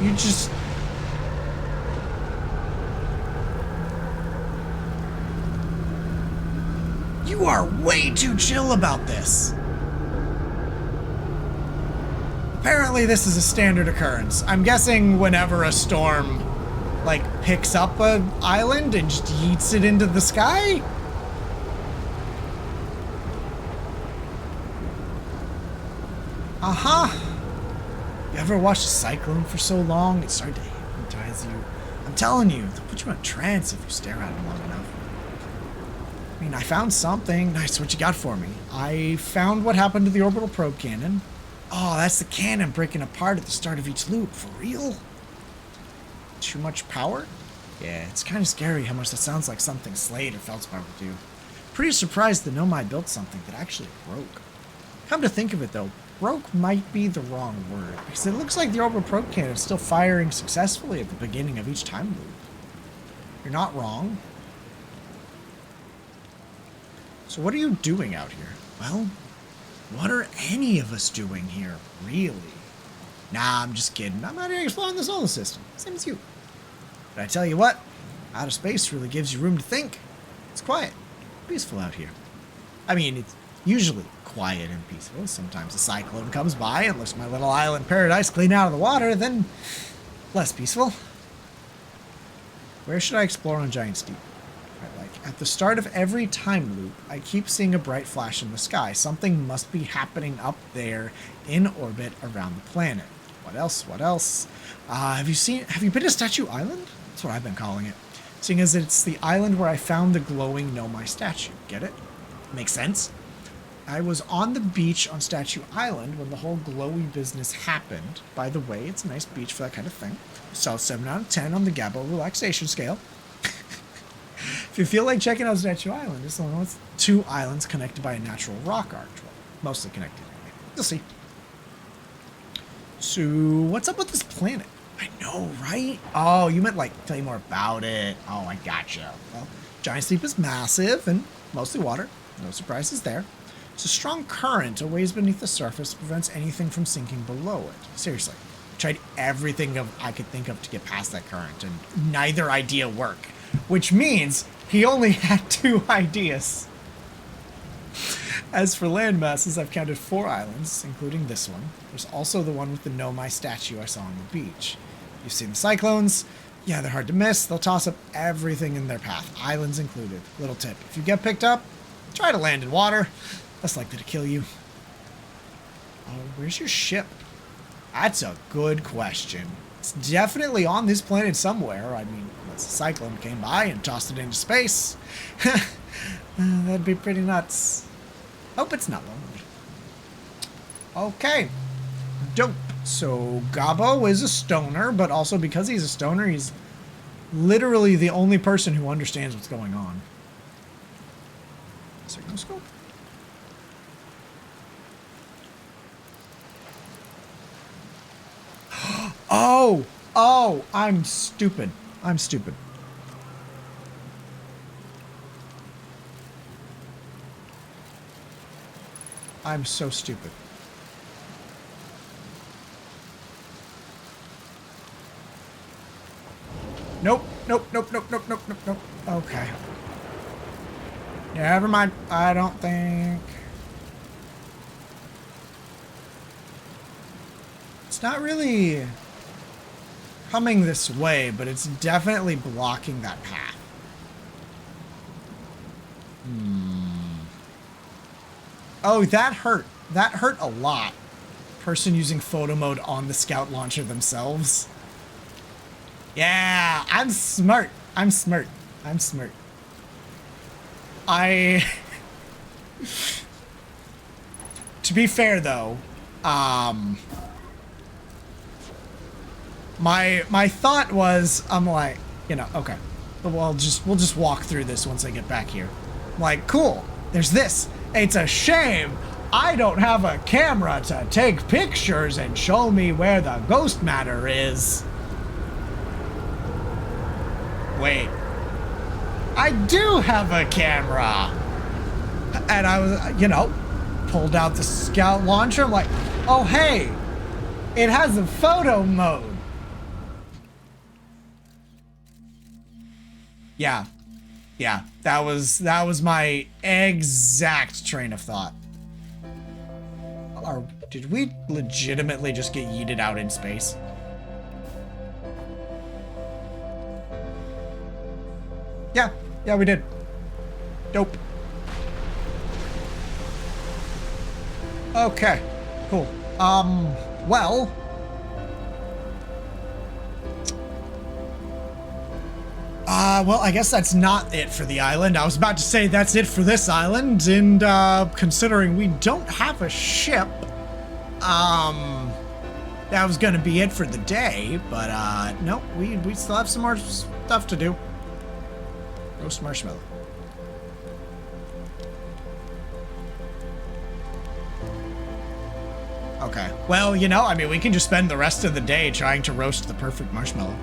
You just... You are way too chill about this. Apparently this is a standard occurrence. I'm guessing whenever a storm, like, picks up an island and just yeets it into the sky? Uh-huh. You ever watch a cyclone for so long, it started to hypnotize you? I'm telling you, they'll put you in a trance if you stare at them long enough. I mean, I found something. Nice, what you got for me? I found what happened to the orbital probe cannon. Oh, that's the cannon breaking apart at the start of each loop. For real? Too much power? Yeah, it's kind of scary how much that sounds like something Slade or Feldspar would do. Pretty surprised the Nomai built something that actually broke. Come to think of it, though, broke might be the wrong word, because it looks like the orbital probe cannon is still firing successfully at the beginning of each time loop. You're not wrong. So what are you doing out here? Well, what are any of us doing here, really? Nah, I'm just kidding. I'm out here exploring the solar system. Same as you. But I tell you what, outer space really gives you room to think. It's quiet, peaceful out here. I mean, it's usually quiet and peaceful. Sometimes a cyclone comes by and looks my little island paradise clean out of the water, then less peaceful. Where should I explore on Giant Steep? Like, at the start of every time loop, I keep seeing a bright flash in the sky. Something must be happening up there in orbit around the planet. What else? What else? Have you been to Statue Island? That's what I've been calling it. Seeing as it's the island where I found the glowing Know My statue. Get it? Makes sense. I was on the beach on Statue Island when the whole glowy business happened. By the way, it's a nice beach for that kind of thing. So 7 out of 10 on the Gabo relaxation scale. If you feel like checking out Statue Island, it's one with 2 islands connected by a natural rock arch. Well, mostly connected. You'll see. So, what's up with this planet? I know, right? Oh, you meant, like, tell you more about it. Oh, I gotcha. Well, Giant Steep is massive and mostly water. No surprises there. It's a strong current a ways beneath the surface prevents anything from sinking below it. Seriously. I tried everything I could think of to get past that current, and neither idea worked. Which means he only had 2 ideas. As for land masses, I've counted 4 islands, including this one. There's also the one with the Know My statue I saw on the beach. You've seen the cyclones. Yeah, they're hard to miss. They'll toss up everything in their path, islands included. Little tip, if you get picked up, try to land in water. Less likely to kill you. Oh, where's your ship? That's a good question. It's definitely on this planet somewhere. I mean, unless a cyclone came by and tossed it into space. That'd be pretty nuts. Hope it's not lonely. Okay. Dope. So, Gabo is a stoner, but also because he's a stoner, he's literally the only person who understands what's going on. Signal scope? Oh, I'm stupid. I'm stupid. I'm so stupid. Nope. Okay. Yeah, never mind. I don't think... It's not really coming this way, but it's definitely blocking that path. Oh, that hurt. That hurt a lot. Person using photo mode on the scout launcher themselves. Yeah, I'm smart. To be fair though, my thought was, I'm like, you know, okay, we'll just walk through this once I get back here. I'm like, cool, there's this. It's a shame I don't have a camera to take pictures and show me where the ghost matter is. Wait, I do have a camera. And I was, you know, pulled out the scout launcher. I'm like, oh, hey, it has a photo mode. Yeah, that was my exact train of thought. Or did we legitimately just get yeeted out in space? Yeah, we did. Dope. Okay, cool. Well, I guess that's not it for the island. I was about to say that's it for this island, and considering we don't have a ship, that was gonna be it for the day, but nope, we still have some more stuff to do. Roast marshmallow. Okay. Well, you know, I mean, we can just spend the rest of the day trying to roast the perfect marshmallow.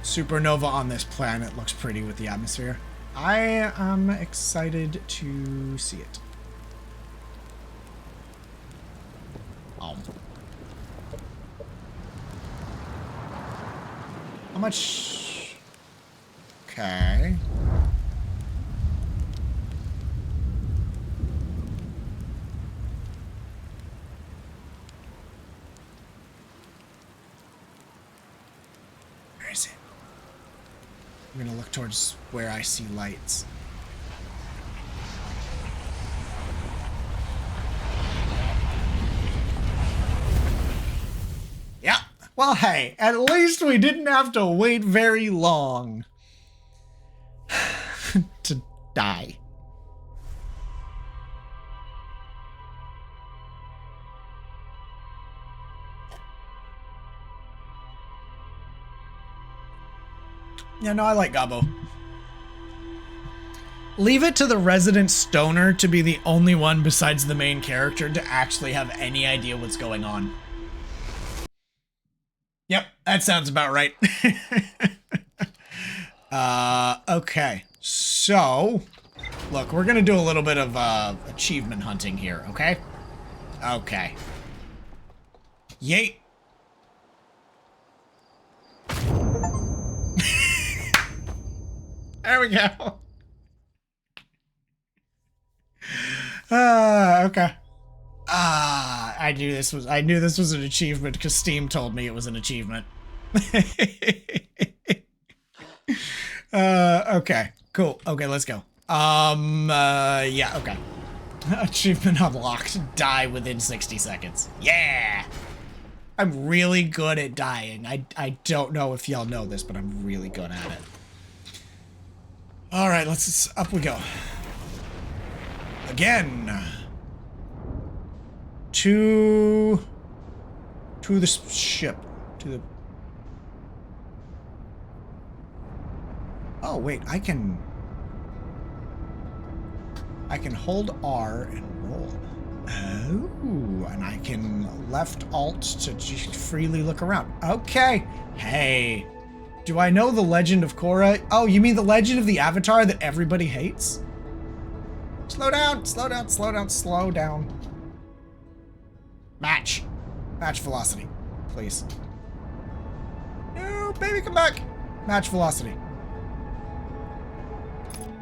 Supernova on this planet looks pretty with the atmosphere. I am excited to see it. How much? Okay. Where is it? I'm gonna look towards where I see lights. Yeah. Well, hey, at least we didn't have to wait very long to die. Yeah, no, I like Gobbo. Leave it to the resident stoner to be the only one besides the main character to actually have any idea what's going on. Yep, that sounds about right. Okay. So, look, we're gonna do a little bit of achievement hunting here, okay? Okay. Yeet. There we go. Okay. I knew this was an achievement because Steam told me it was an achievement. Okay. Cool. Okay, let's go. Yeah, okay. Achievement unlocked. Die within 60 seconds. Yeah! I'm really good at dying. I don't know if y'all know this, but I'm really good at it. Alright, up we go. Again. To the ship. To the... Oh, wait, I can hold R and roll. Oh, and I can left alt to just freely look around. Okay. Hey. Do I know the Legend of Korra? Oh, you mean the Legend of the Avatar that everybody hates? Slow down, slow down, slow down, slow down. Match. Match velocity, please. No, baby, come back. Match velocity.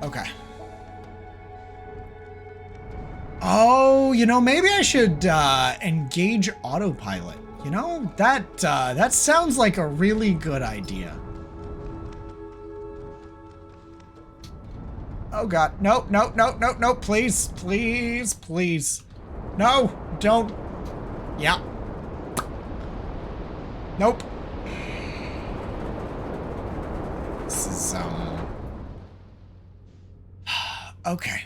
Okay. Oh, you know, maybe I should engage autopilot. You know, that sounds like a really good idea. Oh God, no, no, no, no, no, please, please, please. No, don't. Yeah. Nope. This is, okay.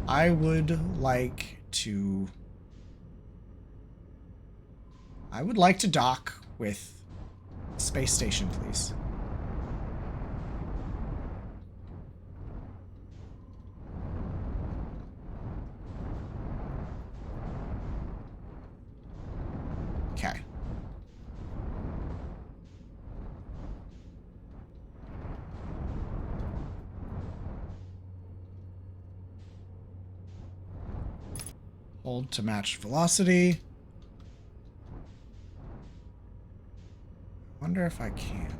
I would like to dock with space station, please. Okay. Hold to match velocity. Wonder if I can.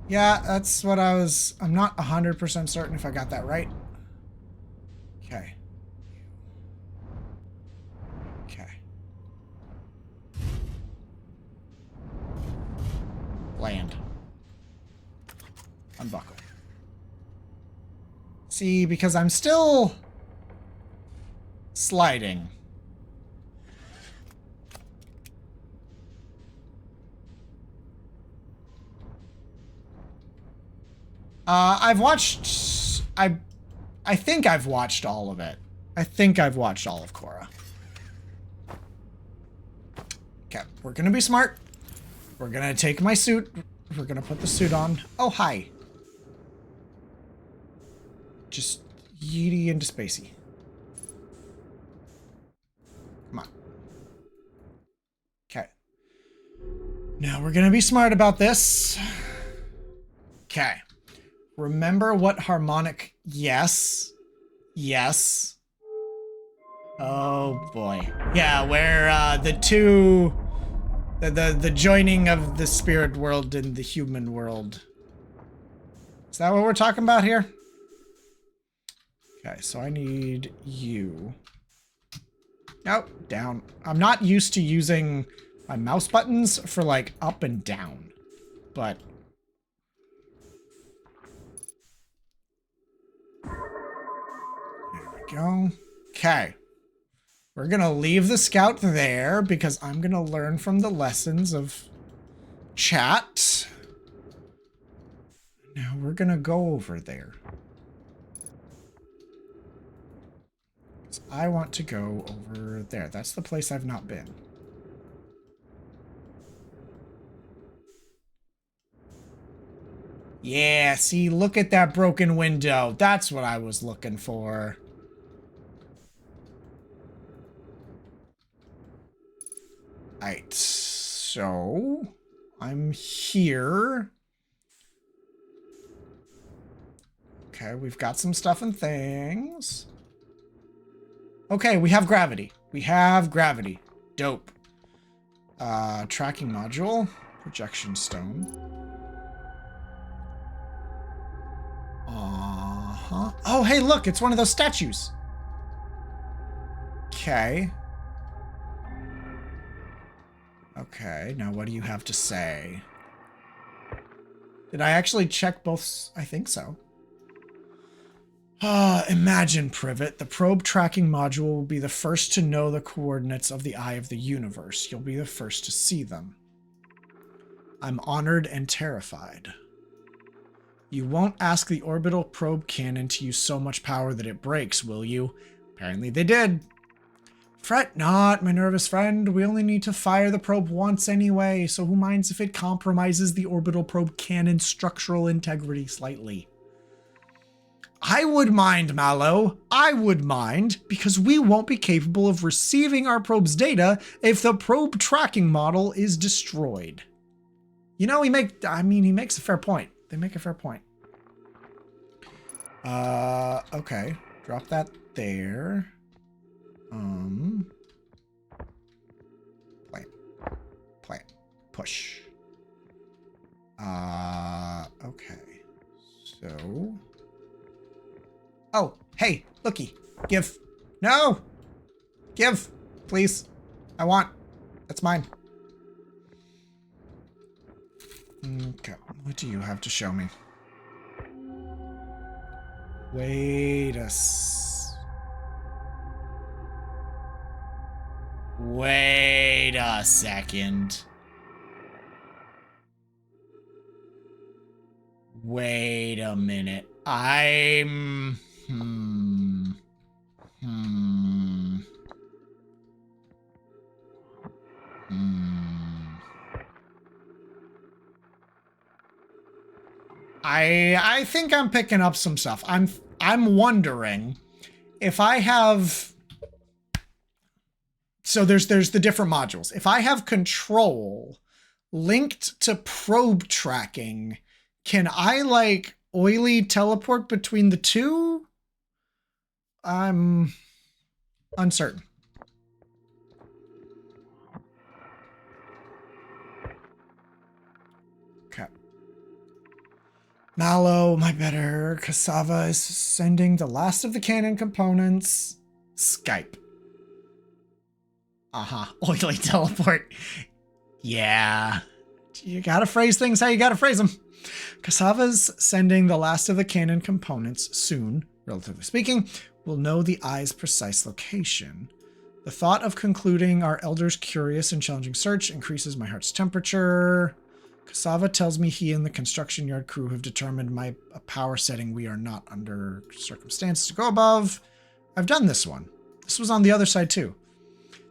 Yeah, that's what I'm not 100% certain if I got that right. Okay. Okay. Land. Unbuckle. See, because I'm still sliding. I've watched... I think I've watched all of it. I think I've watched all of Korra. Okay, we're gonna be smart. We're gonna take my suit. We're gonna put the suit on. Oh, hi. Just yeety into spacey. Come on. Okay. Now we're gonna be smart about this. Okay. Remember what harmonic... Yes. Yes. Oh, boy. Yeah, where the two... The joining of the spirit world and the human world. Is that what we're talking about here? Okay, so I need you. Nope, down. I'm not used to using my mouse buttons for, like, up and down. But... there we go. Okay. We're gonna leave the scout there because I'm gonna learn from the lessons of chat. Now we're gonna go over there. I want to go over there. That's the place I've not been. Yeah, see, look at that broken window. That's what I was looking for. Alright, so I'm here. Okay, we've got some stuff and things. Okay, we have gravity. We have gravity. Dope. Tracking module. Projection stone. Uh-huh. Oh, hey, look, it's one of those statues. Okay. Okay, now what do you have to say? Did I actually check both? I think so. Imagine, Privet, the probe tracking module will be the first to know the coordinates of the eye of the universe. You'll be the first to see them. I'm honored and terrified. You won't ask the orbital probe cannon to use so much power that it breaks, will you? Apparently they did. Fret not, my nervous friend. We only need to fire the probe once anyway, so who minds if it compromises the orbital probe cannon's structural integrity slightly? I would mind, Mallow. I would mind, because we won't be capable of receiving our probe's data if the probe tracking model is destroyed. You know, he makes a fair point. They make a fair point. Okay. Drop that there. Plant. Push. Okay. So... oh, hey, looky. Give. No! Give, please. I want. That's mine. Okay, what do you have to show me? Wait a second. Wait a minute. I'm... I think I'm picking up some stuff. I'm wondering if I have... so there's the different modules. If I have control linked to probe tracking, can I, like, oily teleport between the two? I'm uncertain. Okay. Mallow, my better. Cassava is sending the last of the cannon components. Skype. Oily teleport. Yeah. You gotta phrase things how you gotta phrase them. Cassava's sending the last of the cannon components soon, relatively speaking. We'll know the eye's precise location. The thought of concluding our elder's curious and challenging search increases my heart's temperature. Cassava tells me he and the construction yard crew have determined a power setting we are not under circumstances to go above. I've done this one. This was on the other side too.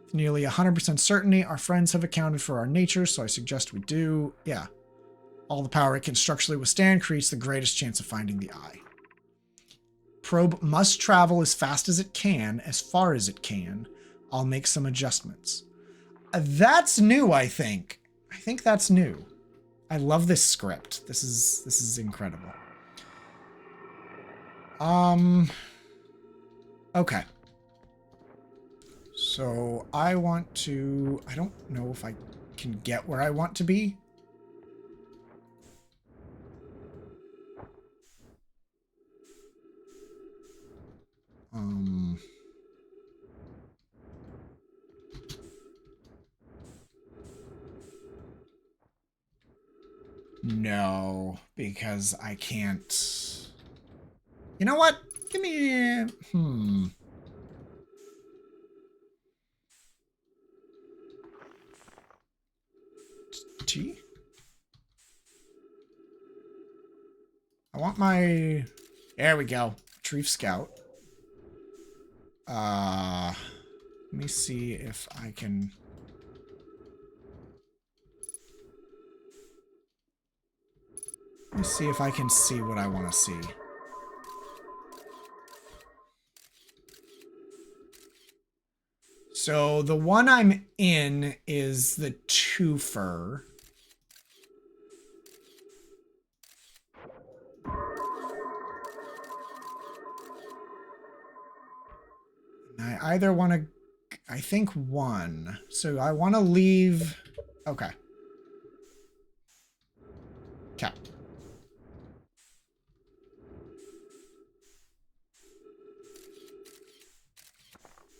With nearly 100% certainty, our friends have accounted for our nature, so I suggest we do. Yeah. All the power it can structurally withstand creates the greatest chance of finding the eye. Probe must travel as fast as it can, as far as it can. I'll make some adjustments. That's new, I think. I think that's new. I love this script. This is incredible. Okay. So I want to, I don't know if I can get where I want to be. No, because I can't. You know what? Give me, T? I want my, there we go. Retrieve Scout. Let me see if I can. Let me see if I can see what I want to see. So the one I'm in is the twofer. I either want to, I think one. So I want to leave. Okay. Okay.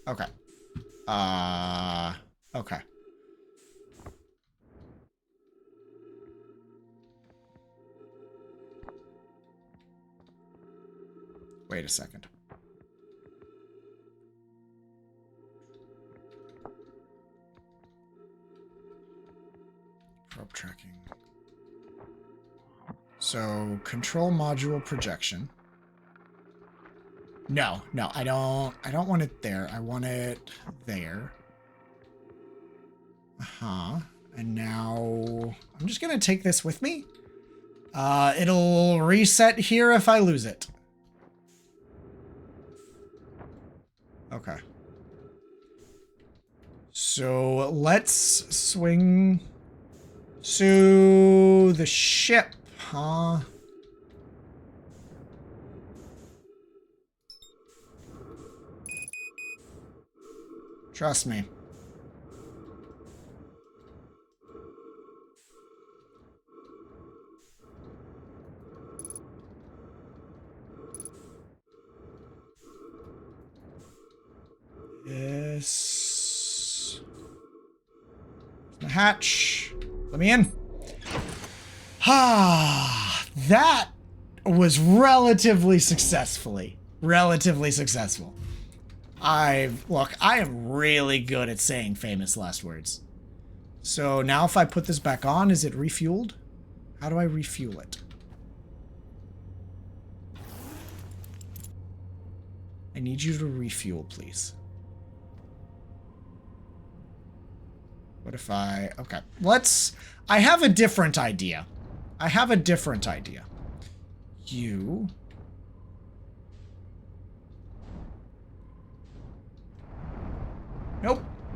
Okay. Okay. Wait a second. Probe tracking. So, control module projection. No, I don't want it there. I want it there. And now I'm just gonna take this with me. It'll reset here if I lose it. Okay. So let's swing to the ship, huh? Trust me. Yes. The hatch. Let me in. Ah, that was relatively successful. Look, I am really good at saying famous last words. So now if I put this back on, is it refueled? How do I refuel it? I need you to refuel, please. What if okay, I have a different idea. You.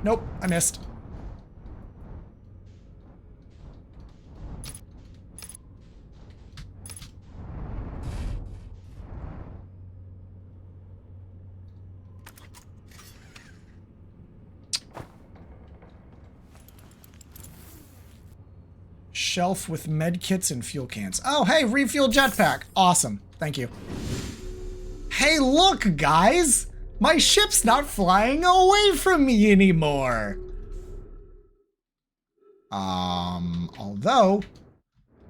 Nope, I missed. Shelf with med kits and fuel cans. Oh, hey, refuel jetpack. Awesome. Thank you. Hey, look, guys. My ship's not flying away from me anymore. Although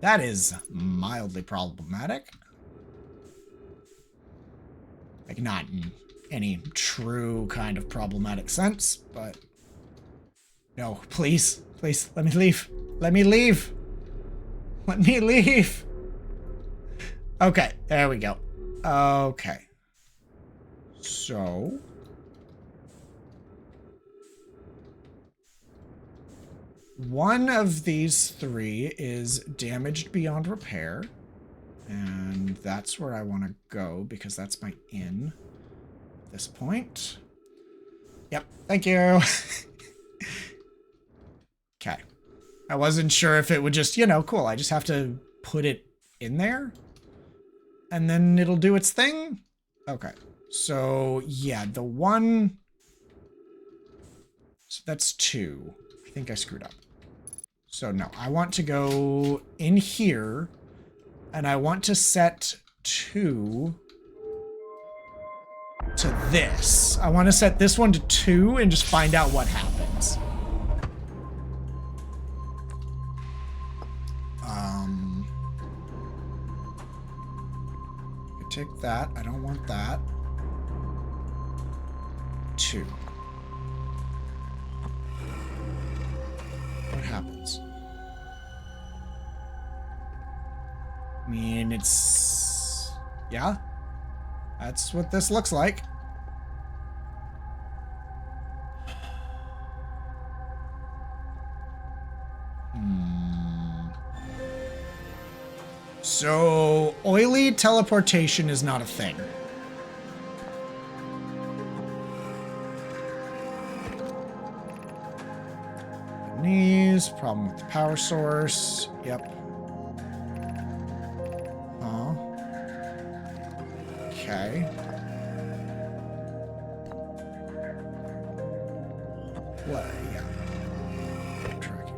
that is mildly problematic. Like, not in any true kind of problematic sense, but no, please, let me leave. Let me leave. Let me leave. Okay, there we go. Okay. So... one of these three is damaged beyond repair. And that's where I want to go because that's my in at this point. Yep, thank you. Okay. I wasn't sure if it would just, you know, cool. I just have to put it in there and then it'll do its thing. Okay. So yeah, the one, so that's 2. I think I screwed up. So no, I want to go in here and I want to set 2 to this. I want to set this one to 2 and just find out what happens. Take that. I don't want that. 2. What happens? I mean, it's... yeah. That's what this looks like. So, oily teleportation is not a thing. Knees, problem with the power source. Yep. Okay. What? Yeah. Tracking.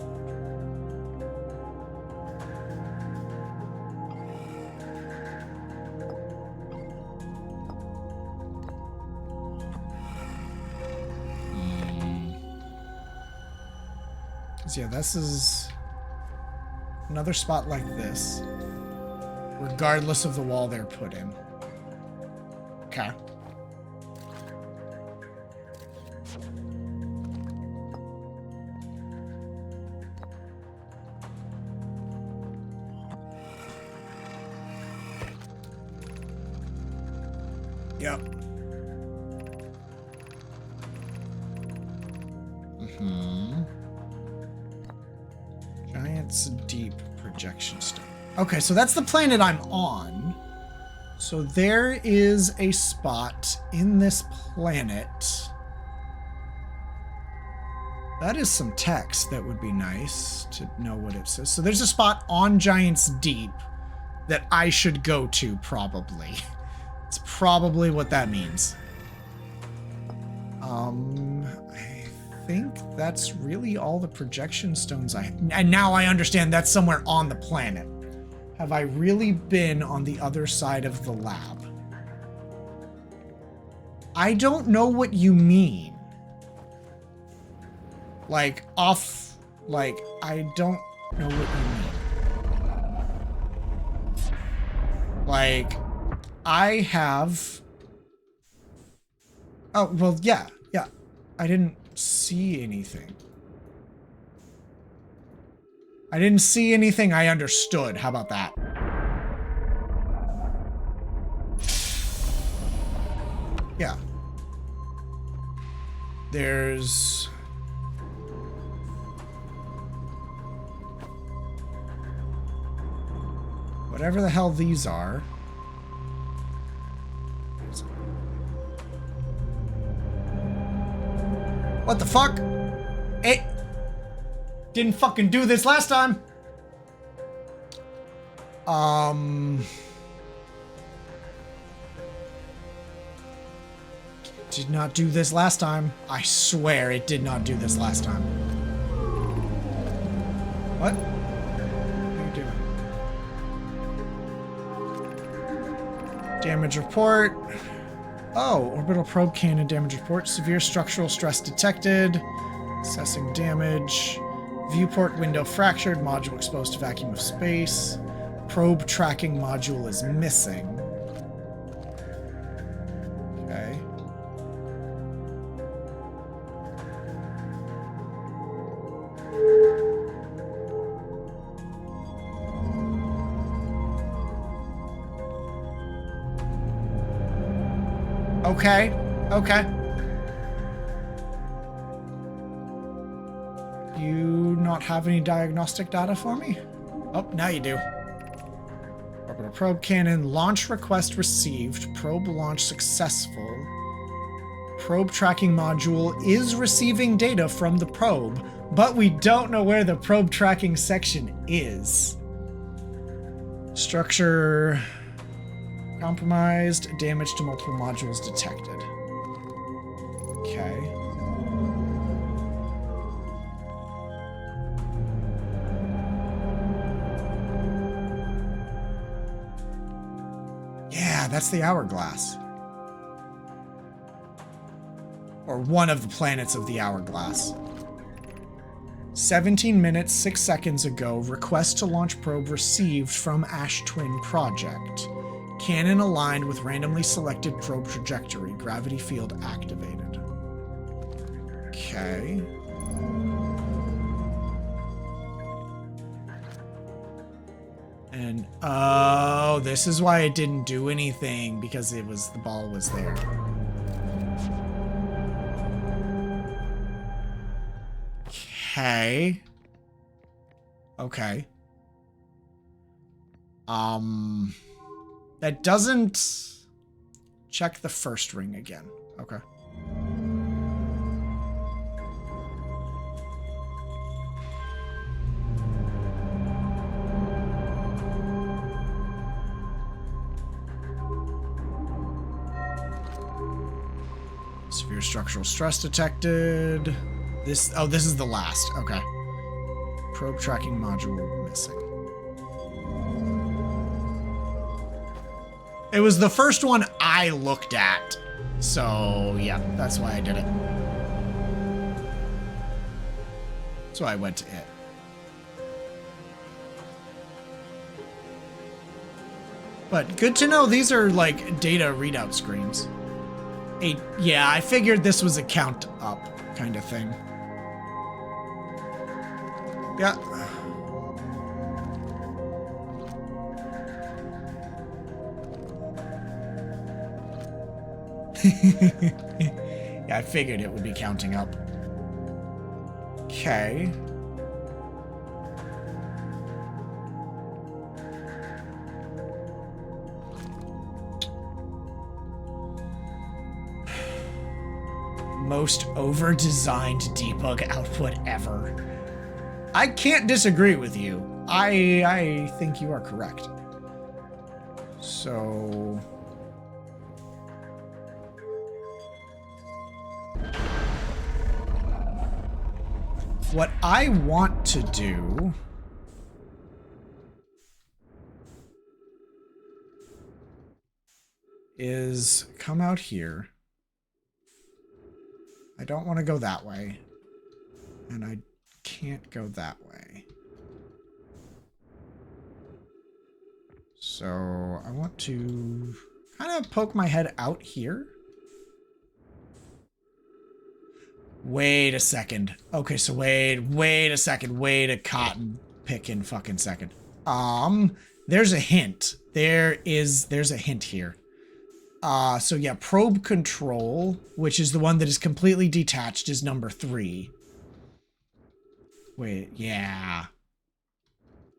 So yeah, this is another spot like this, regardless of the wall they're put in. Okay. Yep. Giant's Deep projection stone. Okay, so that's the planet I'm on. So there is a spot in this planet. That is some text that would be nice to know what it says. So there's a spot on Giant's Deep that I should go to, probably. It's probably what that means. I think that's really all the projection stones and now I understand that's somewhere on the planet. Have I really been on the other side of the lab? I don't know what you mean. Like, off... like, I don't know what you mean. Like, I have... oh, well, yeah. I didn't see anything. I didn't see anything I understood. How about that? Yeah. There's... whatever the hell these are. What the fuck? It didn't fucking do this last time. Did not do this last time. I swear it did not do this last time. What? What are you doing? Damage report. Oh, orbital probe cannon damage report. Severe structural stress detected. Assessing damage. Viewport window fractured. Module exposed to vacuum of space. Probe tracking module is missing. Okay. Okay. Okay. You not have any diagnostic data for me? Oh, now you do. Orbital probe cannon. Launch request received. Probe launch successful. Probe tracking module is receiving data from the probe, but we don't know where the probe tracking section is. Structure compromised. Damage to multiple modules detected. Okay. Yeah, that's the hourglass. Or one of the planets of the hourglass. 17 minutes, 6 seconds ago, request to launch probe received from Ash Twin Project. Cannon aligned with randomly selected probe trajectory. Gravity field activated. Okay. And, oh, this is why it didn't do anything, because it was, the ball was there. Okay. Okay. That doesn't check the first ring again. Okay. Severe structural stress detected. This is the last. Okay. Probe tracking module missing. It was the first one I looked at. So, yeah, that's why I did it. That's why I went to it. But good to know these are like data readout screens. Yeah, I figured this was a count up kind of thing. Yeah. Yeah, I figured it would be counting up. Okay. Most over-designed debug output ever. I can't disagree with you. I think you are correct. So... what I want to do... is come out here. I don't want to go that way. And I can't go that way. So I want to kind of poke my head out here. Wait a second. Okay, so wait a second. Wait a cotton picking fucking second. There's a hint. There's a hint here. So yeah, probe control, which is the one that is completely detached, is number 3. Wait, yeah.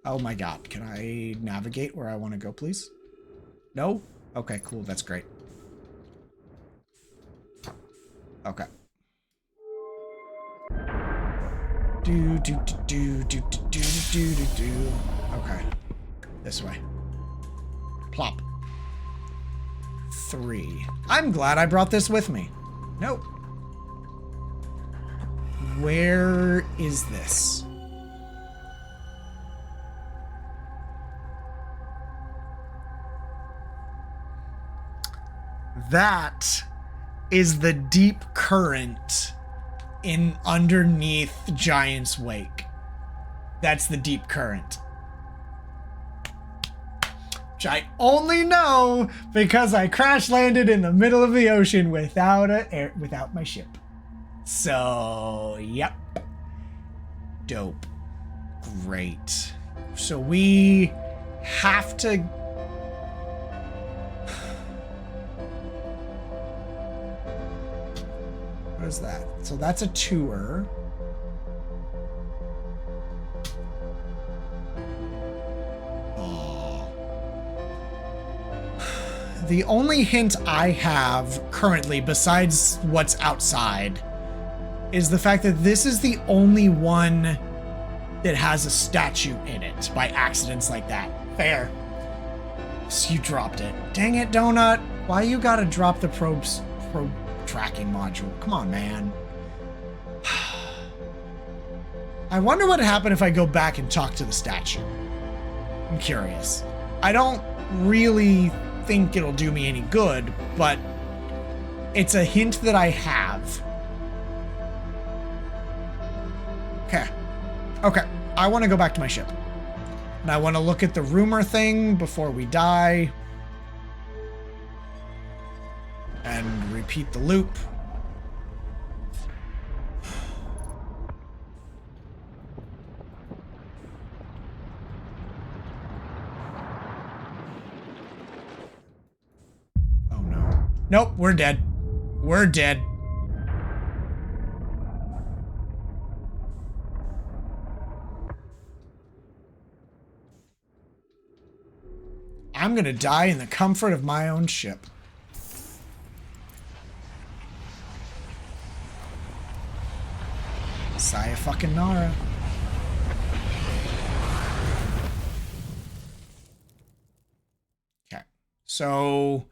Oh my god, can I navigate where I want to go, please? No? Okay, cool, that's great. Okay. Okay. This way. Plop. 3. I'm glad I brought this with me. Nope. Where is this? That is the deep current in underneath Giant's Wake. That's the deep current. Which I only know because I crash landed in the middle of the ocean without my ship. So, yep. Dope. Great. So we have to... What is that? So that's a tour. Oh. The only hint I have currently, besides what's outside, is the fact that this is the only one that has a statue in it by accidents like that. Fair. So you dropped it. Dang it, Donut. Why you gotta drop the probe tracking module? Come on, man. I wonder what would happen if I go back and talk to the statue. I'm curious. I don't really think it'll do me any good, but it's a hint that I have. Okay. Okay. I want to go back to my ship. And I want to look at the rumor thing before we die. And repeat the loop. Oh no. Nope, we're dead. We're dead. I'm gonna die in the comfort of my own ship. Saya fucking Nara. Okay. So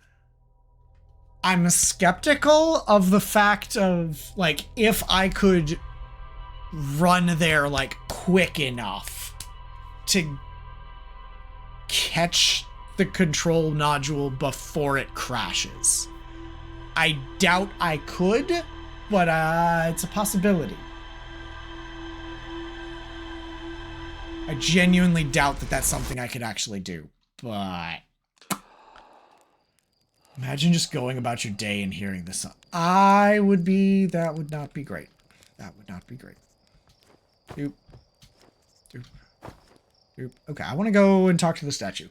I'm skeptical of the fact of, like, if I could run there, like, quick enough to catch the control nodule before it crashes. I doubt I could, but it's a possibility. I genuinely doubt that that's something I could actually do, but imagine just going about your day and hearing this. That would not be great. That would not be great. Doop. Doop. Doop. Okay, I want to go and talk to the statue.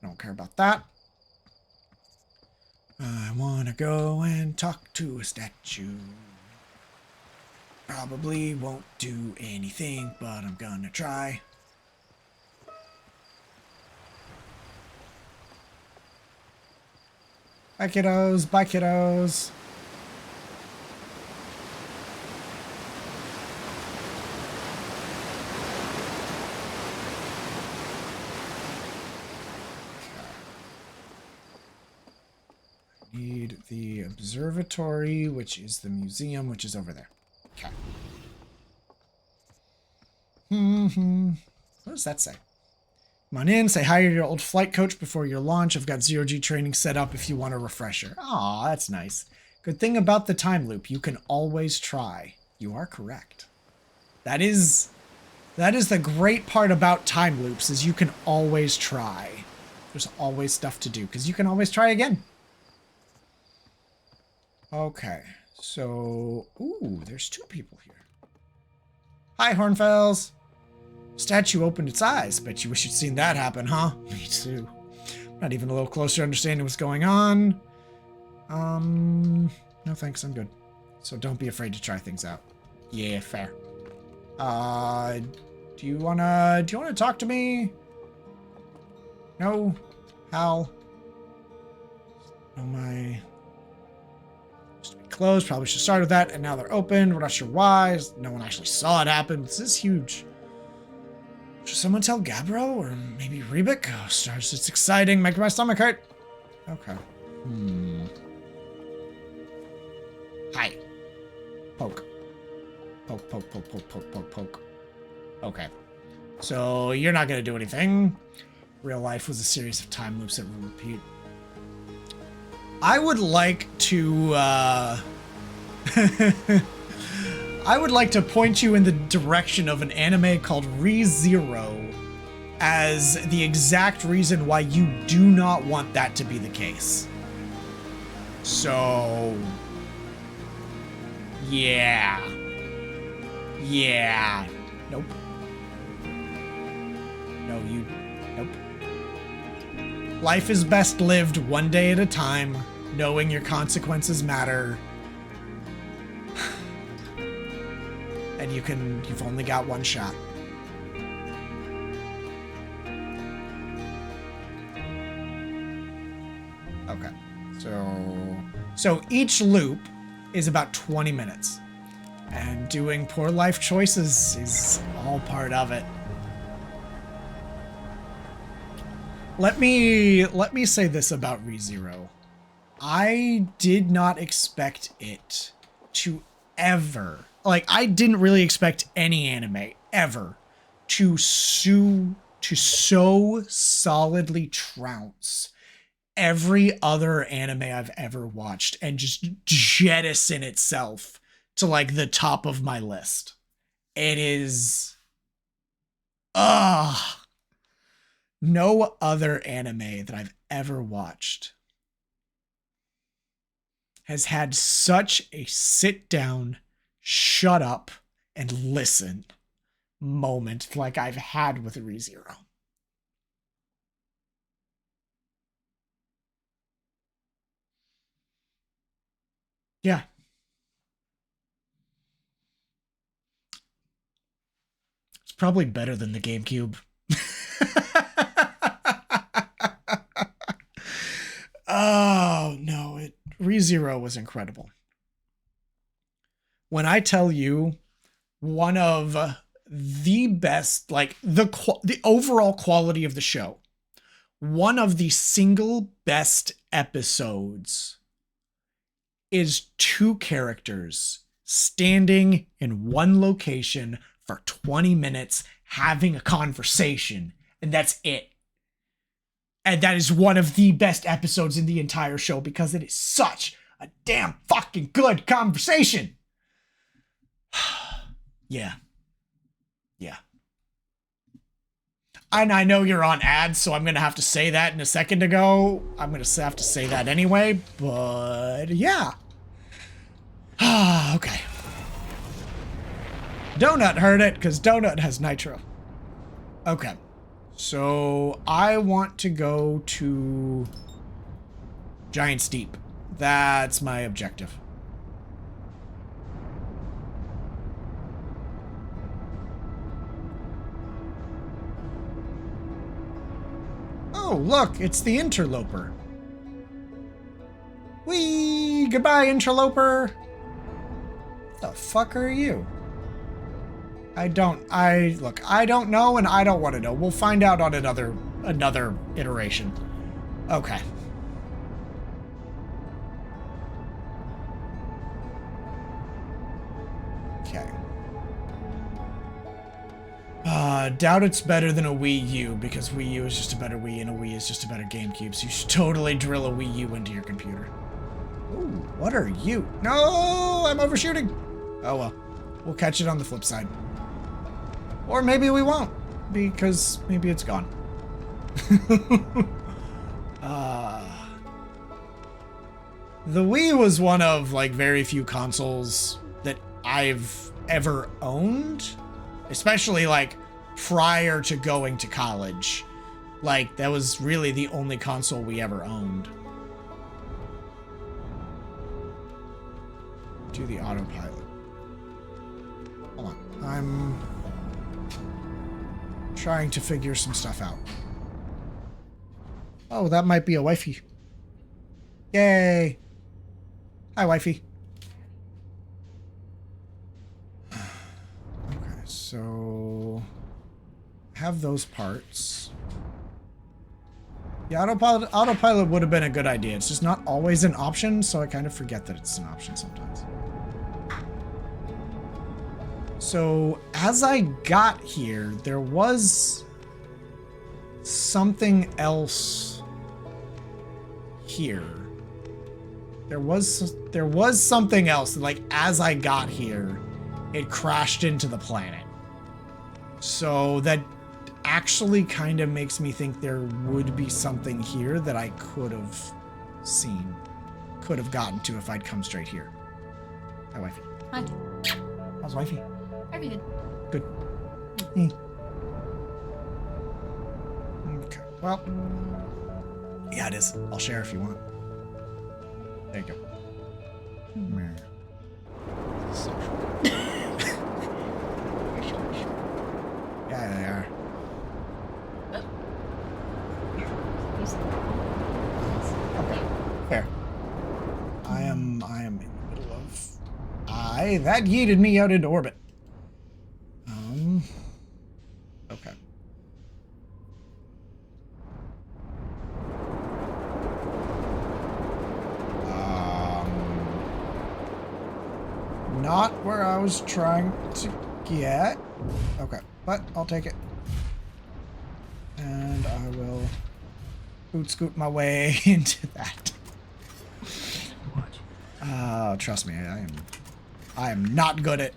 I don't care about that. I want to go and talk to a statue. Probably won't do anything, but I'm gonna try. Bye, kiddos. Bye, kiddos. Need the observatory, which is the museum, which is over there. Okay. What does that say? Come on in, say hi to your old flight coach before your launch. I've got zero-G training set up if you want a refresher. Aw, that's nice. Good thing about the time loop, you can always try. You are correct. That is the great part about time loops, is you can always try. There's always stuff to do, because you can always try again. Okay, so... Ooh, there's two people here. Hi, Hornfells. Statue opened its eyes. Bet you wish you'd seen that happen, huh? Me too. Not even a little closer to understanding what's going on. No thanks, I'm good. So don't be afraid to try things out. Yeah, fair. Do you wanna talk to me? No? Hal? Oh my... Used to be closed, probably should start with that, and now they're open. We're not sure why. No one actually saw it happen. This is huge. Should someone tell Gabbro or maybe Rebek? Oh, stars, it's exciting. Making my stomach hurt. Okay. Hi. Poke. Poke, poke, poke, poke, poke, poke, poke. Okay. So you're not gonna do anything. Real life was a series of time loops that will repeat. I would like to, I would like to point you in the direction of an anime called ReZero as the exact reason why you do not want that to be the case. So, yeah. Yeah. Nope. No, you... Nope. Life is best lived one day at a time. knowing your consequences matter. And you've only got one shot. Okay. So each loop is about 20 minutes. And doing poor life choices is all part of it. Let me say this about ReZero. I did not expect it to ever, like, I didn't really expect any anime ever to so solidly trounce every other anime I've ever watched and just jettison itself to like the top of my list. It is no other anime that I've ever watched has had such a sit down, shut up, and listen moment like I've had with ReZero. Yeah. It's probably better than the GameCube. Oh, no. ReZero was incredible. When I tell you one of the best, like the overall quality of the show, one of the single best episodes is two characters standing in one location for 20 minutes having a conversation, and that's it. And that is one of the best episodes in the entire show because it is such a damn fucking good conversation. Yeah. Yeah. And I know you're on ads, so I'm going to have to say that in a second ago. I'm going to have to say that anyway, but yeah. Okay. Donut heard it because Donut has nitro. Okay. So I want to go to Giant Steep. That's my objective. Oh, look, it's the interloper. Whee! Goodbye, interloper. What the fuck are you? I don't know and I don't want to know. We'll find out on another iteration. Okay. Okay. Doubt it's better than a Wii U because Wii U is just a better Wii and a Wii is just a better GameCube, so you should totally drill a Wii U into your computer. Ooh, what are you? No, I'm overshooting. Oh well, we'll catch it on the flip side. Or maybe we won't, because maybe it's gone. The Wii was one of like very few consoles that I've ever owned, especially like prior to going to college. Like that was really the only console we ever owned. Do the autopilot. Hold on, I'm trying to figure some stuff out. Oh, that might be a wifey. Yay. Hi, wifey. Okay, so have those parts. The autopilot would have been a good idea. It's just not always an option, so I kind of forget that it's an option sometimes. So as I got here, there was something else here. There was something else that, like, as I got here, it crashed into the planet. So that actually kind of makes me think there would be something here that I could have seen, could have gotten to if I'd come straight here. Hi, wifey. Hi. How's wifey? Very good. Good. Okay. Well, yeah, it is. I'll share if you want. There you go. Come here. Yeah, they are. Okay, fair. I am in the middle of... that yeeted me out into orbit. Okay. Not where I was trying to get. Okay, but I'll take it. And I will scoot my way into that. Trust me, I am not good at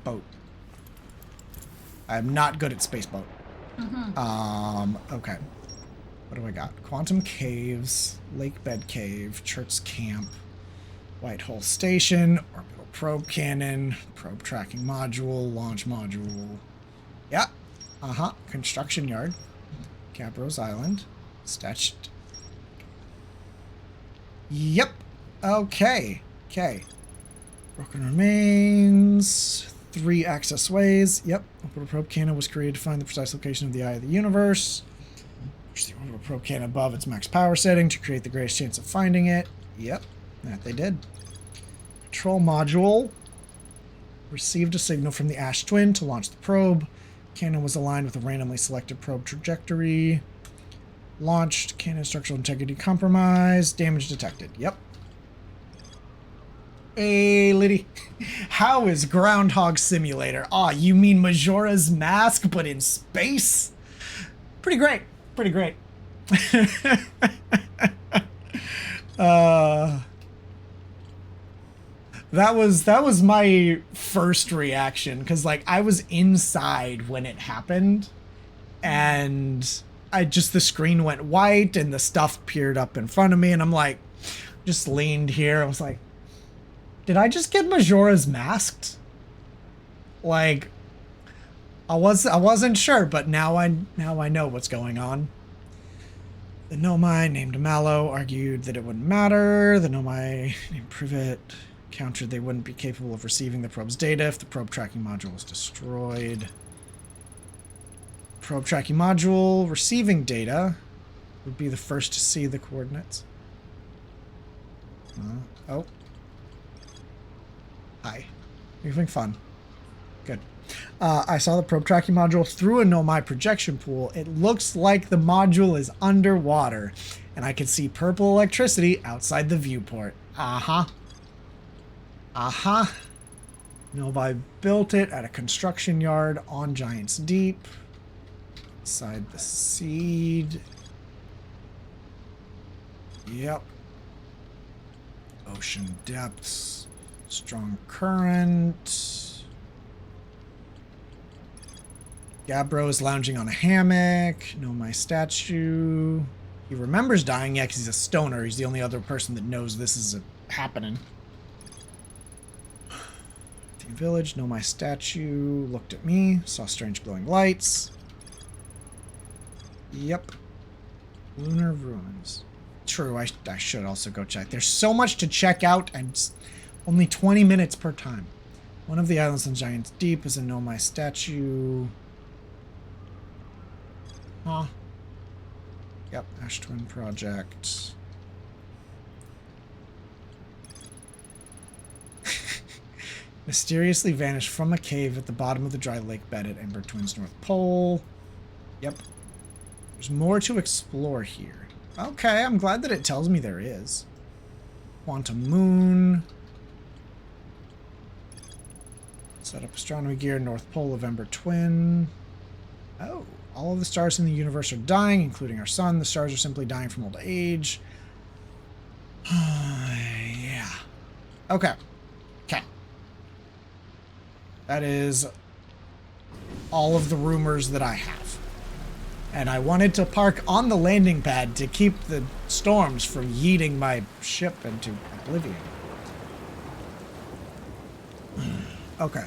boat. I am not good at space boat. Okay. What do I got? Quantum Caves, Lake Bed Cave, Church Camp, Whitehole Station, Orbital Probe Cannon, Probe Tracking Module, Launch Module. Yeah. Construction Yard. Gabbros Island. Stashed. Yep. Okay. Okay. Broken Remains. 3 access ways. Yep. Orbital Probe Cannon was created to find the precise location of the Eye of the Universe. Push the Orbital Probe Cannon above its max power setting to create the greatest chance of finding it. Yep. That they did. Control Module. Received a signal from the Ash Twin to launch the probe. Cannon was aligned with a randomly selected probe trajectory. Launched. Cannon structural integrity compromised. Damage detected. Yep. Hey, Liddy. How is Groundhog Simulator? Aw, you mean Majora's Mask, but in space? Pretty great. Pretty great. That was my first reaction, because like I was inside when it happened, and the screen went white and the stuff peered up in front of me, and I'm like, just leaned here. I was like, did I just get Majora's Masked? Like, I wasn't sure, but now I know what's going on. The Nomai named Mallow argued that it wouldn't matter. The Nomai named Privet countered they wouldn't be capable of receiving the probe's data if the probe tracking module was destroyed. Probe tracking module receiving data would be the first to see the coordinates. Oh. Hi. You're having fun. Good. I saw the probe tracking module through a Nomai projection pool. It looks like the module is underwater, and I can see purple electricity outside the viewport. Nomai built it at a construction yard on Giant's Deep. Inside the seed. Yep. Ocean depths. Strong current. Gabbro is lounging on a hammock. Nomai statue. He remembers dying, yeah, because he's a stoner. He's the only other person that knows this is happening. The village, Nomai statue. Looked at me. Saw strange glowing lights. Yep. Lunar ruins. True, I should also go check. There's so much to check out, and only 20 minutes per time. One of the islands on Giant's Deep is a Nomai statue. Huh. Yep, Ash Twin Project. Mysteriously vanished from a cave at the bottom of the dry lake bed at Ember Twin's North Pole. Yep. There's more to explore here. Okay, I'm glad that it tells me there is. Quantum Moon. Set up astronomy gear, North Pole of Ember Twin. Oh, all of the stars in the universe are dying, including our sun. The stars are simply dying from old age. Yeah. Okay. Okay. That is all of the rumors that I have. And I wanted to park on the landing pad to keep the storms from yeeting my ship into oblivion. Okay.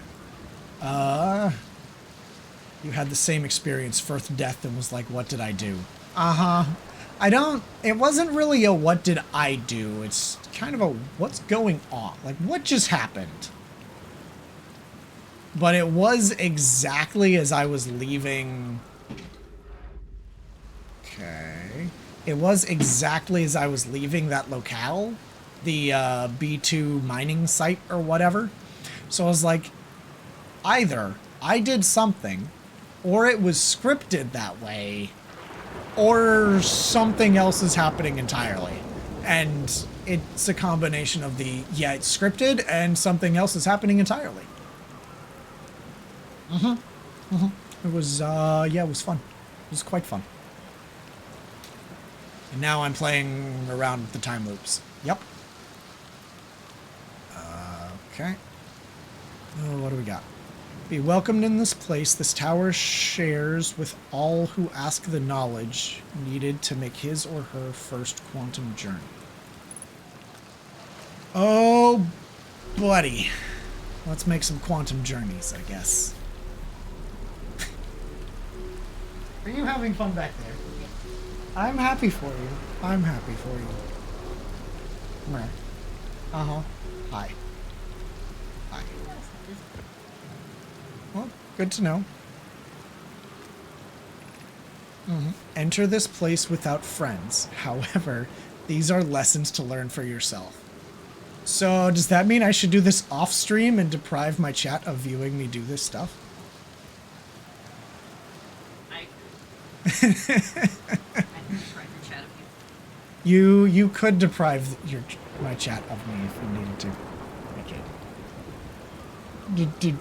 You had the same experience, Firth Death, and was like, what did I do? It wasn't really a what did I do? It's kind of a what's going on? Like, what just happened? But it was exactly as I was leaving. Okay. It was exactly as I was leaving that locale, the B2 mining site or whatever. So I was like, either I did something, or it was scripted that way, or something else is happening entirely. And it's a combination of the, yeah, it's scripted, and something else is happening entirely. It was, yeah, it was fun. It was quite fun. And now I'm playing around with the time loops. Yep. Okay. Oh, what do we got? Be welcomed in this place. This tower shares with all who ask the knowledge needed to make his or her first quantum journey. Oh, buddy. Let's make some quantum journeys, I guess. Are you having fun back there? I'm happy for you. I'm happy for you. Meh. Uh-huh. Hi. Hi. Well, good to know. Enter this place without friends. However, these are lessons to learn for yourself. So, does that mean I should do this off stream and deprive my chat of viewing me do this stuff? I can deprive your chat of you. You could deprive my chat of me if you needed to. Okay.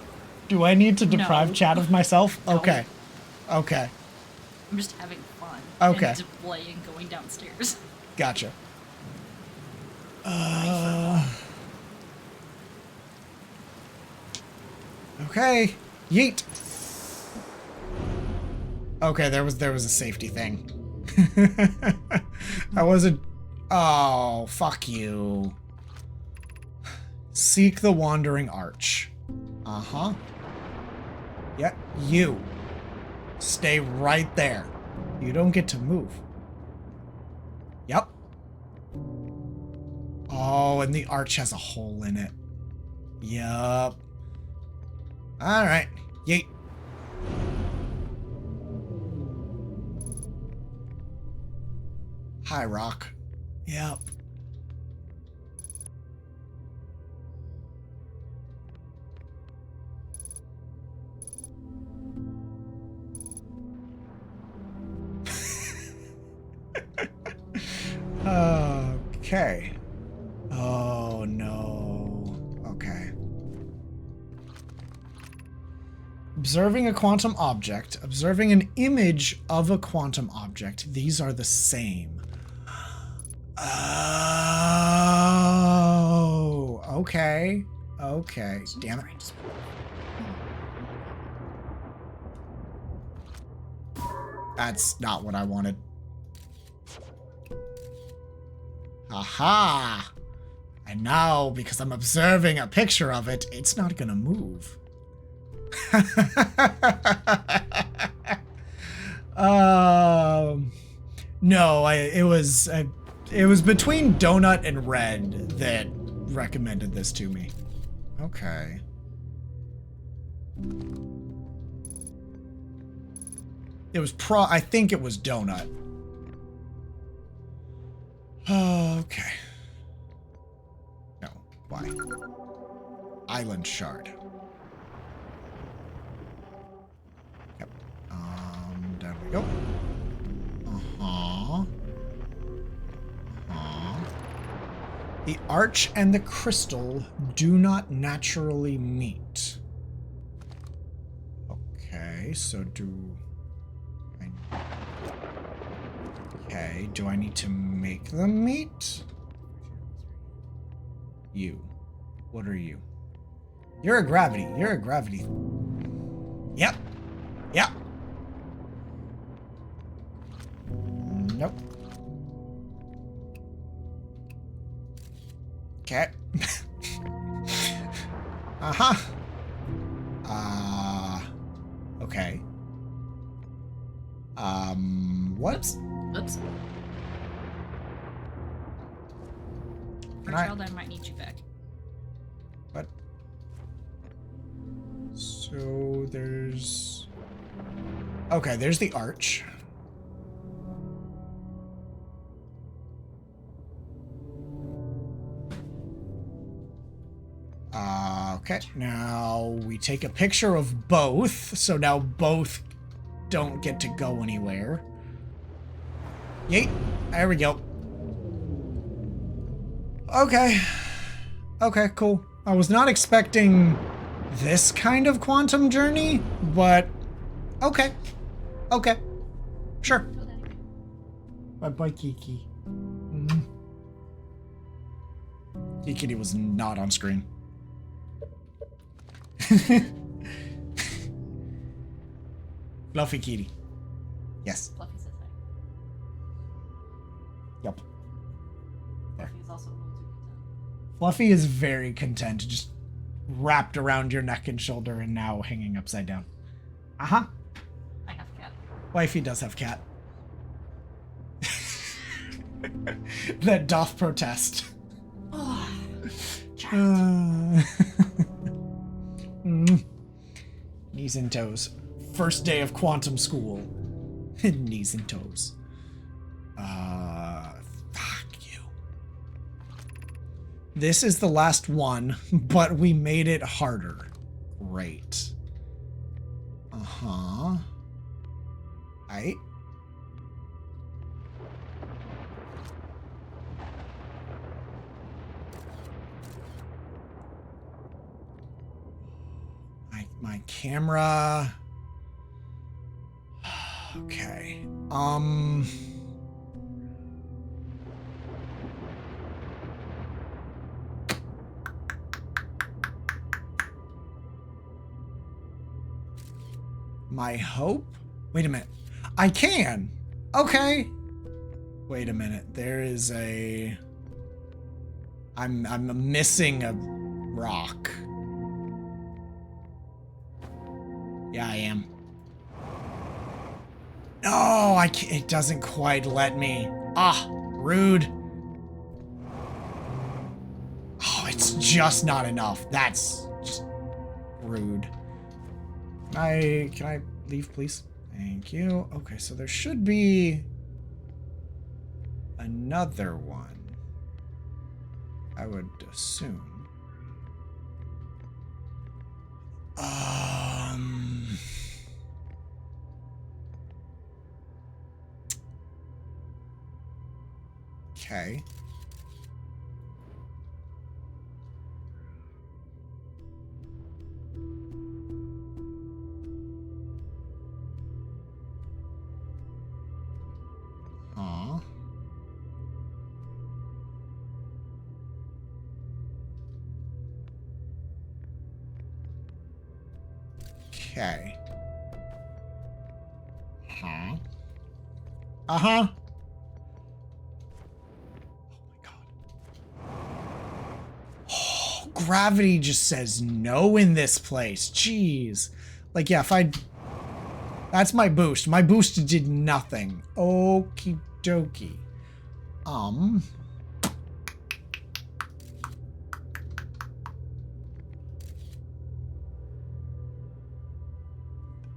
Do I need to deprive No. chat of myself? No. Okay. Okay. I'm just having fun. Okay. And playing going downstairs. Gotcha. Okay. Yeet. Okay, there was a safety thing. I wasn't. Oh, fuck you. Seek the wandering arch. Uh-huh. Yeah, you. Stay right there. You don't get to move. Yep. Oh, and the arch has a hole in it. Yup. Alright. Yeet. Hi, Rock. Yep. Okay. Oh, no. Okay. Observing a quantum object, observing an image of a quantum object. These are the same. Oh, okay. Okay. Damn it. That's not what I wanted. Aha! And now, because I'm observing a picture of it, it's not gonna move. No, it was between Donut and Red that recommended this to me. Okay. It was I think it was Donut. Okay. No, why? Island Shard. Yep. Down we go. Uh-huh. Uh-huh. The arch and the crystal do not naturally meet. Okay, so Okay, do I need to make them meet? You. What are you? You're a gravity. You're a gravity. Yep. Yep. Nope. Okay. Uh-huh. Okay. What? Oops. Child, I might need you back. What? So there's... Okay, there's the arch. Okay, now we take a picture of both, so now both don't get to go anywhere. Yeet. There we go. Okay. Okay, cool. I was not expecting this kind of quantum journey, but okay. Okay. Sure. Bye-bye, Kiki. Kiki was not on screen. Fluffy kitty. Yes. Fluffy says hi. Yep. Fluffy's also a little too content. Fluffy is very content, just wrapped around your neck and shoulder and now hanging upside down. Uh-huh. I have a cat. Wifey does have cat. That doth protest. Oh, Knees and toes. First day of quantum school. Knees and toes. Fuck you. This is the last one, but we made it harder. Great. Uh-huh. Right. My camera. Okay. My hope? Wait a minute. I can. Okay. Wait a minute. There is a... I'm missing a rock. Yeah, I am. No, I can't. It doesn't quite let me. Ah, rude. Oh, it's just not enough. That's just rude. Can I leave, please? Thank you. Okay, so there should be another one, I would assume. Okay. Huh. Okay. Huh. Uh-huh. Gravity just says no in this place. Jeez. Like, yeah, if I... That's my boost. My boost did nothing. Okie dokie.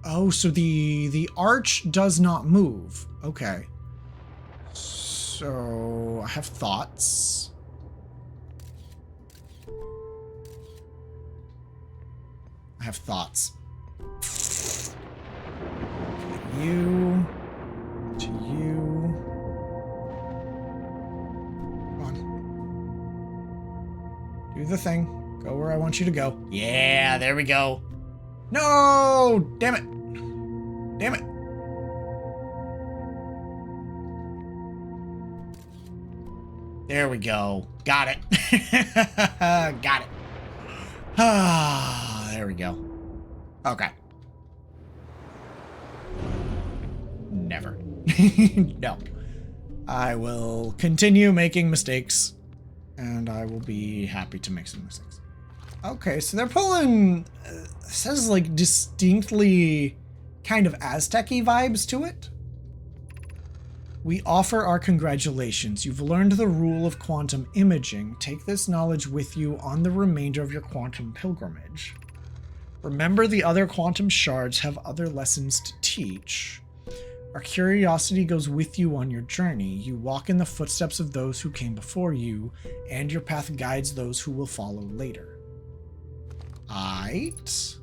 Oh, so the arch does not move. Okay. So, I have thoughts. I have thoughts. You to you. Come on. Do the thing. Go where I want you to go. Yeah, there we go. No! Damn it. Damn it. There we go. Got it. Got it. Ah, there we go. Okay. Never. No. I will continue making mistakes, and I will be happy to make some mistakes. Okay, so they're pulling, says like distinctly kind of Aztec-y vibes to it. We offer our congratulations. You've learned the rule of quantum imaging. Take this knowledge with you on the remainder of your quantum pilgrimage. Remember, the other quantum shards have other lessons to teach. Our curiosity goes with you on your journey. You walk in the footsteps of those who came before you, and your path guides those who will follow later. Aight.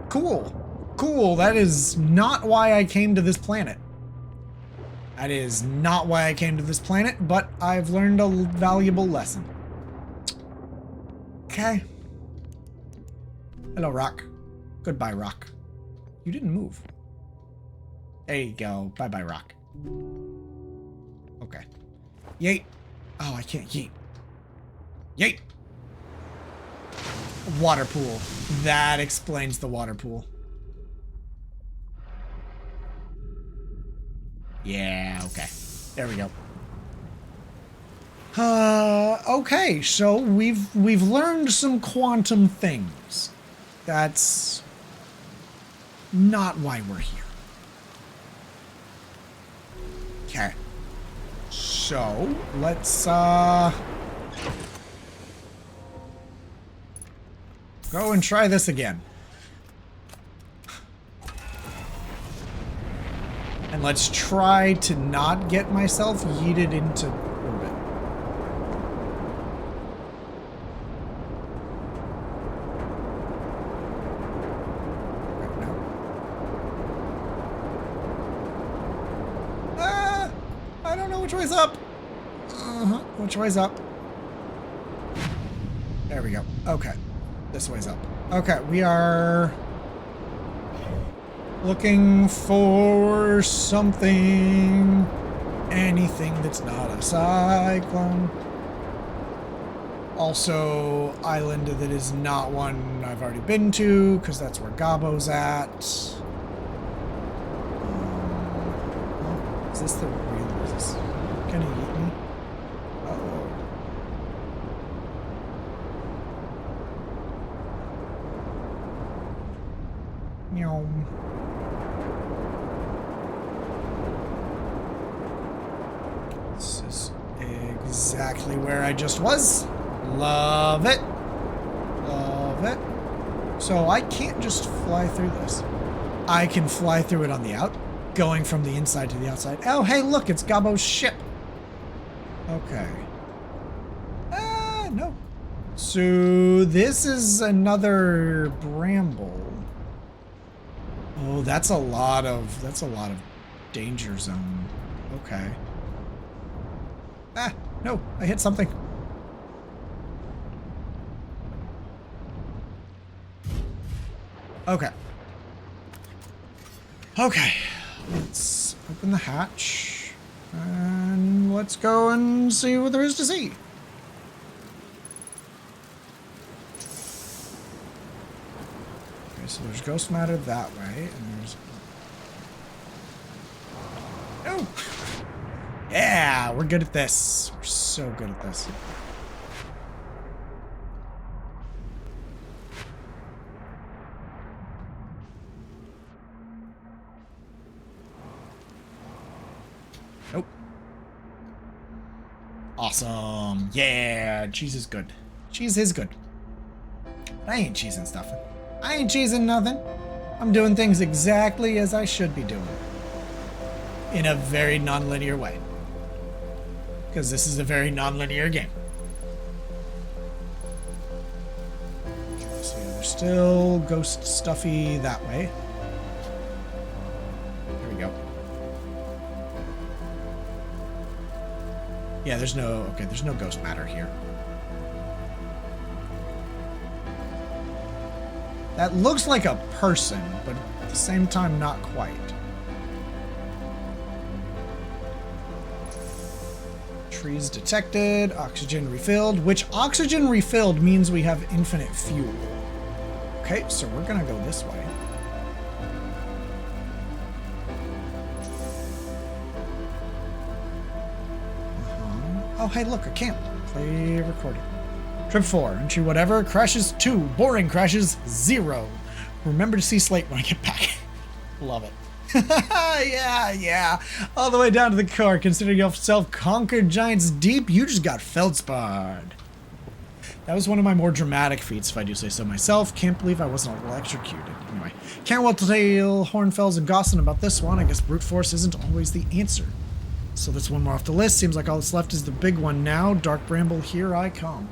Cool. Cool. That is not why I came to this planet. That is not why I came to this planet, but I've learned a valuable lesson. Okay. Hello, Rock. Goodbye, Rock. You didn't move. There you go. Bye-bye, Rock. Okay. Yeet. Oh, I can't yeet. Yeet. Water pool. That explains the water pool. Yeah, okay. There we go. Okay, so we've learned some quantum things. That's not why we're here. Okay. So, let's go and try this again. And let's try to not get myself yeeted into orbit. Right now. I don't know which way's up. Which way's up? There we go. Okay. This way's up. Okay, we are looking for something. Anything that's not a cyclone. Also, island that is not one I've already been to, because that's where Gabo's at. Is this the real? Is this gonna eat me? Uh-oh. Meow. This is exactly where I just was. Love it. Love it. So I can't just fly through this. I can fly through it on the out, going from the inside to the outside. Oh, hey, look, it's Gabo's ship. Okay. No. So this is another bramble. Oh, that's a lot of danger zone. Okay. No, I hit something. Okay. Okay. Let's open the hatch. And let's go and see what there is to see. Okay, so there's ghost matter that way, and there's... Oh! Yeah, we're good at this. We're so good at this. Nope. Awesome. Yeah, cheese is good. Cheese is good. I ain't cheesing stuff. I ain't cheesing nothing. I'm doing things exactly as I should be doing. In a very non-linear way. Because this is a very non-linear game. Okay, so there's still ghost stuffy that way. There we go. Yeah, there's no ghost matter here. That looks like a person, but at the same time, not quite. Trees detected, oxygen refilled, which oxygen refilled means we have infinite fuel. Okay, so we're gonna go this way. Oh, hey, look, a camp. Play recording. Trip 4, entry whatever, crashes 2, boring crashes 0. Remember to see Slate when I get back. Love it. Yeah. All the way down to the core. Consider yourself conquered giants deep. You just got feldsparred. That was one of my more dramatic feats, if I do say so myself. Can't believe I wasn't electrocuted. Anyway, can't wait to tell Hornfells and Gosselin about this one. I guess brute force isn't always the answer. So that's one more off the list. Seems like all that's left is the big one now. Dark Bramble, here I come.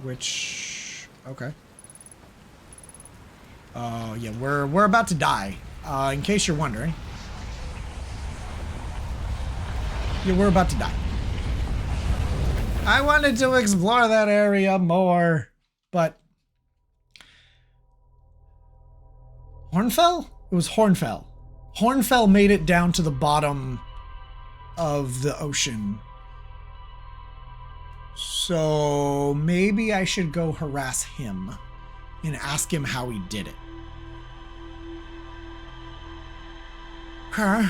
Which... okay. Yeah, we're about to die. In case you're wondering. Yeah, we're about to die. I wanted to explore that area more, but... Hornfell? It was Hornfell. Hornfell made it down to the bottom of the ocean. So maybe I should go harass him and ask him how he did it. Okay.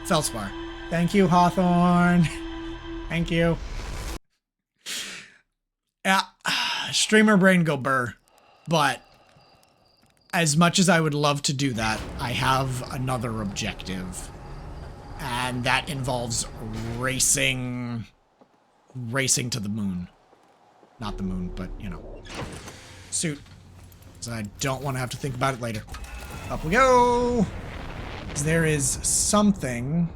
Felspar. Thank you, Hawthorne. Thank you. Yeah, streamer brain go burr. But as much as I would love to do that, I have another objective. And that involves racing to the moon. Not the moon, but, you know, suit. So I don't want to have to think about it later. Up we go. There is something.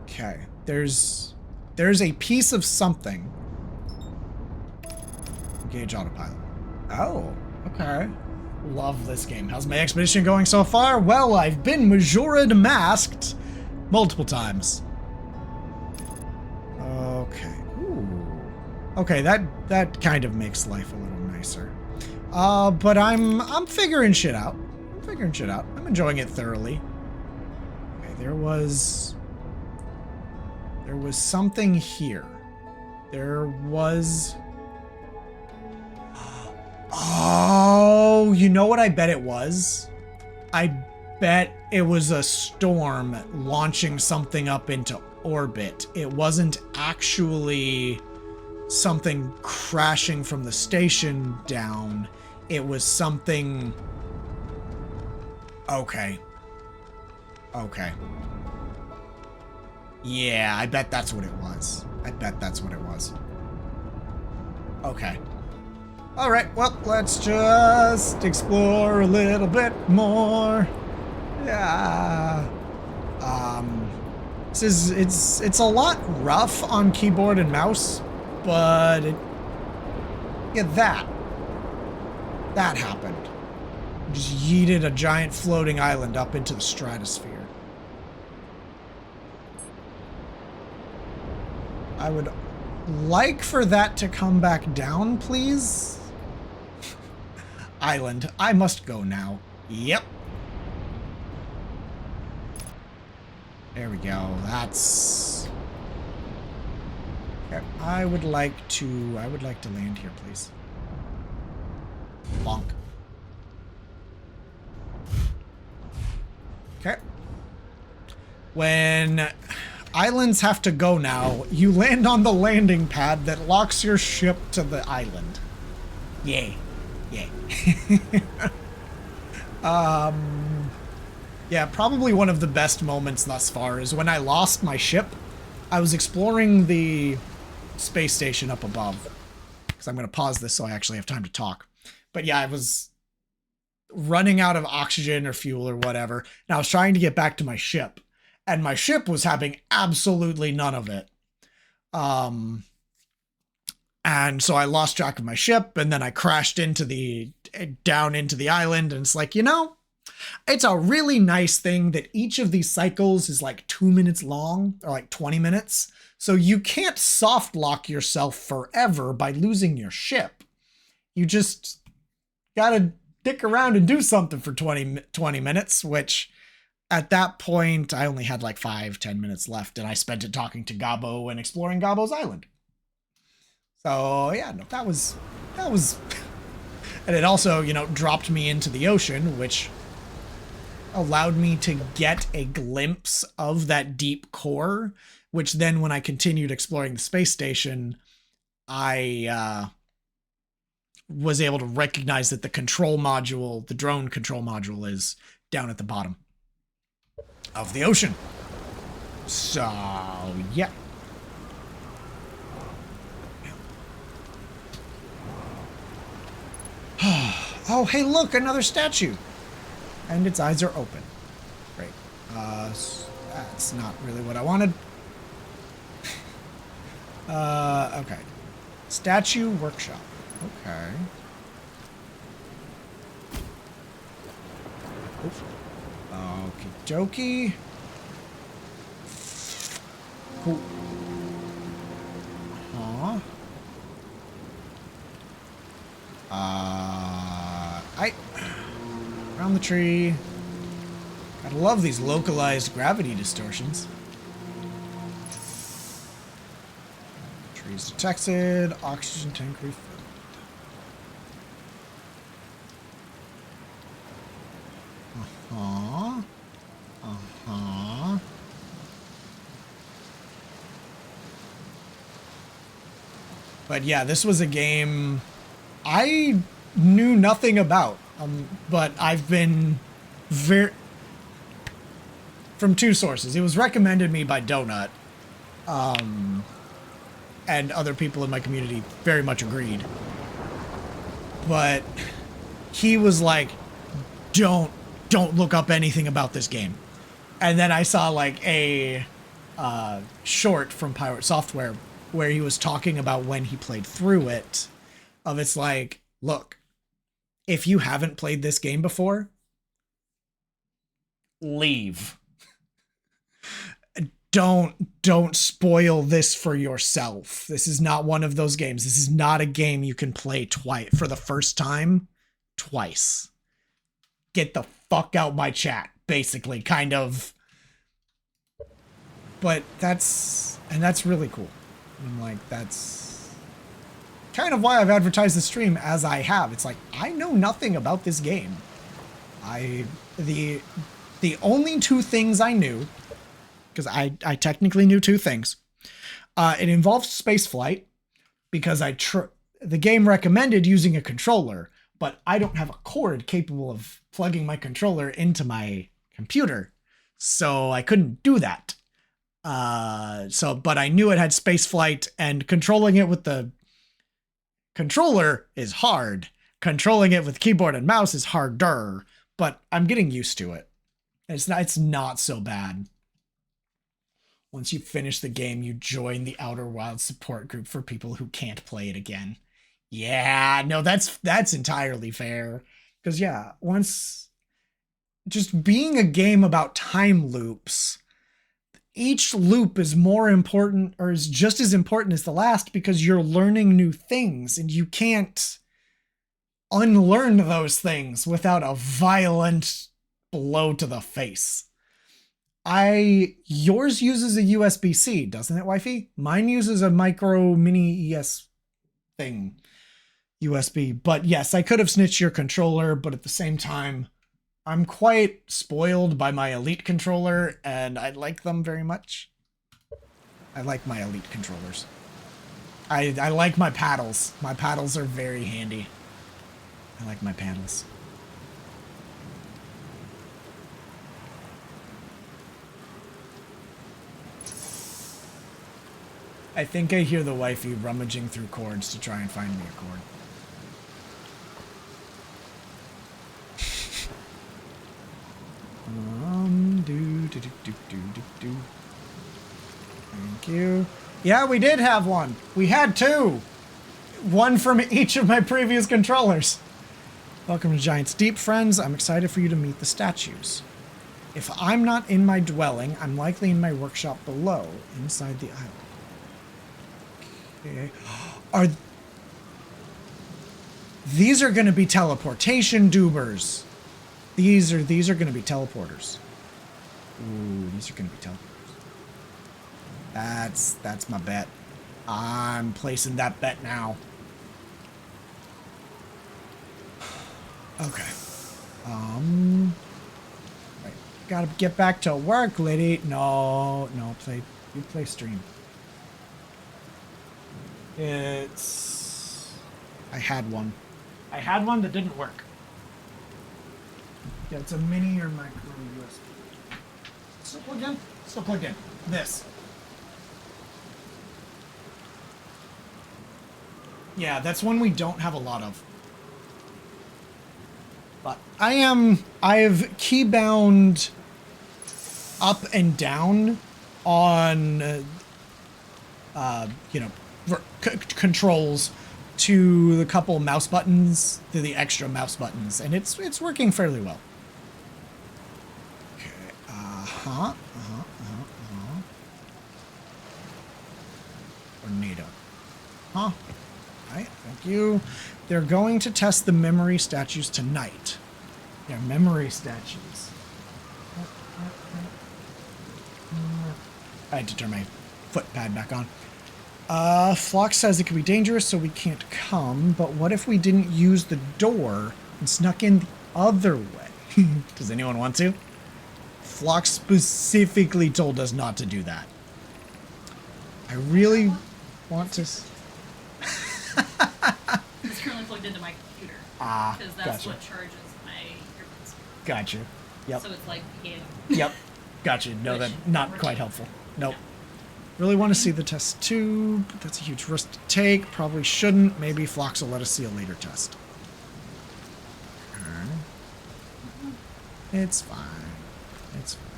Okay, there's a piece of something. Engage autopilot. Oh, okay. Love this game. How's my expedition going so far? Well, I've been Majora'd masked multiple times. Okay. Ooh. Okay, that kind of makes life a little nicer. But I'm figuring shit out. I'm enjoying it thoroughly. Okay, there was something here. There was... Oh, you know what I bet it was? I bet it was a storm launching something up into orbit. It wasn't actually something crashing from the station down. It was something... Okay. Yeah, I bet that's what it was. Okay. Alright, well, let's just explore a little bit more. Yeah. It's a lot rough on keyboard and mouse, but that happened. Just yeeted a giant floating island up into the stratosphere. I would like for that to come back down, please. Island. I must go now. Yep. There we go. That's... Okay. I would like to land here, please. Bonk. Okay. When islands have to go now, you land on the landing pad that locks your ship to the island. Yay. Yeah, probably one of the best moments thus far is when I lost my ship. I was exploring the space station up above. Because I'm going to pause this so I actually have time to talk. But yeah, I was running out of oxygen or fuel or whatever, and I was trying to get back to my ship. And my ship was having absolutely none of it. And so I lost track of my ship, and then I crashed down into the island, and it's like, you know, it's a really nice thing that each of these cycles is like 2 minutes long, or like 20 minutes. So you can't soft lock yourself forever by losing your ship. You just gotta dick around and do something for 20 minutes, which at that point, I only had like 5-10 minutes left, and I spent it talking to Gabo and exploring Gabo's island. So yeah, no, that was, and it also, you know, dropped me into the ocean, which allowed me to get a glimpse of that deep core, which then when I continued exploring the space station, I was able to recognize that the control module, the drone control module, is down at the bottom of the ocean. So, yeah. Oh, hey, look, another statue. And its eyes are open. Great. That's not really what I wanted. Okay. Statue workshop. Okay. Okie dokie. Cool. Aw. Around the tree. Gotta love these localized gravity distortions. Trees detected. Oxygen tank refilled. Uh-huh. Uh-huh. But yeah, this was a game I knew nothing about. But I've been from two sources. It was recommended me by Donut. And other people in my community very much agreed. But he was like, don't look up anything about this game. And then I saw like a short from Pirate Software where he was talking about when he played through it. Of it's like, look, if you haven't played this game before, leave. Don't spoil this for yourself. This is not one of those games. This is not a game you can play twice for the first time, twice. Get the fuck out my chat, basically, kind of. But that's really cool. I'm like, that's kind of why I've advertised the stream as I have. It's like, I know nothing about this game. The only two things I knew, because I technically knew two things. It involved spaceflight, because the game recommended using a controller, but I don't have a cord capable of plugging my controller into my computer, so I couldn't do that. But I knew it had spaceflight, and controlling it with the controller is hard. Controlling it with keyboard and mouse is harder, but I'm getting used to it. It's not so bad. Once you finish the game, you join the Outer Wilds support group for people who can't play it again. Yeah, no, that's entirely fair. Because yeah, once just being a game about time loops, each loop is more important, or is just as important as the last, because you're learning new things and you can't unlearn those things without a violent blow to the face. Yours uses a USB-C, doesn't it, wifey? Mine uses a micro mini ES thing, USB. But yes, I could have snitched your controller, but at the same time, I'm quite spoiled by my Elite controller, and I like them very much. I like my Elite controllers. I like my paddles. My paddles are very handy. I like my paddles. I think I hear the wifey rummaging through cords to try and find me a cord. Thank you. Yeah, we did have one. We had two. One from each of my previous controllers. Welcome to Giant's Deep, friends. I'm excited for you to meet the statues. If I'm not in my dwelling, I'm likely in my workshop below, inside the island. Okay. These are going to be teleportation doobers. These are going to be teleporters. Ooh, these are going to be teleporters. That's my bet. I'm placing that bet now. Okay. Right. Gotta get back to work, lady. No, you play stream. I had one. I had one that didn't work. Yeah, it's a mini or micro USB. Still plugged in? Still plugged in. This. Yeah, that's one we don't have a lot of. But I've keybound up and down on, you know, controls to the couple mouse buttons, to the extra mouse buttons, and it's working fairly well. Okay, Tornado. Huh? Right, thank you. They're going to test the memory statues tonight. They're memory statues. I had to turn my foot pad back on. Flock says it could be dangerous, so we can't come, but what if we didn't use the door and snuck in the other way? Does anyone want to? Flock specifically told us not to do that. I really want to... It's currently plugged into my computer. Ah, because that's gotcha. what charges my earbuds. Gotcha. Yep. So it's like, yeah. Yep. Gotcha. No, Which that not works. quite helpful. Nope. Really want to see the test too, but that's a huge risk to take. Probably shouldn't. Maybe Flox will let us see a later test. Okay. It's fine. It's fine.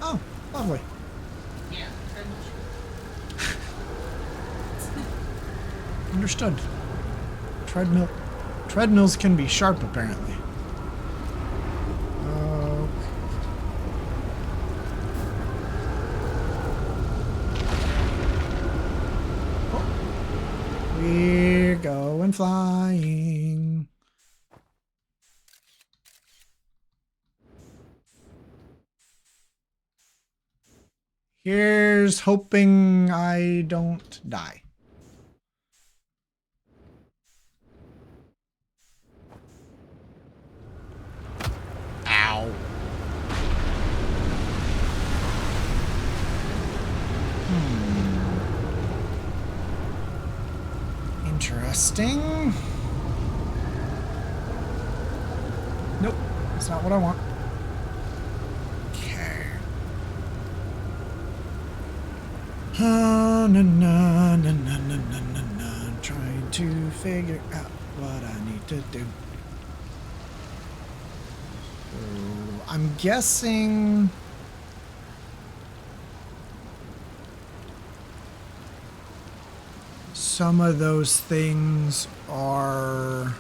Oh, lovely. Yeah, very much. Understood. Treadmills can be sharp, apparently. Okay. Oh. We're going flying. Here's hoping I don't die. Ow. Interesting. Nope, that's not what I want. Okay. Na na na na na na na na. Trying to figure out what I need to do. So I'm guessing. Some of those things are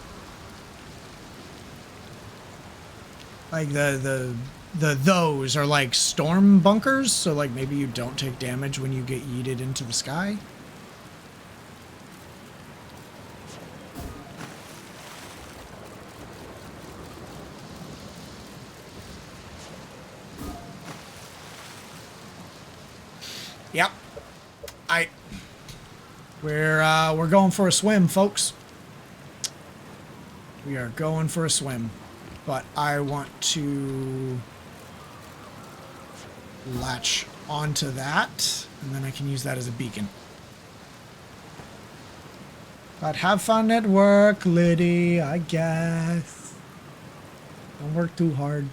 like those are like storm bunkers, so like maybe you don't take damage when you get yeeted into the sky. Yep. We're going for a swim, folks. We are going for a swim. But I want to latch onto that, and then I can use that as a beacon. But have fun at work, Liddy, I guess. Don't work too hard.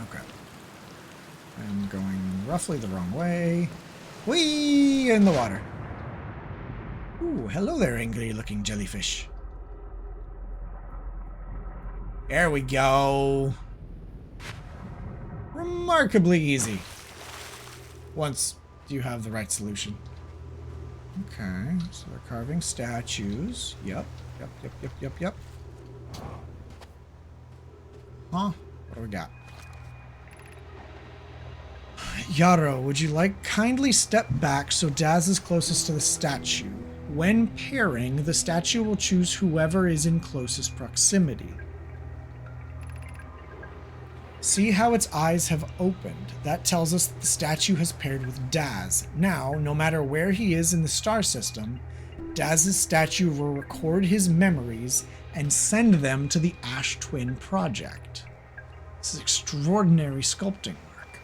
Okay. I'm going roughly the wrong way. Whee! In the water. Ooh, hello there, angry-looking jellyfish. There we go. Remarkably easy. Once you have the right solution. Okay, so we're carving statues. Yep. Huh? What do we got? Yaro, would you like kindly step back so Daz is closest to the statue? When pairing, the statue will choose whoever is in closest proximity. See how its eyes have opened. That tells us that the statue has paired with Daz. Now, no matter where he is in the star system, Daz's statue will record his memories and send them to the Ash Twin Project. This is extraordinary sculpting work.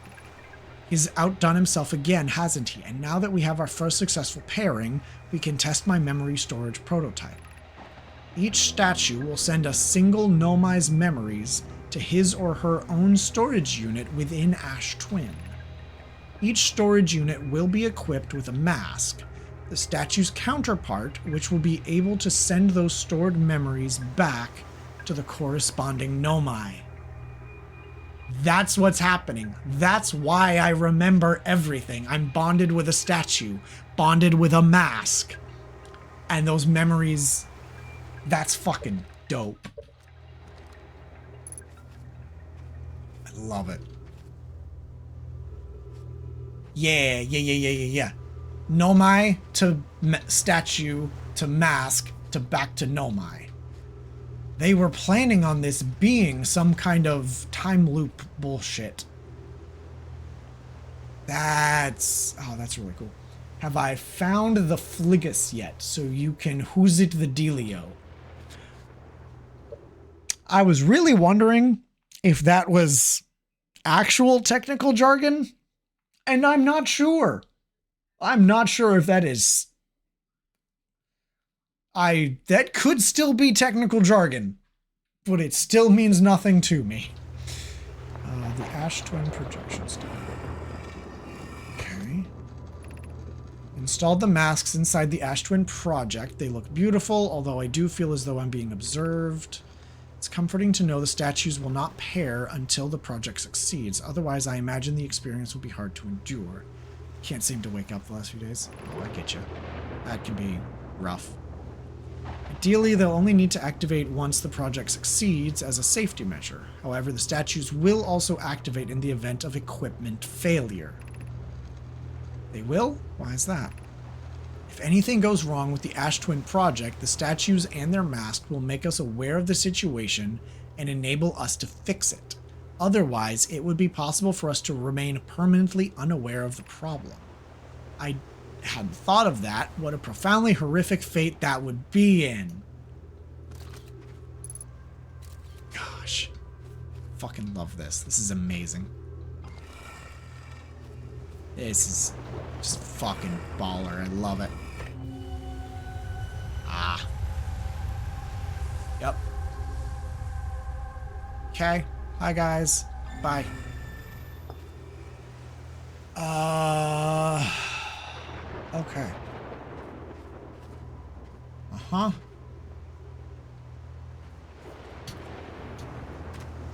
He's outdone himself again, hasn't he? And now that we have our first successful pairing, we can test my memory storage prototype. Each statue will send a single Nomai's memories to his or her own storage unit within Ash Twin. Each storage unit will be equipped with a mask, the statue's counterpart, which will be able to send those stored memories back to the corresponding Nomai. That's what's happening. That's why I remember everything. I'm bonded with a statue, bonded with a mask. And those memories, that's fucking dope. I love it. Yeah. Nomai to statue to mask to back to Nomai. They were planning on this being some kind of time loop bullshit. That's really cool. Have I found the Fligus yet? So you can who's it the dealio? I was really wondering if that was actual technical jargon, and I'm not sure. I'm not sure if that is. That could still be technical jargon, but it still means nothing to me. The Ash Twin projection stuff. Okay. Installed the masks inside the Ash Twin project. They look beautiful, although I do feel as though I'm being observed. It's comforting to know the statues will not pair until the project succeeds. Otherwise, I imagine the experience will be hard to endure. Can't seem to wake up the last few days. Oh, I get you. That can be rough. Ideally, they'll only need to activate once the project succeeds as a safety measure. However, the statues will also activate in the event of equipment failure. They will? Why is that? If anything goes wrong with the Ash Twin project, the statues and their mask will make us aware of the situation and enable us to fix it. Otherwise, it would be possible for us to remain permanently unaware of the problem. I hadn't thought of that. What a profoundly horrific fate that would be in. Gosh. Fucking love this. This is amazing. This is just fucking baller. I love it. Ah. Yep. Okay. Hi, guys. Bye. Okay. Uh-huh.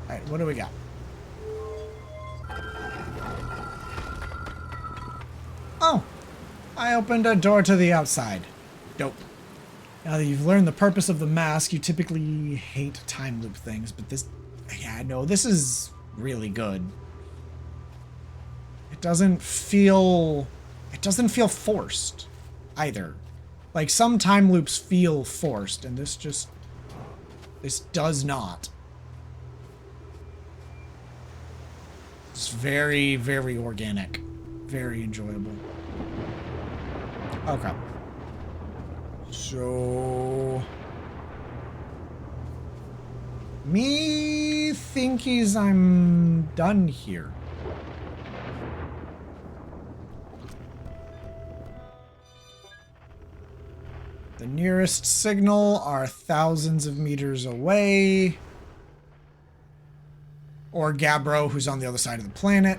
Alright, what do we got? Oh! I opened a door to the outside. Dope. Now that you've learned the purpose of the mask, you typically hate time loop things, but this... Yeah, no, this is really good. It doesn't feel forced either. Like some time loops feel forced, and this does not. It's very, very organic. Very enjoyable. Okay. So... me thinkies I'm done here. The nearest signal are thousands of meters away. Or Gabbro, who's on the other side of the planet.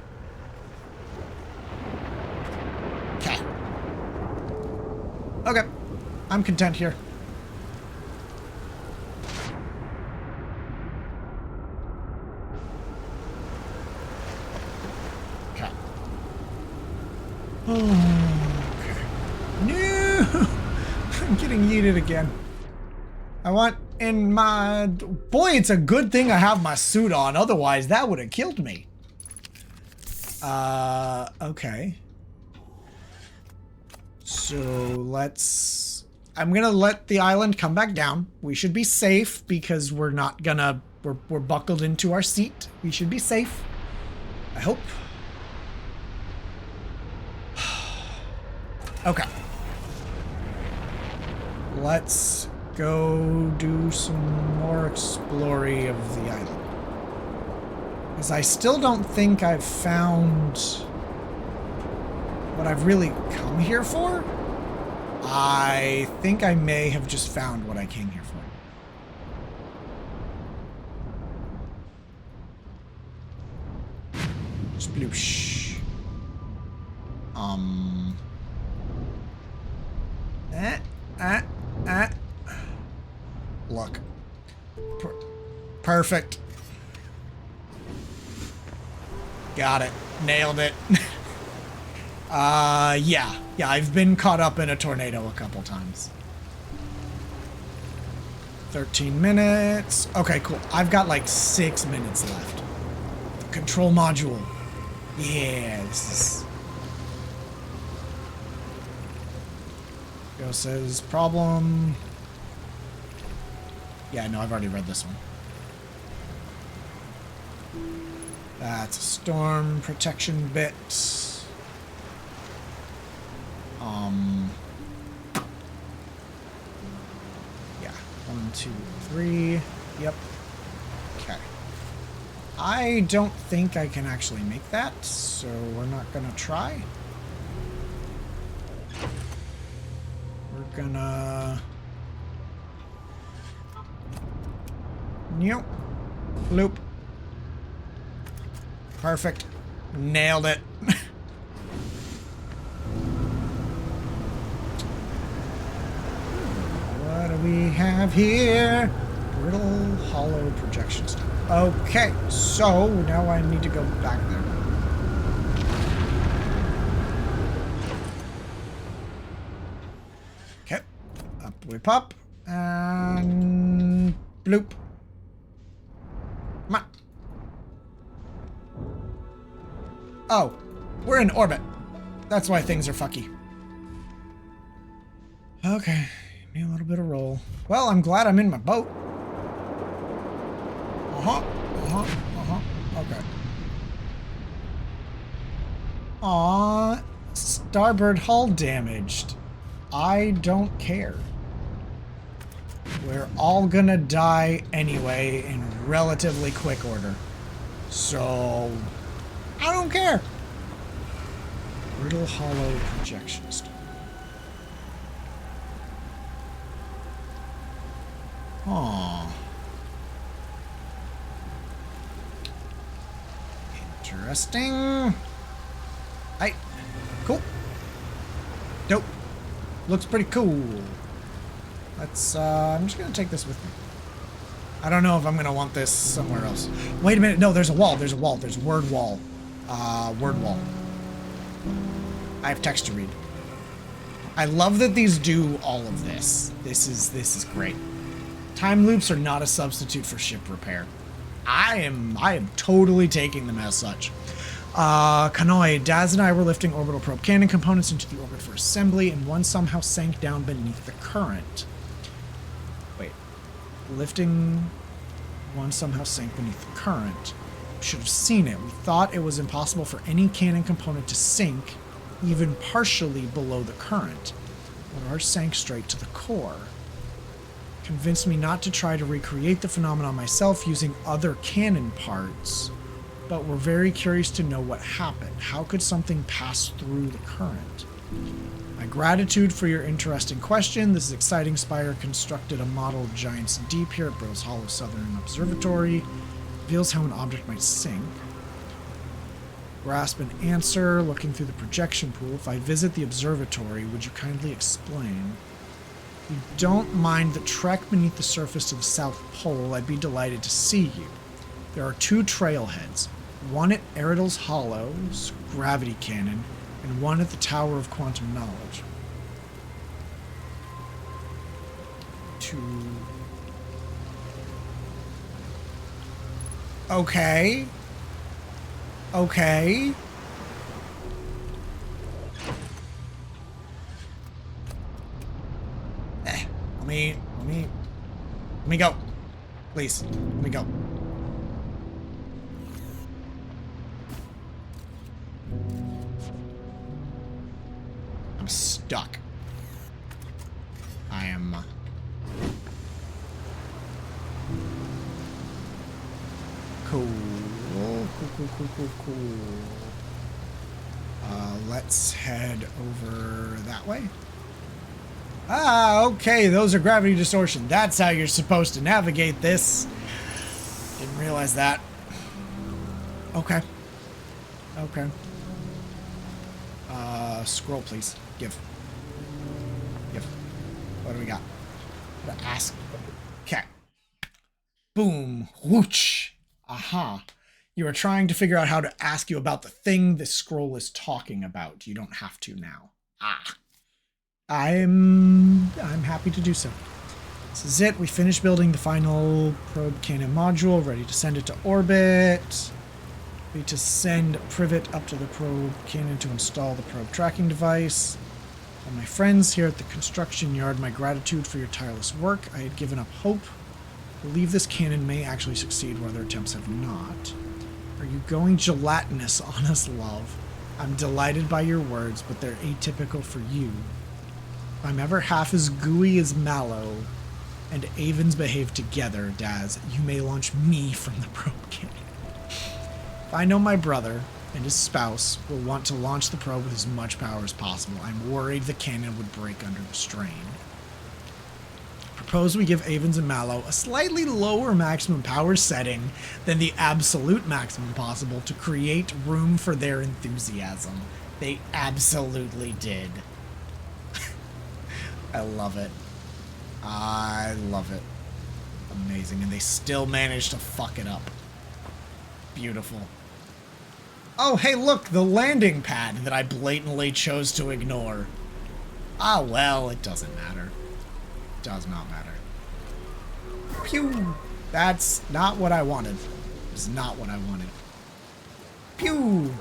Okay. Okay. I'm content here. Okay. Okay. No! I'm getting yeeted again. I want in my... Boy, it's a good thing I have my suit on. Otherwise, that would have killed me. Okay. So, let's... I'm gonna let the island come back down. We should be safe because we're not gonna... We're buckled into our seat. We should be safe. I hope. Okay. Let's go do some more exploring of the island. Because I still don't think I've found what I've really come here for. I think I may have just found what I came here for. Sploosh. Look. Perfect. Got it. Nailed it. Yeah. Yeah, I've been caught up in a tornado a couple times. 13 minutes. Okay, cool. I've got like 6 minutes left. The control module. Yeah, this is... Go says problem. Yeah, no, I've already read this one. That's a storm protection bit. Yeah, 1, 2, 3. Yep. Okay. I don't think I can actually make that, so we're not gonna try. We're gonna... Nope. Loop. Perfect. Nailed it. What do we have here? Brittle hollow projection stuff. Okay, so now I need to go back there. Okay. Up we pop. And bloop. Come on. Oh, we're in orbit. That's why things are fucky. Okay, give me a little bit of roll. Well, I'm glad I'm in my boat. Okay. Aw, starboard hull damaged. I don't care. We're all gonna die anyway in relatively quick order. So... I don't care. Brittle hollow projection stuff. Aw. Interesting. Hey. Cool. Dope. Looks pretty cool. Let's, I'm just gonna take this with me. I don't know if I'm gonna want this somewhere else. Wait a minute. No, there's a wall. There's a wall. There's a word wall. Word wall. I have text to read. I love that these do all of this. This is great. Time loops are not a substitute for ship repair. I am totally taking them as such. Kanoi, Daz and I were lifting orbital probe cannon components into the orbit for assembly, and one somehow sank down beneath the current. Wait. Lifting one somehow sank beneath the current. Should have seen it. We thought it was impossible for any cannon component to sink, even partially below the current. But ours sank straight to the core. Convinced me not to try to recreate the phenomenon myself using other cannon parts, but we're very curious to know what happened. How could something pass through the current? My gratitude for your interesting question. This is exciting. Spire constructed a model of Giant's Deep here at Bros Hollow Southern Observatory. Reveals how an object might sink. Grasp an answer. Looking through the projection pool. If I visit the observatory, would you kindly explain? If you don't mind the trek beneath the surface to the South Pole, I'd be delighted to see you. There are 2 trailheads. One at Eridal's Hollow's gravity cannon, and one at the Tower of Quantum Knowledge. 2... Okay. Okay. Let me go. Please, let me go. I'm stuck. I am... Cool. Cool. Let's head over that way. Ah, okay, those are gravity distortion. That's how you're supposed to navigate this. Didn't realize that. Okay. Okay. Scroll, please. Give. What do we got? Gotta ask. Okay. Boom. Whoosh. Aha. You are trying to figure out how to ask you about the thing this scroll is talking about. You don't have to now. Ah. I'm happy to do so. This is it. We finished building the final probe cannon module, ready to send it to orbit. We need to send a privet up to the probe cannon to install the probe tracking device. And my friends here at the construction yard, my gratitude for your tireless work. I had given up hope. I believe this cannon may actually succeed where other attempts have not. Are you going gelatinous on us, love? I'm delighted by your words, but they're atypical for you. If I'm ever half as gooey as Mallow and Avens behave together, Daz, you may launch me from the probe cannon. If I know my brother and his spouse will want to launch the probe with as much power as possible, I'm worried the cannon would break under the strain. Propose we give Avens and Mallow a slightly lower maximum power setting than the absolute maximum possible to create room for their enthusiasm. They absolutely did. I love it. I love it. Amazing. And they still managed to fuck it up. Beautiful. Oh, hey, look, the landing pad that I blatantly chose to ignore. Ah, well, it doesn't matter. It does not matter. Pew! That's not what I wanted. It's not what I wanted. Pew!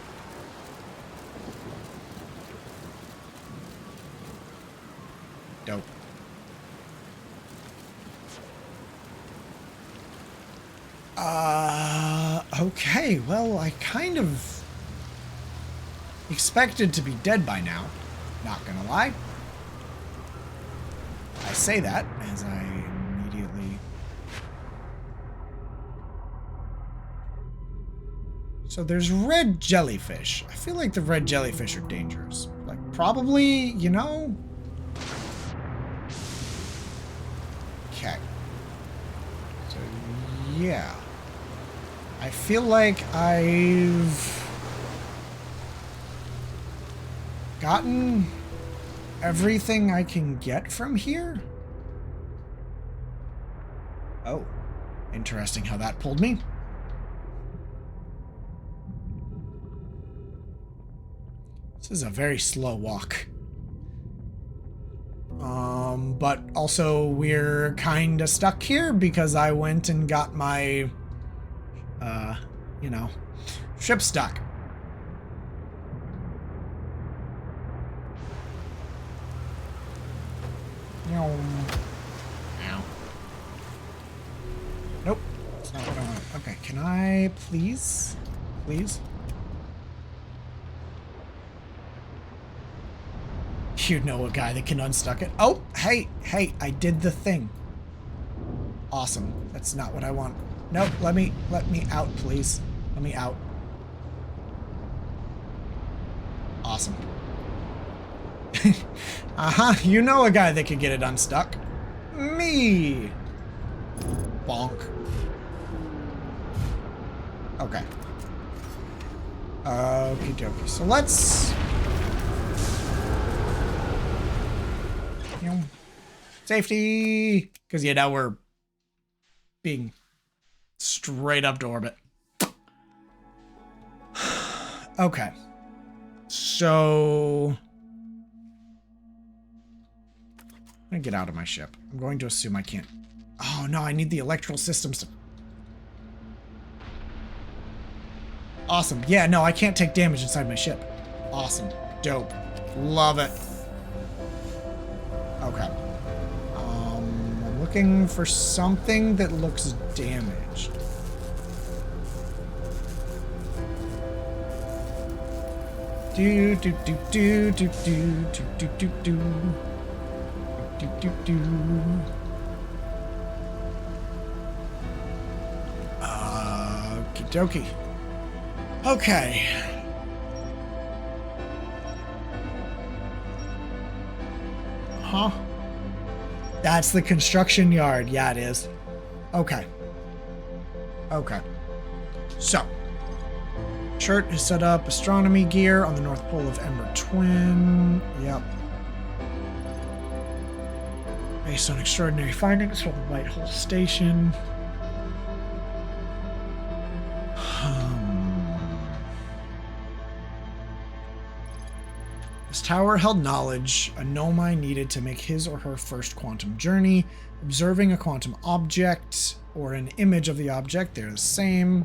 Dope. Okay, well, I kind of expected to be dead by now. Not gonna lie. I say that as I immediately... So there's red jellyfish. I feel like the red jellyfish are dangerous. Like, probably, you know? Okay. So, yeah. I feel like I've gotten everything I can get from here. Oh, interesting how that pulled me. This is a very slow walk. But also we're kind of stuck here because I went and got my, you know, ship stuck. Ow. Nope. That's not what I want. Okay, can I please? Please? You know a guy that can unstuck it. Oh, hey, I did the thing. Awesome. That's not what I want. Nope, let me out, please. Let me out. Awesome. You know a guy that can get it unstuck. Me. Bonk. Okay. Okie dokie. So let's... Safety! Because, yeah, now we're being straight up to orbit. Okay. So... I'm going to get out of my ship. I'm going to assume I can't... Oh, no, I need the electrical systems to... Awesome. Yeah, no, I can't take damage inside my ship. Awesome. Dope. Love it. Okay. I'm looking for something that looks damaged. Do do do do do do do do do do do do. Okie dokie. Okay. Huh? That's the construction yard. Yeah, it is. Okay. Okay. So, Chert has set up astronomy gear on the North Pole of Ember Twin. Yep. Based on extraordinary findings from the White Hole Station. This tower held knowledge a Nomai needed to make his or her first quantum journey. Observing a quantum object or an image of the object, they're the same.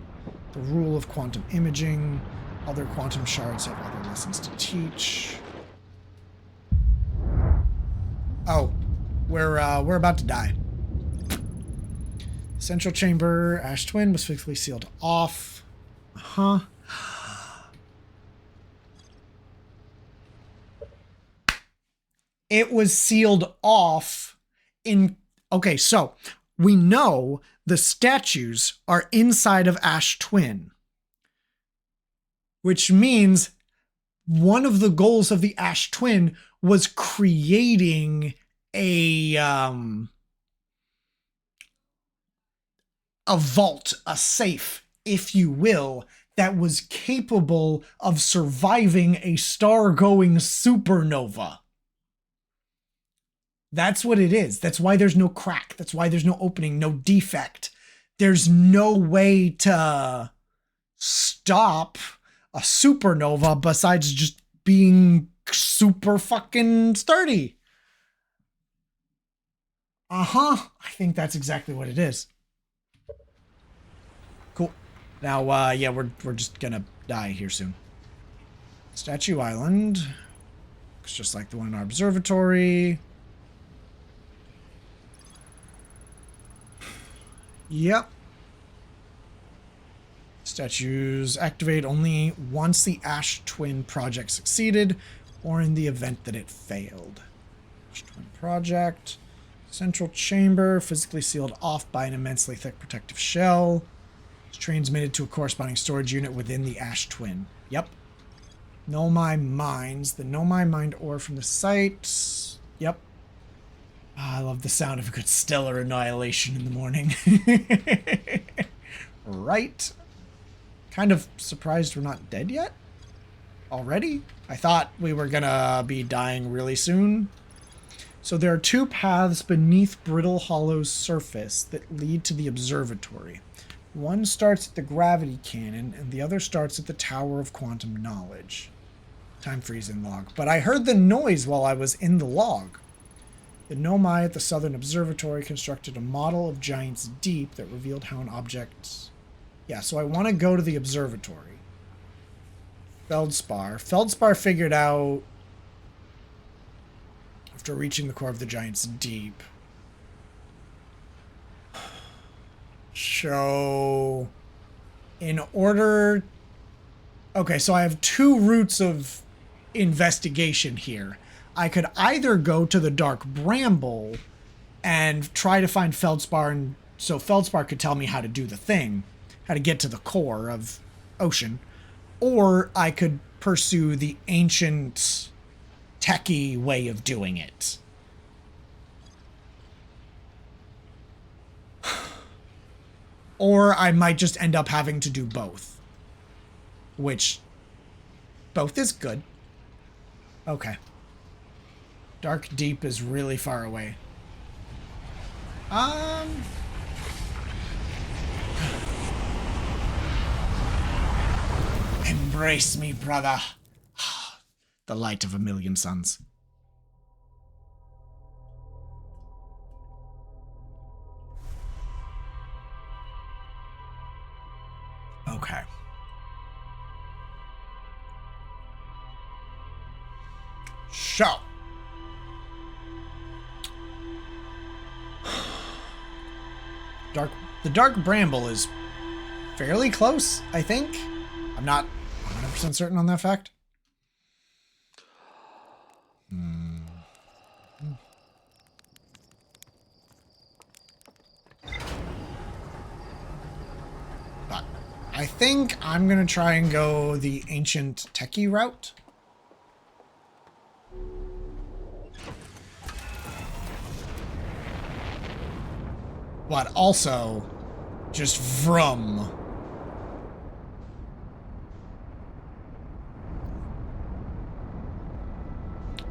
The rule of quantum imaging. Other quantum shards have other lessons to teach. Oh, we're about to die. Central chamber, Ash Twin was physically sealed off. Huh. It was sealed off in... Okay, so we know the statues are inside of Ash Twin, which means one of the goals of the Ash Twin was creating a vault, a safe, if you will, that was capable of surviving a star-going supernova. That's what it is. That's why there's no crack. That's why there's no opening, no defect. There's no way to stop a supernova besides just being super fucking sturdy. Uh-huh. I think that's exactly what it is. Cool. Now, yeah, we're just gonna die here soon. Statue Island. Looks just like the one in our observatory. Yep. Statues activate only once the Ash Twin project succeeded or in the event that it failed. Ash Twin project. Central chamber, physically sealed off by an immensely thick protective shell. It's transmitted to a corresponding storage unit within the Ash Twin. Yep. Nomai mines. The Nomai mined ore from the site. Yep. I love the sound of a good stellar annihilation in the morning. Right. Kind of surprised we're not dead yet. Already? I thought we were gonna be dying really soon. So there are two paths beneath Brittle Hollow's surface that lead to the observatory. One starts at the gravity cannon, and the other starts at the Tower of Quantum Knowledge. Time freeze in log. But I heard the noise while I was in the log. The Nomai at the Southern Observatory constructed a model of Giant's Deep that revealed how an object... Yeah, so I want to go to the observatory. Feldspar. Feldspar figured out, after reaching the core of the Giant's Deep. So, in order... Okay, so I have two routes of investigation here. I could either go to the Dark Bramble and try to find Feldspar, and so Feldspar could tell me how to do the thing, how to get to the core of Ocean, or I could pursue the ancient techie way of doing it. Or I might just end up having to do both, which both is good. Okay. Dark Deep is really far away. Embrace me, brother. The light of a million suns. Okay. So. The Dark Bramble is fairly close, I think. I'm not 100% certain on that fact. But I think I'm gonna try and go the ancient techie route. But also, just vroom.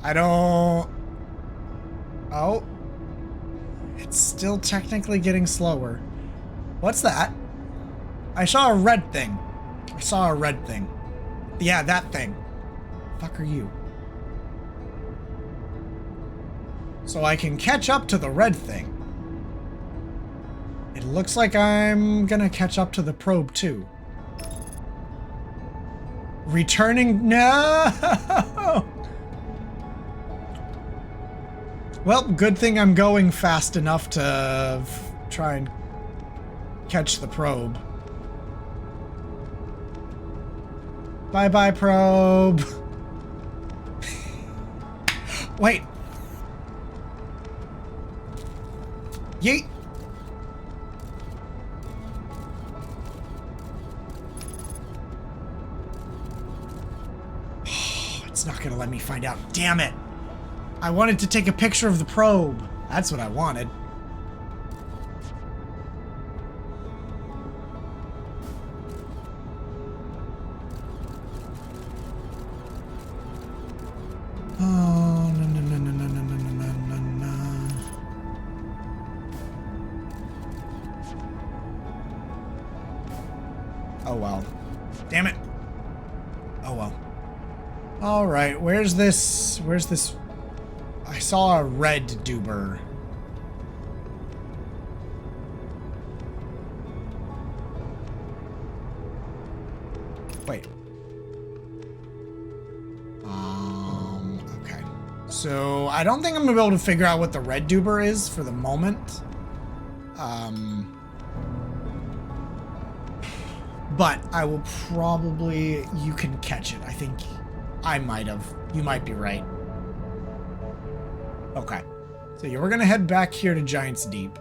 I don't... Oh. It's still technically getting slower. What's that? I saw a red thing. I saw a red thing. Yeah, that thing. Fuck are you? So I can catch up to the red thing. It looks like I'm gonna catch up to the probe too. Returning? No! Well, good thing I'm going fast enough to try and catch the probe. Bye-bye, probe. Wait. Yeet. It's not gonna let me find out. Damn it. I wanted to take a picture of the probe. That's what I wanted. Oh, no, no, no, no, no, no, no, no, no, no. Oh, well. Damn it. Oh, well. All right, where's this? I saw a red duber. Wait. Okay. So I don't think I'm gonna be able to figure out what the red duber is for the moment. But I will probably, you can catch it. I think I might have. You might be right. Okay. So yeah, we're gonna head back here to Giant's Deep.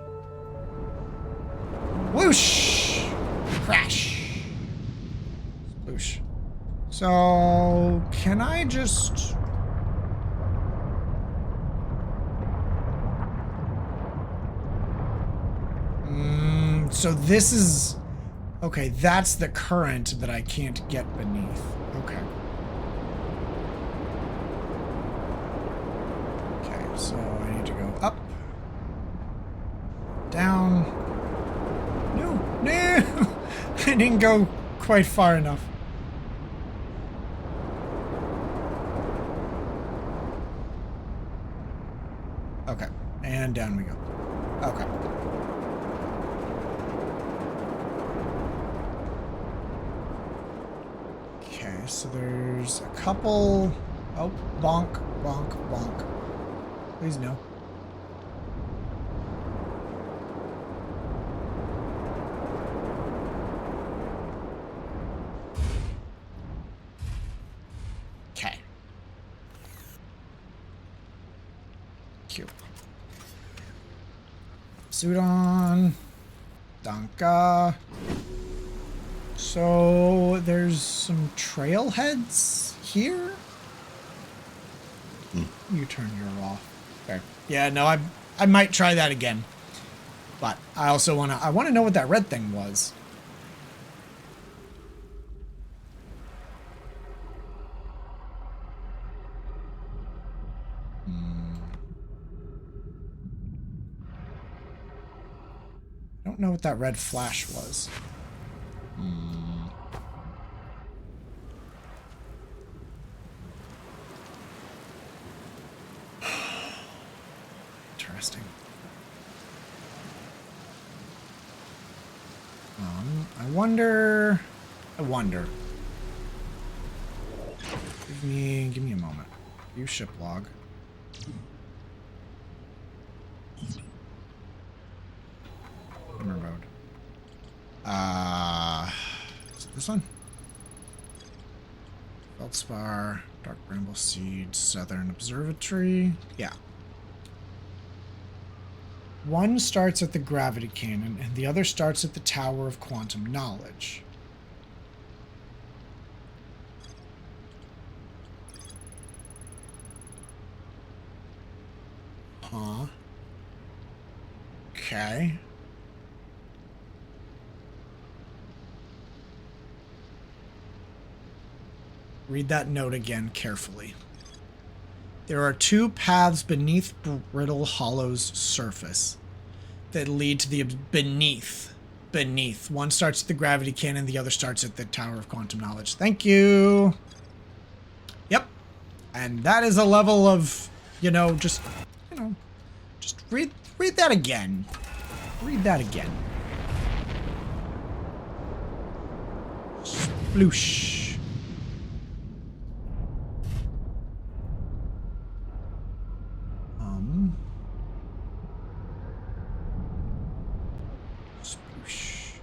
Whoosh! Crash! Sploosh. So, can I just... So this is... Okay, that's the current that I can't get beneath. Okay. So I need to go up, down. No, no! I didn't go quite far enough. Okay, and down we go. Okay. Okay, so there's a couple... Oh, bonk, bonk, bonk. Please no. Okay. Cute. Suit on. Danka. So there's some trailheads here? You turn your off. Okay. Yeah, no, I might try that again. But I also I wanna know what that red thing was. I don't know what that red flash was. Interesting. I wonder. Give me a moment. View ship log. Mode. Is it this one? Feldspar, Dark Bramble Seed, Southern Observatory. Yeah. One starts at the gravity cannon, and the other starts at the Tower of Quantum Knowledge. Uh-huh. Okay. Read that note again carefully. There are two paths beneath Brittle Hollow's surface that lead to the beneath. One starts at the gravity cannon, the other starts at the Tower of Quantum Knowledge. Thank you. Yep. And that is a level of, just read that again. Read that again. Sploosh. Sploosh.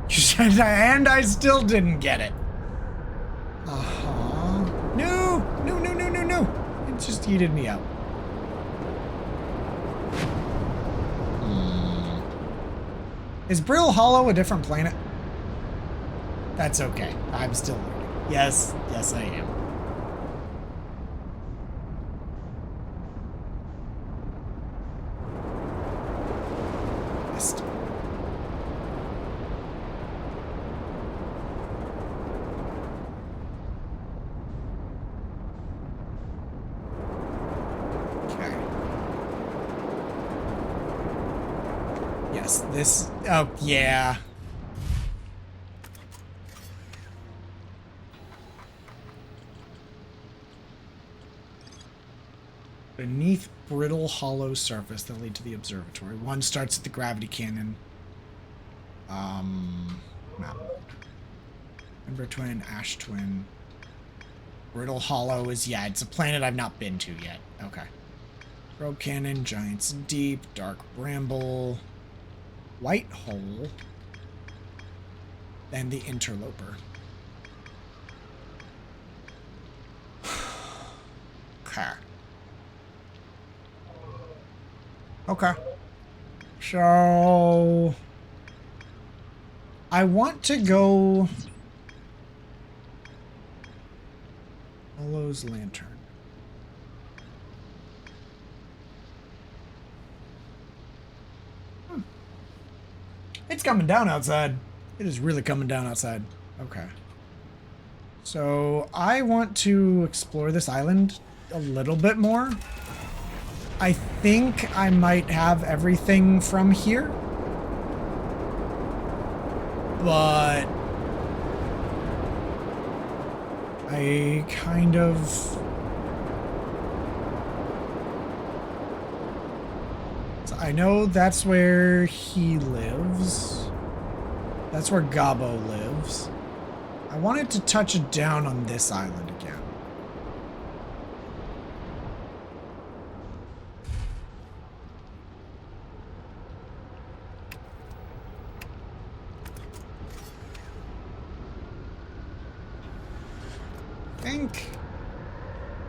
You said that, and I still didn't get it. Uh-huh. No! It just yeeted me out. Is Brittle Hollow a different planet? That's okay. I'm still learning. Yes, I am. Missed. Okay. Yes, this... Oh, yeah. Beneath Brittle Hollow surface that lead to the observatory. One starts at the gravity cannon. Map. Ember Twin, Ash Twin. Brittle Hollow is, yeah, it's a planet I've not been to yet. Okay. Probe Cannon, Giant's Deep, Dark Bramble, White Hole, and the Interloper. Okay. Okay. So I want to go Hollow's Lantern. It's coming down outside. It is really coming down outside. Okay. So I want to explore this island a little bit more. I think I might have everything from here. But I kind of... So I know that's where he lives. That's where Gabo lives. I wanted to touch down on this island again.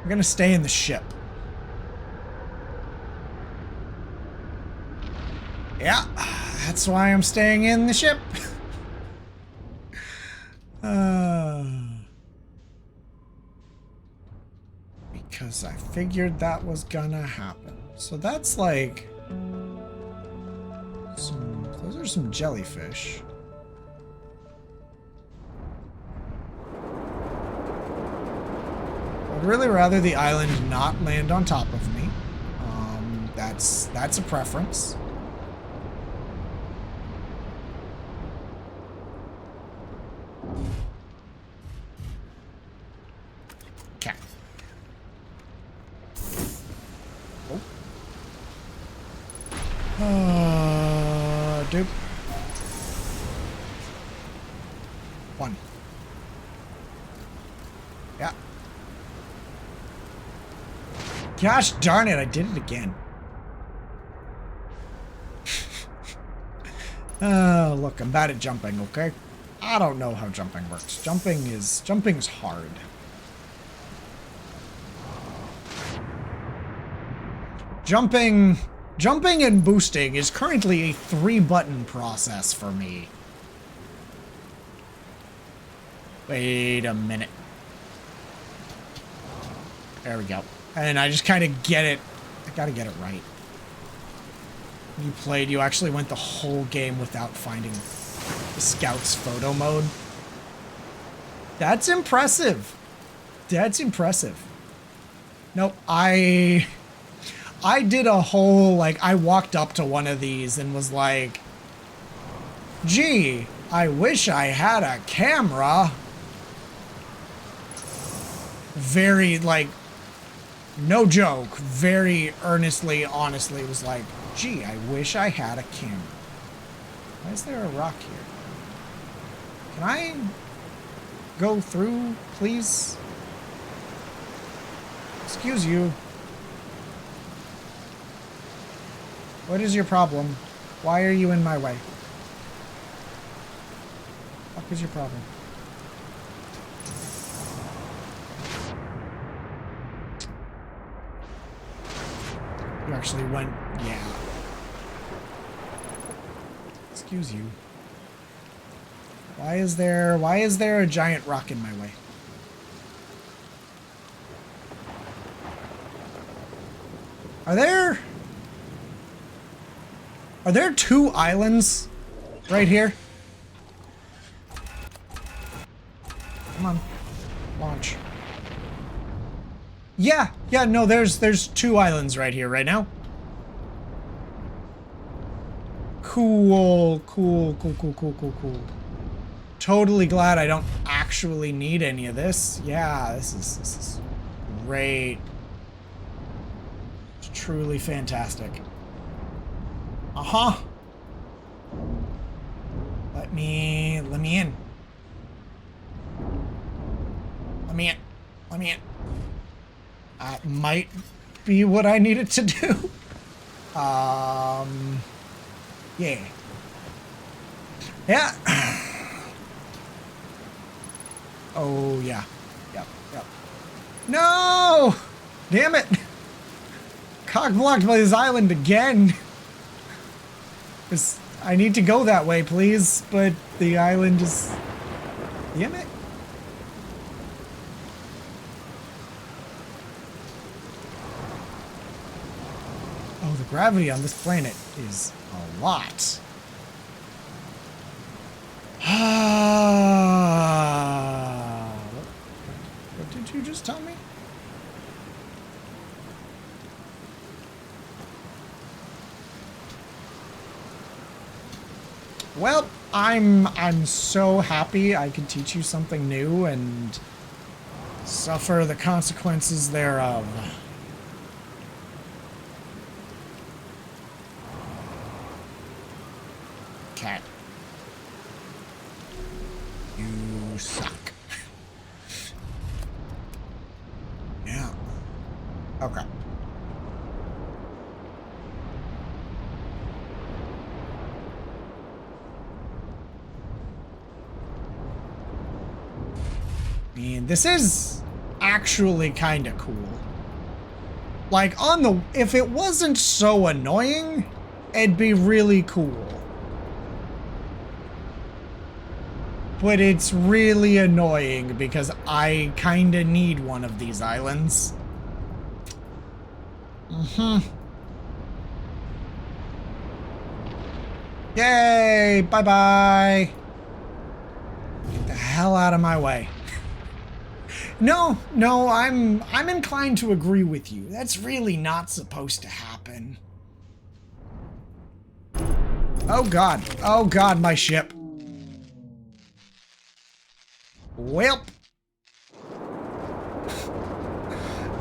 I'm gonna stay in the ship. Yeah, that's why I'm staying in the ship. Because I figured that was gonna happen. So that's like those are some jellyfish. I'd really rather the island not land on top of me. That's a preference. Okay. Oh. Dude. One. Yeah. Gosh darn it, I did it again. Oh, look, I'm bad at jumping, okay? I don't know how jumping works. Jumping is hard. Jumping and boosting is currently a 3-button process for me. Wait a minute. There we go. And I just kind of get it. I gotta get it right. You actually went the whole game without finding the scout's photo mode. That's impressive. That's impressive. Nope, I did a whole, like, I walked up to one of these and was like, gee, I wish I had a camera. Very, like, no joke, very earnestly, honestly, was like, gee, I wish I had a camera. Why is there a rock here? Can I go through, please? Excuse you. What is your problem? Why are you in my way? What is your problem? You actually went, yeah. Excuse you. Why is there a giant rock in my way? Are there two islands right here? Come on. Launch. Yeah, no, there's two islands right here right now. Cool. Totally glad I don't actually need any of this. Yeah, this is great. It's truly fantastic. Uh-huh. Let me in. Let me in. That might be what I needed to do. Yeah. Yeah. Oh, yeah. Yep. No! Damn it! Cock blocked by this island again. I need to go that way, please, but the island is... Damn it. Oh, the gravity on this planet is a lot. What did you just tell me? Well, I'm so happy I could teach you something new and suffer the consequences thereof. Cat. You suck. Yeah. Okay. I mean, this is actually kind of cool. Like, if it wasn't so annoying, it'd be really cool. But it's really annoying because I kind of need one of these islands. Yay! Bye-bye! Get the hell out of my way. No, I'm inclined to agree with you. That's really not supposed to happen. Oh god, my ship. Welp.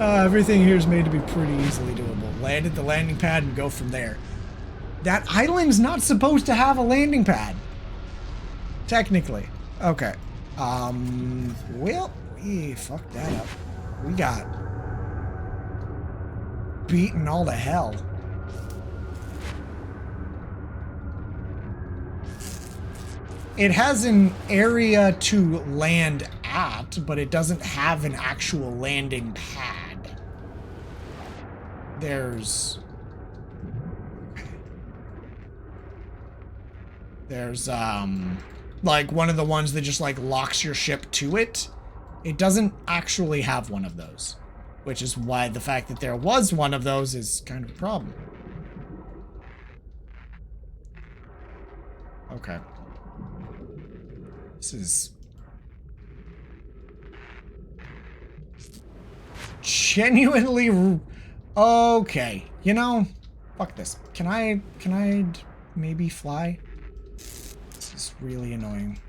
Everything here is made to be pretty easily doable. Land at the landing pad and go from there. That island's not supposed to have a landing pad. Technically. Okay. Well, we fucked that up. We got beaten all to hell. It has an area to land at, but it doesn't have an actual landing pad. There's like one of the ones that just like locks your ship to it. It doesn't actually have one of those, which is why the fact that there was one of those is kind of a problem. Okay. This is genuinely okay. You know, fuck this. Can I maybe fly? This is really annoying.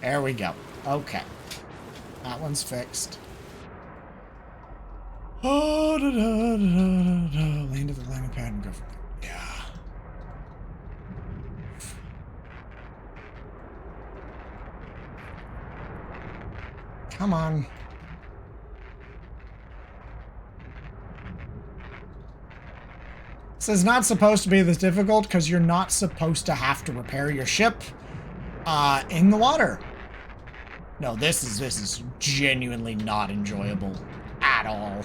There we go. Okay. That one's fixed. Oh, da, da, da, da, da. Land at the landing pad and go from there. Yeah. Come on. This is not supposed to be this difficult because you're not supposed to have to repair your ship in the water. No, this is genuinely not enjoyable at all.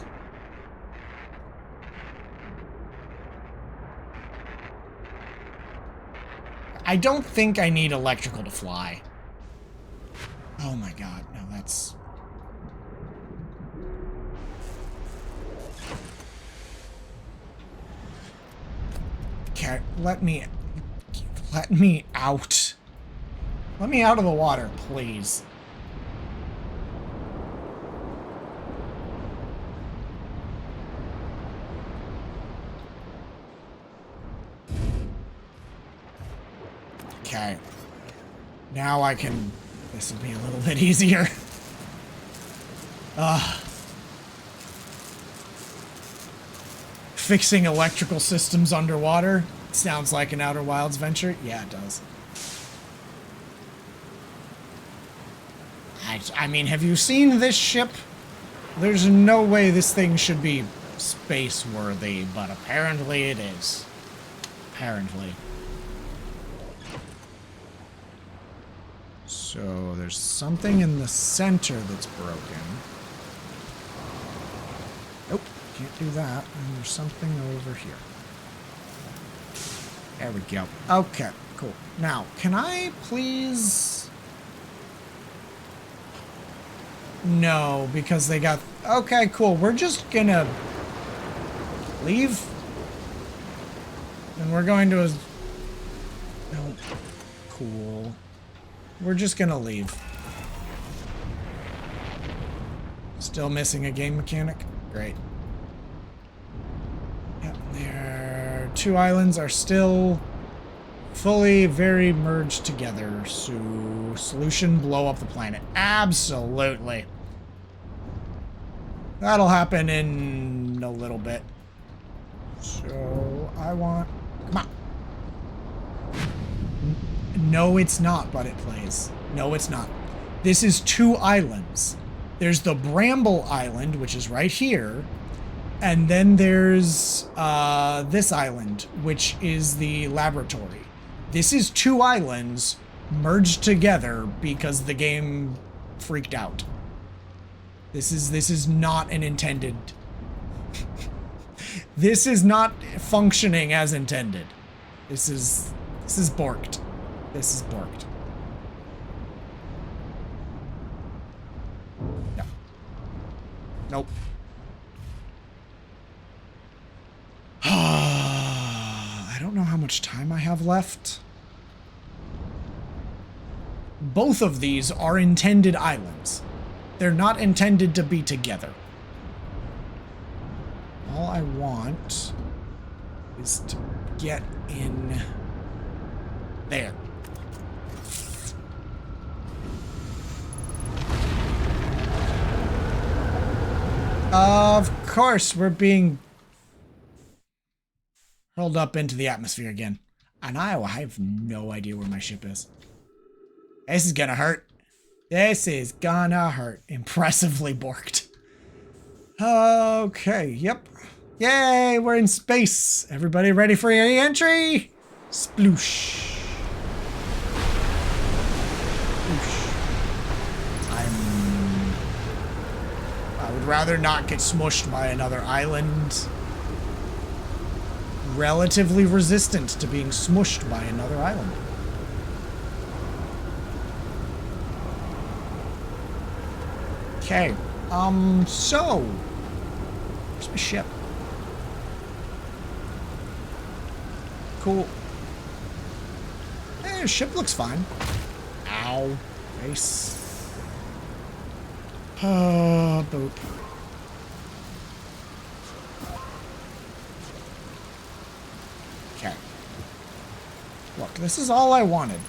I don't think I need electrical to fly. Oh my god, no, that's... Okay, let me out. Let me out of the water, please. Okay. Now I can... This will be a little bit easier. Fixing electrical systems underwater sounds like an Outer Wilds venture. Yeah, it does. I mean, have you seen this ship? There's no way this thing should be space-worthy, but apparently it is. Apparently. So there's something in the center that's broken. Nope, can't do that. And there's something over here. There we go. Okay, cool. Now, can I please... No, because they got... Okay, cool. We're just gonna leave. And we're going to... No. Cool. We're just gonna leave. Still missing a game mechanic? Great. Yep, their two islands are still fully very merged together. So, solution, blow up the planet. Absolutely. That'll happen in a little bit. So, I want... Come on. No, it's not, but it plays. No, it's not. This is two islands. There's the Bramble Island, which is right here. And then there's this island, which is the laboratory. This is two islands merged together because the game freaked out. This is not an intended... This is not functioning as intended. This is borked. This is borked. No. Nope. I don't know how much time I have left. Both of these are intended islands. They're not intended to be together. All I want is to get in there. Of course, we're being hurled up into the atmosphere again. And I have no idea where my ship is. This is gonna hurt. This is gonna hurt. Impressively borked. Okay, yep. Yay, we're in space. Everybody ready for your entry? Sploosh. I would rather not get smushed by another island relatively resistant to being smushed by another island. Okay, so where's my ship? Cool. Eh, ship looks fine. Ow. Face. Boop. Okay. Look, this is all I wanted.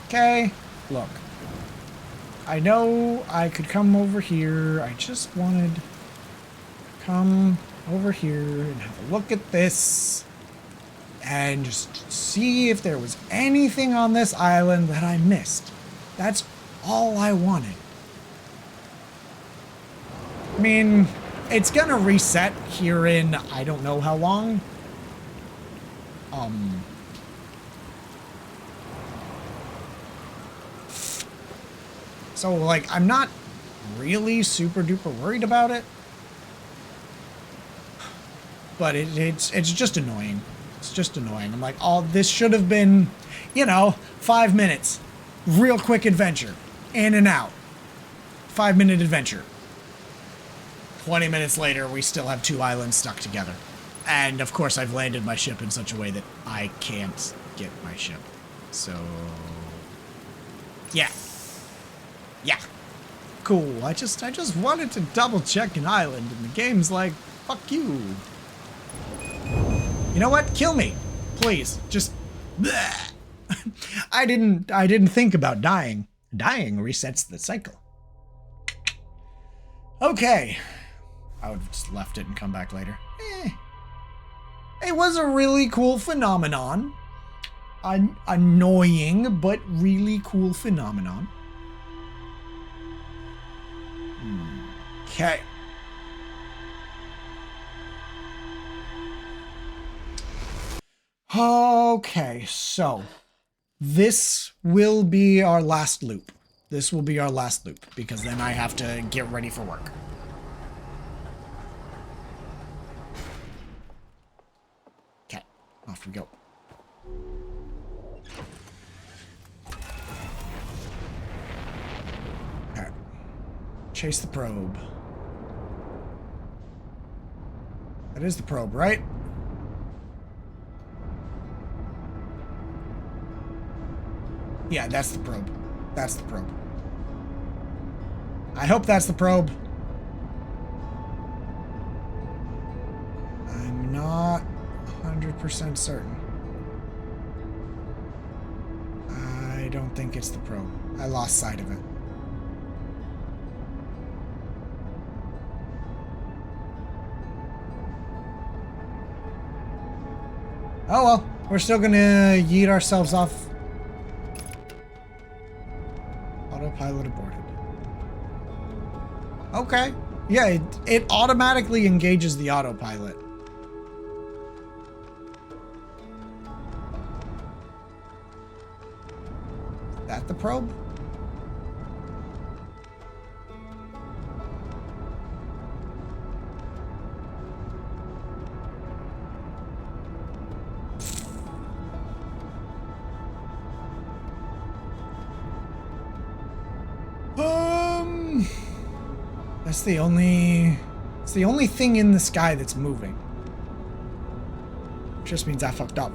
Okay? Look. I know I could come over here. I just wanted to come over here and have a look at this. And just see if there was anything on this island that I missed. That's all I wanted. I mean, it's gonna reset here in I don't know how long. So, like, I'm not really super duper worried about it. But it's just annoying. It's just annoying. I'm like, oh, this should have been, you know, 5 minutes. Real quick adventure. In and out. 5-minute adventure. 20 minutes later, we still have 2 islands stuck together. And, of course, I've landed my ship in such a way that I can't get my ship. So... yeah. Yeah. Cool. I just wanted to double check an island, and the game's like, fuck you. You know what? Kill me. Please. Just... bleh. I didn't think about dying. Dying resets the cycle. Okay. I would have just left it and come back later. It was a really cool phenomenon. An annoying, but really cool phenomenon. Okay. Okay, so this will be our last loop. This will be our last loop, because then I have to get ready for work. Okay, off we go. Alright. Chase the probe. That is the probe, right? Yeah, that's the probe. That's the probe. I hope that's the probe. I'm not 100% certain. I don't think it's the probe. I lost sight of it. Oh well, we're still gonna yeet ourselves off. Autopilot aborted. Okay. Yeah, it automatically engages the autopilot. Is that the probe? That's the only... It's the only thing in the sky that's moving. Just means I fucked up.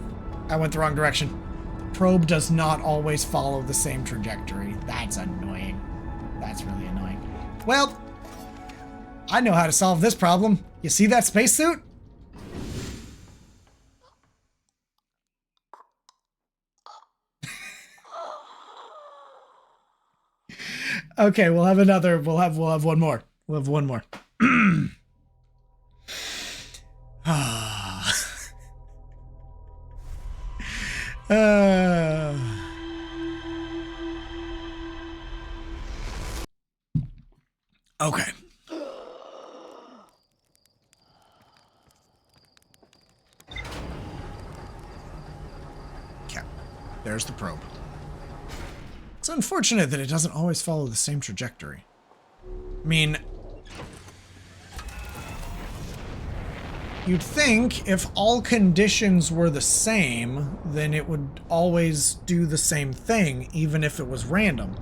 I went the wrong direction. The probe does not always follow the same trajectory. That's annoying. That's really annoying. Well, I know how to solve this problem. You see that spacesuit? Okay, we'll have another. We'll have one more. We'll have one more. Okay. Okay. There's the probe. It's unfortunate that it doesn't always follow the same trajectory. I mean... You'd think if all conditions were the same, then it would always do the same thing, even if it was random.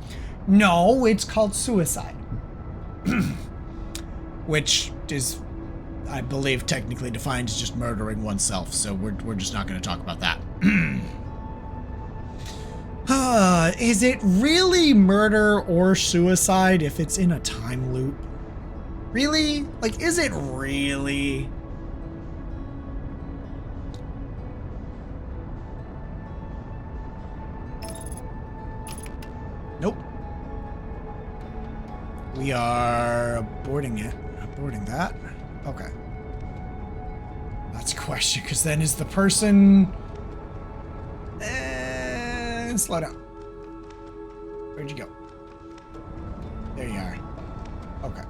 No, it's called suicide. Which is, I believe, technically defined as just murdering oneself, so we're just not going to talk about that. Is it really murder or suicide if it's in a time loop? Really? Like, is it really? Nope. We are aborting it. Aborting that. Okay. That's a question, because then is the person... slow down. Where'd you go? There you are. Okay.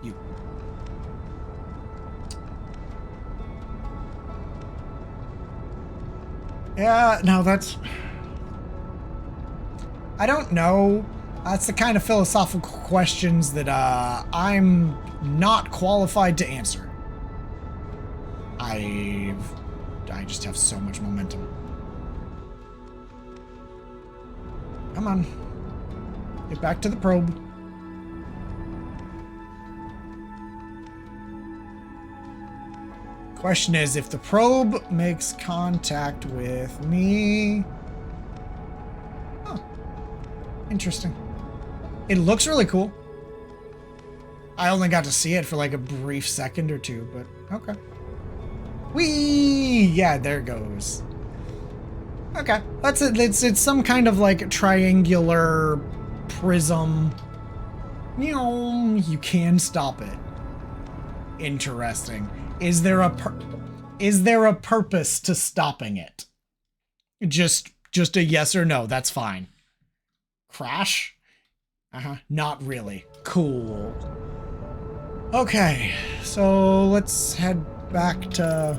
You. Yeah, no, that's... I don't know. That's the kind of philosophical questions that I'm not qualified to answer. I just have so much momentum. Come on. Get back to the probe. Question is, if the probe makes contact with me... Oh. Interesting. It looks really cool. I only got to see it for like a brief second or two, but okay. Whee! Yeah, there it goes. Okay, that's it. It's some kind of like triangular prism. You can stop it. Interesting. Is there a purpose to stopping it? Just a yes or no. That's fine. Crash? Not really. Cool. Okay, so let's head back to...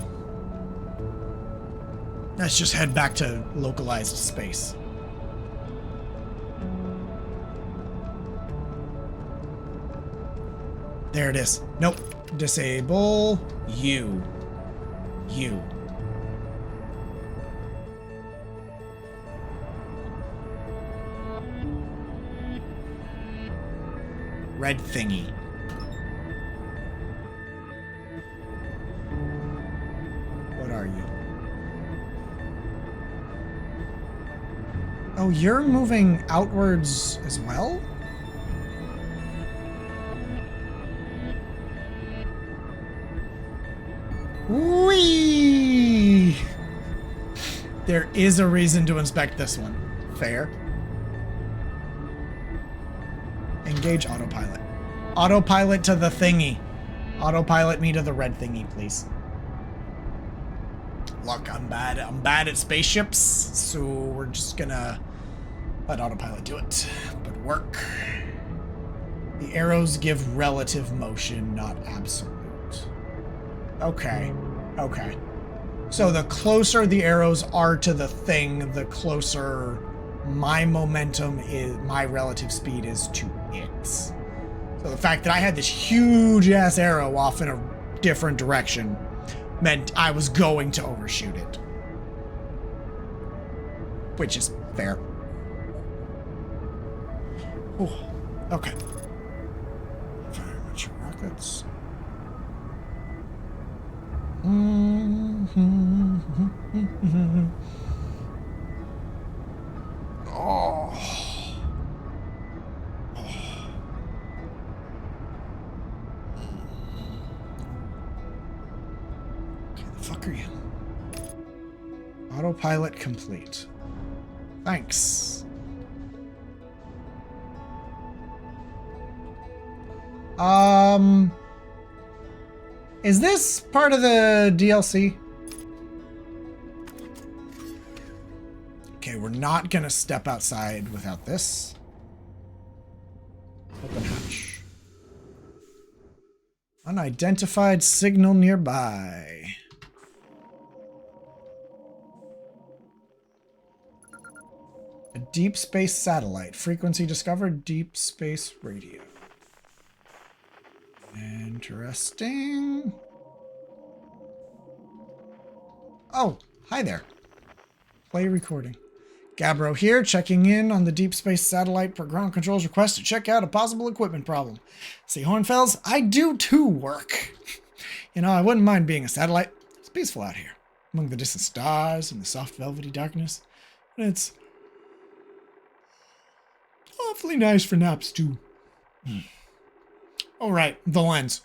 Let's just head back to localized space. There it is. Nope. Disable you. You. Red thingy. What are you? Oh, you're moving outwards as well? Whee! There is a reason to inspect this one. Fair. Engage autopilot. Autopilot to the thingy. Autopilot me to the red thingy, please. Look, I'm bad at spaceships, so we're just gonna let autopilot do it. But work. The arrows give relative motion, not absolute. Okay. Okay. So the closer the arrows are to the thing, the closer my momentum is, my relative speed is to it. So the fact that I had this huge ass arrow off in a different direction meant I was going to overshoot it. Which is fair. Ooh, okay. Very much rockets. Oh. Okay, the fuck are you? Autopilot complete. Thanks. Is this part of the DLC? Okay, we're not gonna step outside without this. Open hatch. Unidentified signal nearby. A deep space satellite. Frequency discovered. Deep space radio. And Interesting. Oh, hi there. Play recording. Gabbro here, checking in on the Deep Space Satellite per ground control's request to check out a possible equipment problem. See, Hornfells, I do too work. You know, I wouldn't mind being a satellite. It's peaceful out here, among the distant stars and the soft velvety darkness. And it's awfully nice for naps too. All right, the lens.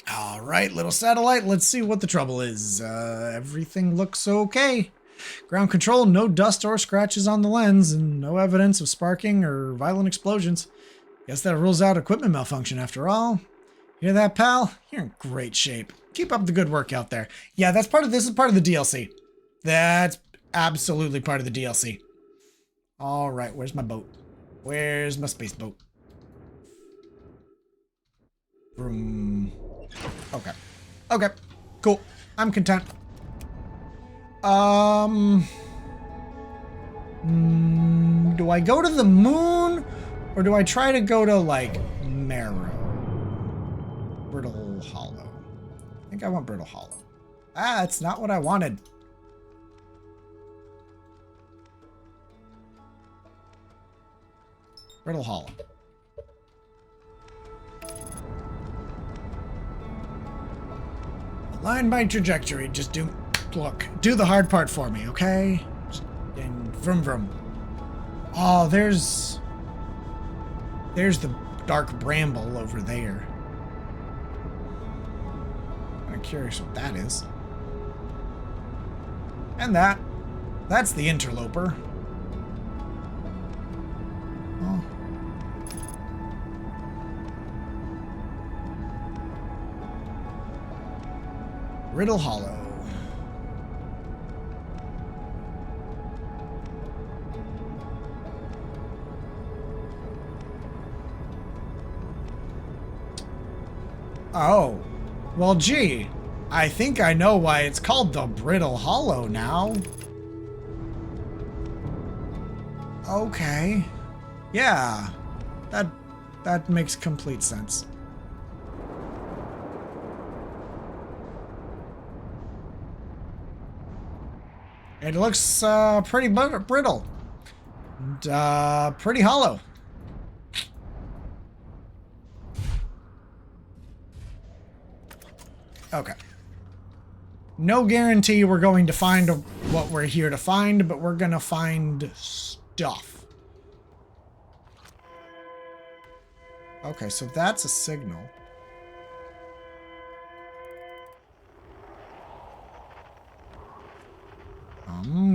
All right, little satellite, let's see what the trouble is. Everything looks okay. Ground control, no dust or scratches on the lens, and no evidence of sparking or violent explosions. Guess that rules out equipment malfunction after all. Hear that, pal? You're in great shape. Keep up the good work out there. Yeah, this is part of the DLC. That's absolutely part of the DLC. All right, where's my boat? Where's my space boat? Vroom. Okay. Okay. Cool. I'm content. Do I go to the moon or do I try to go to like Marrow? Brittle Hollow. I think I want Brittle Hollow. Ah, that's not what I wanted. Brittle Hollow. Align my trajectory. Just do the hard part for me, okay? And vroom vroom. Oh, there's the dark bramble over there. I'm curious what that is. And that's the interloper. Oh. Riddle Hollow. Oh. Well, gee. I think I know why it's called the Brittle Hollow now. Okay. Yeah. That makes complete sense. It looks pretty brittle and pretty hollow. Okay. No guarantee we're going to find what we're here to find, but we're gonna find stuff. Okay, so that's a signal.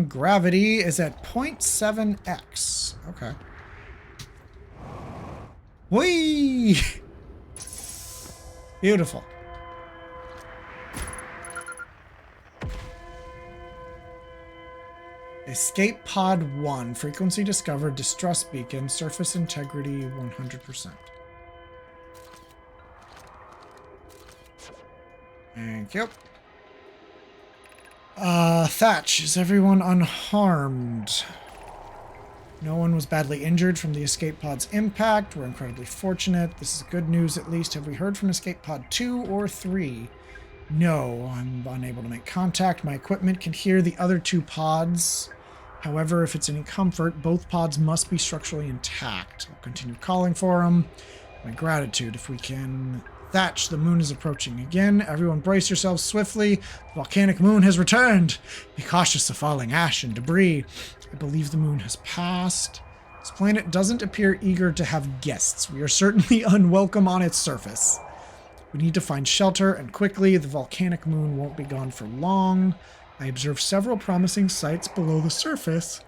Gravity is at 0.7x. Okay. Whee! Beautiful. Escape pod 1. Frequency discovered. Distress beacon. Surface integrity 100%. Thank you. Thatch, is everyone unharmed? No one was badly injured from the escape pod's impact. We're incredibly fortunate. This is good news at least. Have we heard from escape pod 2 or 3? No, I'm unable to make contact. My equipment can hear the other 2 pods. However, if it's any comfort, both pods must be structurally intact. I'll continue calling for them. My gratitude, if we can... Thatch, the moon is approaching again. Everyone brace yourselves swiftly. The volcanic moon has returned. Be cautious of falling ash and debris. I believe the moon has passed. This planet doesn't appear eager to have guests. We are certainly unwelcome on its surface. We need to find shelter, and quickly. The volcanic moon won't be gone for long. I observe several promising sites below the surface.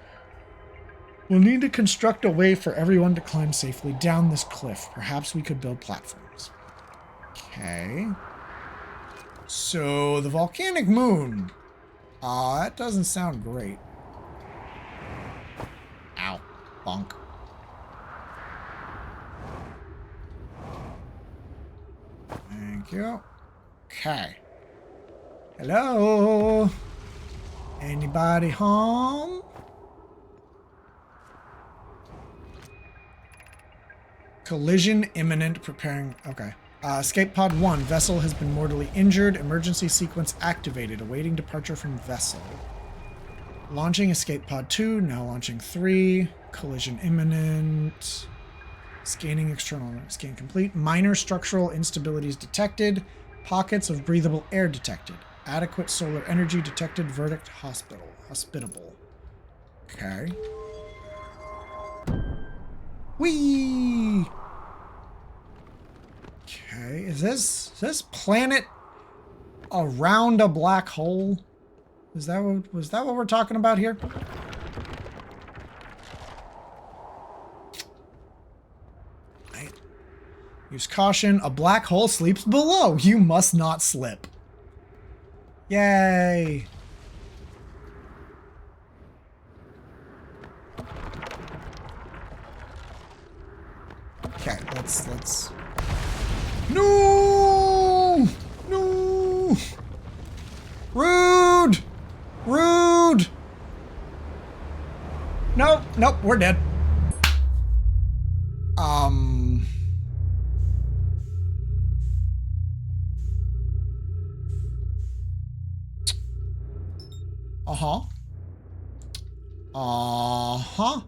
We'll need to construct a way for everyone to climb safely down this cliff. Perhaps we could build platforms. Okay. So, the volcanic moon. That doesn't sound great. Ow. Bonk. Thank you. Okay. Hello? Anybody home? Collision imminent, preparing. Okay. Escape pod 1. Vessel has been mortally injured. Emergency sequence activated. Awaiting departure from vessel. Launching escape pod 2. Now launching 3. Collision imminent. Scanning external. Scan complete. Minor structural instabilities detected. Pockets of breathable air detected. Adequate solar energy detected. Verdict hospitable. Okay. Whee! Okay, is this planet around a black hole? Was that what we're talking about here? Right. Use caution. A black hole sleeps below. You must not slip. Yay. Okay, let's No! No! Rude! Rude! Nope, nope, we're dead. Uh-huh. Uh-huh.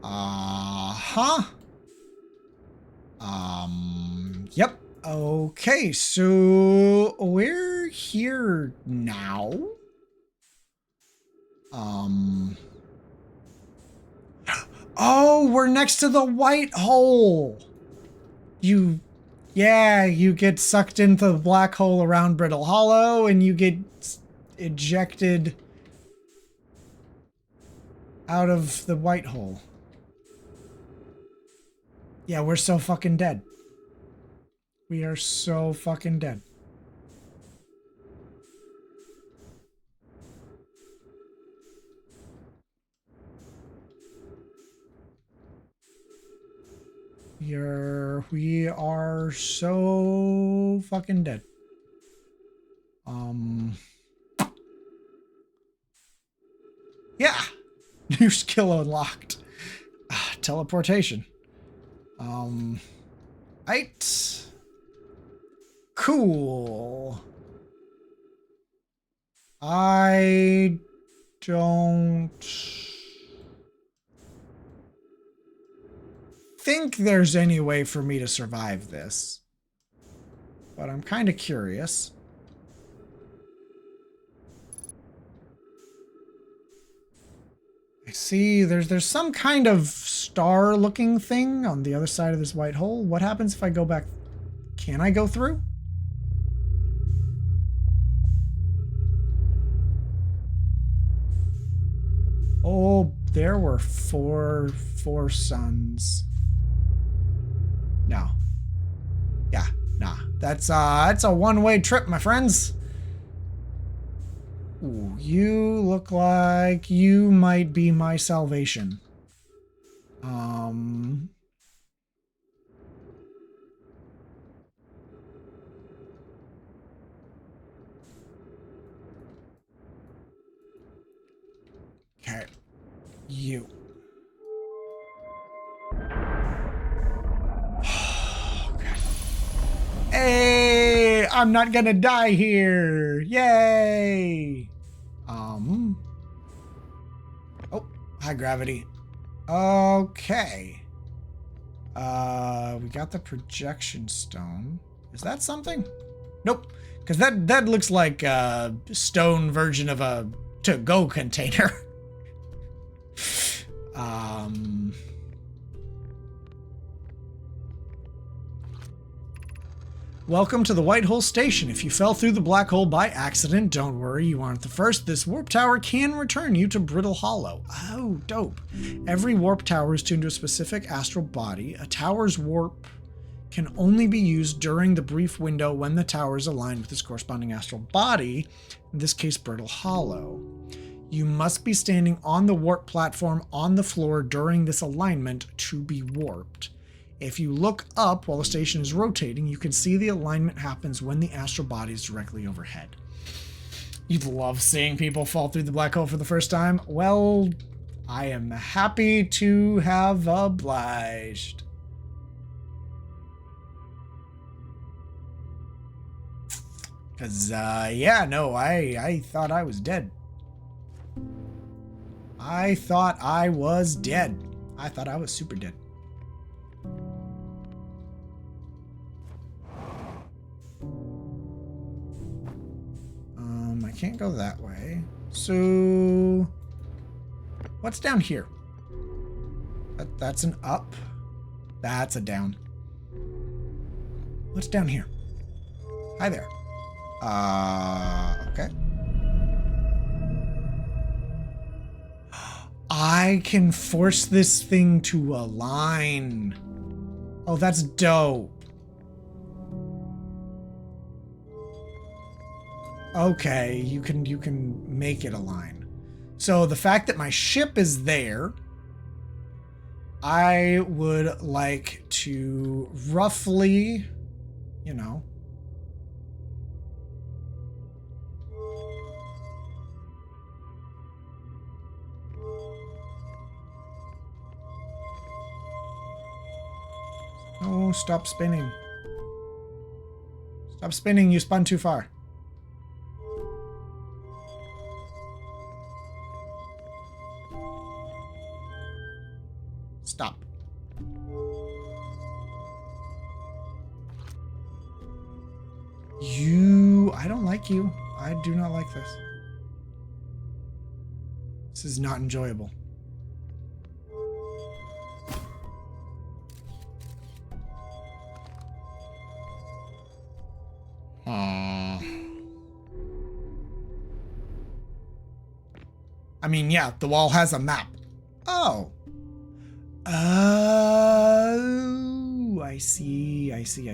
Uh-huh. Yep. Okay, so we're here now. Oh, we're next to the white hole. Yeah, you get sucked into the black hole around Brittle Hollow and you get ejected out of the white hole. Yeah, we're so fucking dead. We are so fucking dead. We are so fucking dead. Yeah. New skill unlocked. Teleportation. Right. Cool. I don't think there's any way for me to survive this, but I'm kind of curious. I see there's some kind of star-looking thing on the other side of this white hole. What happens if I go back? Can I go through? Oh, there were four suns. No. Yeah, nah. That's a one-way trip, my friends. Ooh, you look like you might be my salvation. Okay. You. Hey, I'm not gonna die here. Yay. Oh, high gravity. Okay. We got the projection stone. Is that something? Nope. Because that looks like a stone version of a to-go container. Welcome to the White Hole Station. If you fell through the black hole by accident, don't worry, you aren't the first. This warp tower can return you to Brittle Hollow. Oh, dope. Every warp tower is tuned to a specific astral body. A tower's warp can only be used during the brief window when the tower is aligned with its corresponding astral body, in this case, Brittle Hollow. You must be standing on the warp platform on the floor during this alignment to be warped. If you look up while the station is rotating, you can see the alignment happens when the astral body is directly overhead. You'd love seeing people fall through the black hole for the first time? Well, I am happy to have obliged. Because, yeah, no, I thought I was dead. I thought I was dead. I thought I was super dead. I can't go that way. So, what's down here? That's an up. That's a down. What's down here? Hi there. Okay. I can force this thing to align. Oh, that's dope. Okay, you can make it align. So the fact that my ship is there, I would like to roughly, you know, oh, stop spinning. Stop spinning, you spun too far. Stop. I don't like you. I do not like this. This is not enjoyable. I mean, yeah, the wall has a map. Oh. Oh, I see. I see.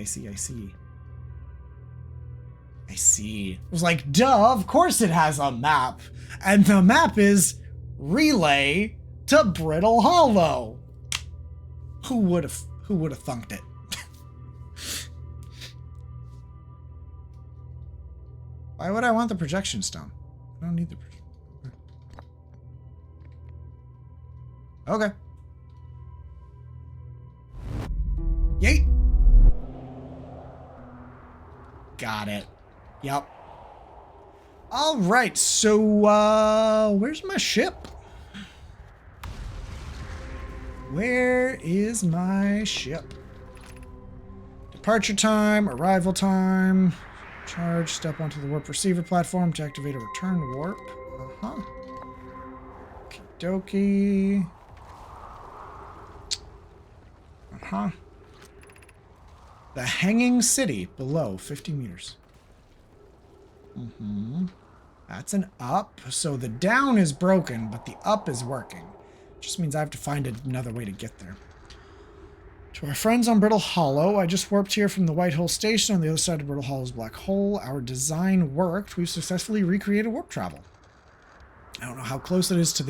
It was like, duh, of course it has a map. And the map is relay to Brittle Hollow. Who would have thunked it? Why would I want the projection stone? I don't need the projection. Okay. Yeet. Got it. Yep. All right, so where's my ship? Where is my ship? Departure time, arrival time. Charge, step onto the warp receiver platform to activate a return warp. Uh-huh. Okie dokie. Uh-huh. The Hanging City below 50 meters. That's an up. So the down is broken, but the up is working. Just means I have to find another way to get there. To our friends on Brittle Hollow, I just warped here from the White Hole Station on the other side of Brittle Hollow's black hole. Our design worked. We've successfully recreated warp travel. I don't know how close it is to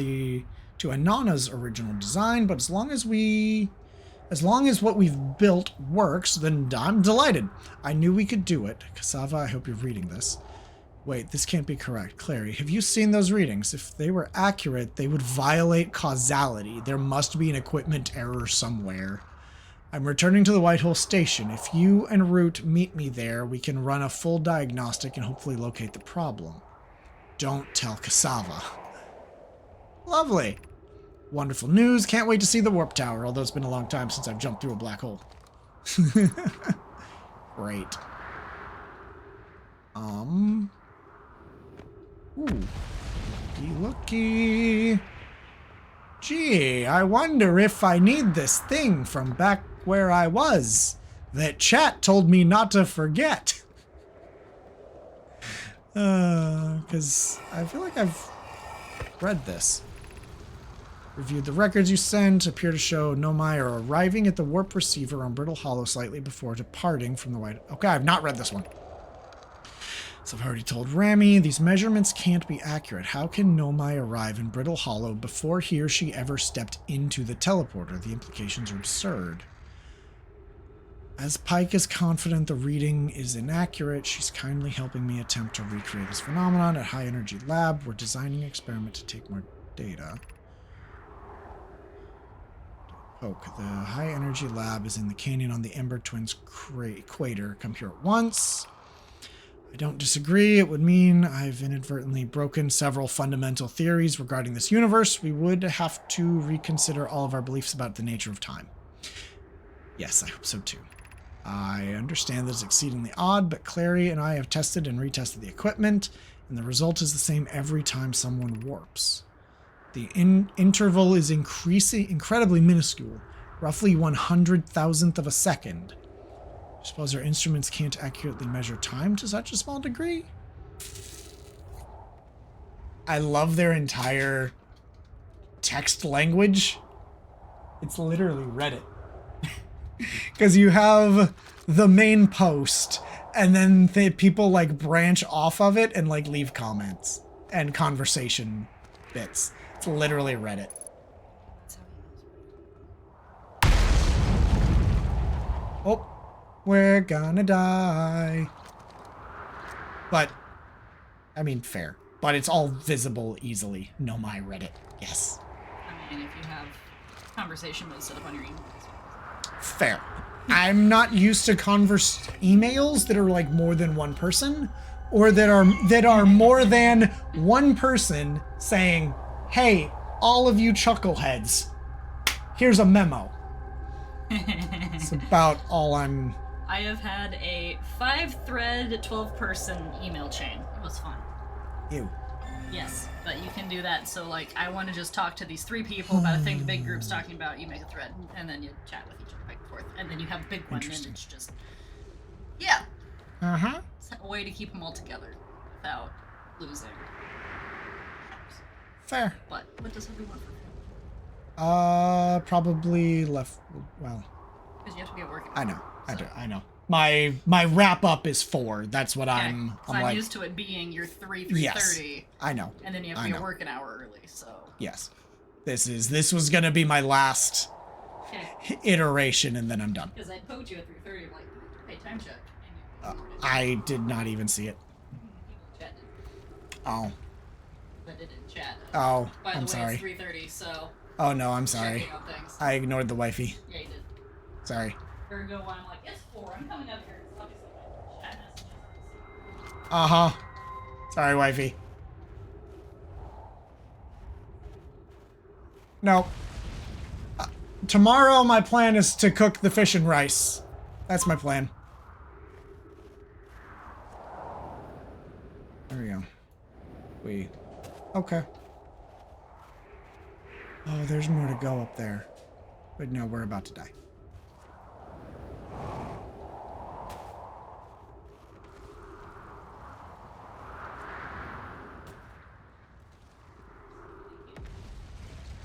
Anana's original design, but as long as what we've built works, then I'm delighted. I knew we could do it. Cassava, I hope you're reading this. Wait, this can't be correct. Clary, have you seen those readings? If they were accurate, they would violate causality. There must be an equipment error somewhere. I'm returning to the White Hole Station. If you and Root meet me there, we can run a full diagnostic and hopefully locate the problem. Don't tell Cassava. Lovely. Wonderful news. Can't wait to see the warp tower, although it's been a long time since I've jumped through a black hole. Great. Ooh. Looky. Gee, I wonder if I need this thing from back where I was that chat told me not to forget. Because I feel like I've read this. Reviewed the records you sent, appear to show Nomai are arriving at the warp receiver on Brittle Hollow slightly before departing from the White... Okay, I've not read this one. So I've already told Rami, these measurements can't be accurate. How can Nomai arrive in Brittle Hollow before he or she ever stepped into the teleporter? The implications are absurd. As Pike is confident the reading is inaccurate, she's kindly helping me attempt to recreate this phenomenon at High Energy Lab. We're designing an experiment to take more data. Poke. The high energy lab is in the canyon on the Ember Twins equator. Come here at once. I don't disagree. It would mean I've inadvertently broken several fundamental theories regarding this universe. We would have to reconsider all of our beliefs about the nature of time. Yes, I hope so too. I understand that it's exceedingly odd, but Clary and I have tested and retested the equipment, and the result is the same every time someone warps. The interval is incredibly minuscule, roughly 100,000th of a second. I suppose our instruments can't accurately measure time to such a small degree? I love their entire text language. It's literally Reddit. Because you have the main post, and then people like branch off of it and like leave comments and conversation bits. It's literally Reddit. Oh, we're gonna die. But, I mean, fair. But it's all visible easily. No, my Reddit. Yes. I mean, if you have conversation mode set up on your email. Fair. I'm not used to emails that are like more than one person, or that are more than one person saying, "Hey, all of you chuckleheads, here's a memo." It's about all I'm. I have had a 5-thread, 12-person email chain. It was fun. Ew. Yes, but you can do that. So, like, I want to just talk to these 3 people about a thing the big group's talking about. You make a thread, and then you chat with each other back and forth, and then you have a big one, and it's just, yeah. Uh-huh. It's a way to keep them all together without losing. Fair. But what does everyone for? Probably left. Well, because you have to be at work. I know. So. I know. My wrap up is 4. That's what Okay. I'm I'm like, used to it being your 3:30. Yes, I know. And then you have to be at work an hour early. So. Yes. This was gonna be my last iteration, and then I'm done. Because I poked you at 3:30. I'm like, hey, time check. And you I did not even see it. chat did. Oh. But it didn't chat. Oh, By the I'm way, sorry. it's 3:30, so. Oh no, I'm sorry. Checking on things. I ignored the wifey. Yeah, you did. Sorry. Ergo, I'm like, it's 4. I'm coming up here. It's obviously my chat messages. Uh-huh. Sorry, wifey. No. Tomorrow my plan is to cook the fish and rice. That's my plan. There we go. Okay. Oh, there's more to go up there. But no, we're about to die.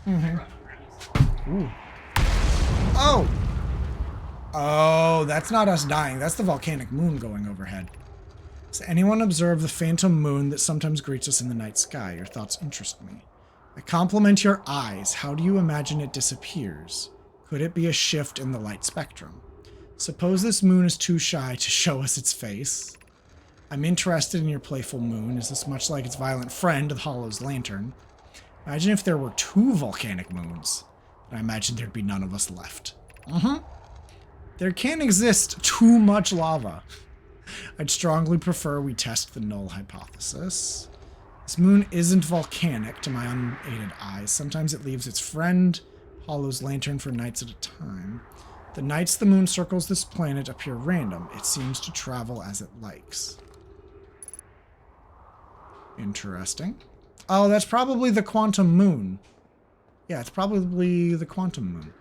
Mm-hmm. Ooh. Oh! Oh, that's not us dying. That's the volcanic moon going overhead. Has anyone observed the phantom moon that sometimes greets us in the night sky? Your thoughts interest me. I compliment your eyes. How do you imagine it disappears? Could it be a shift in the light spectrum? Suppose this moon is too shy to show us its face. I'm interested in your playful moon. Is this much like its violent friend, the Hollow's lantern? Imagine if there were 2 volcanic moons. I imagine there'd be none of us left. There can't exist too much lava. I'd strongly prefer we test the null hypothesis. This moon isn't volcanic to my unaided eyes. Sometimes it leaves its friend, Hollow's lantern, for nights at a time. The nights the moon circles this planet appear random. It seems to travel as it likes. Interesting. Oh, that's probably the quantum moon. Yeah, it's probably the quantum moon.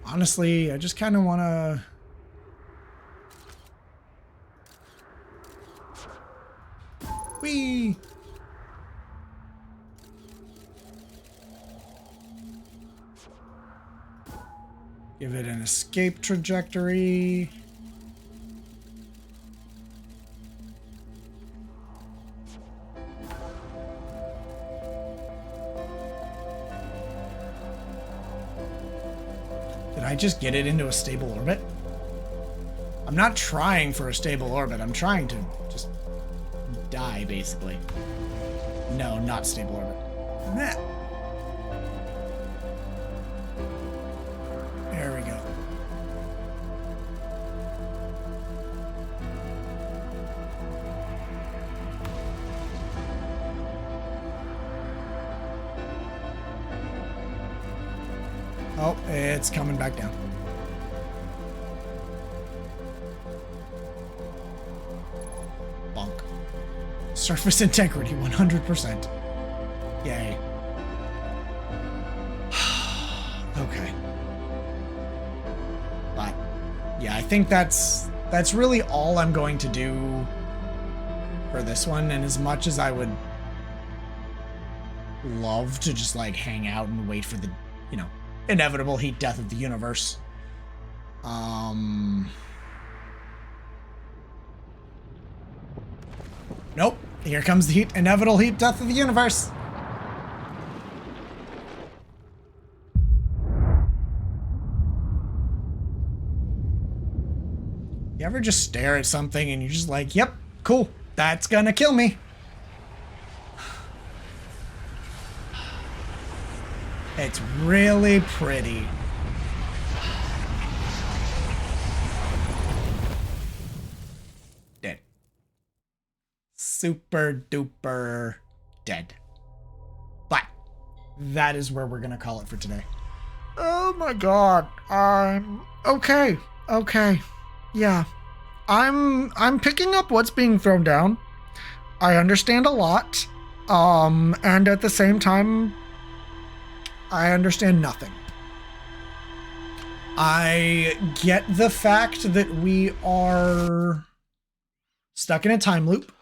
Honestly, I just kind of want to... Whee! Give it an escape trajectory. Did I just get it into a stable orbit? I'm not trying for a stable orbit. I'm trying to just die, basically. No, not stable orbit. Nah. There we go. Oh, it's coming back down. Bonk. Surface integrity, 100%. Yay. Okay. But, yeah, I think that's really all I'm going to do for this one, and as much as I would love to just, like, hang out and wait for the, you know, inevitable heat death of the universe. Nope. Here comes the inevitable heat death of the universe. You ever just stare at something and you're just like, yep, cool, that's gonna kill me. It's really pretty. Dead. Super duper dead. But that is where we're gonna call it for today. Oh my god. I'm okay. Okay. Yeah. I'm picking up what's being thrown down. I understand a lot. And at the same time, I understand nothing. I get the fact that we are stuck in a time loop.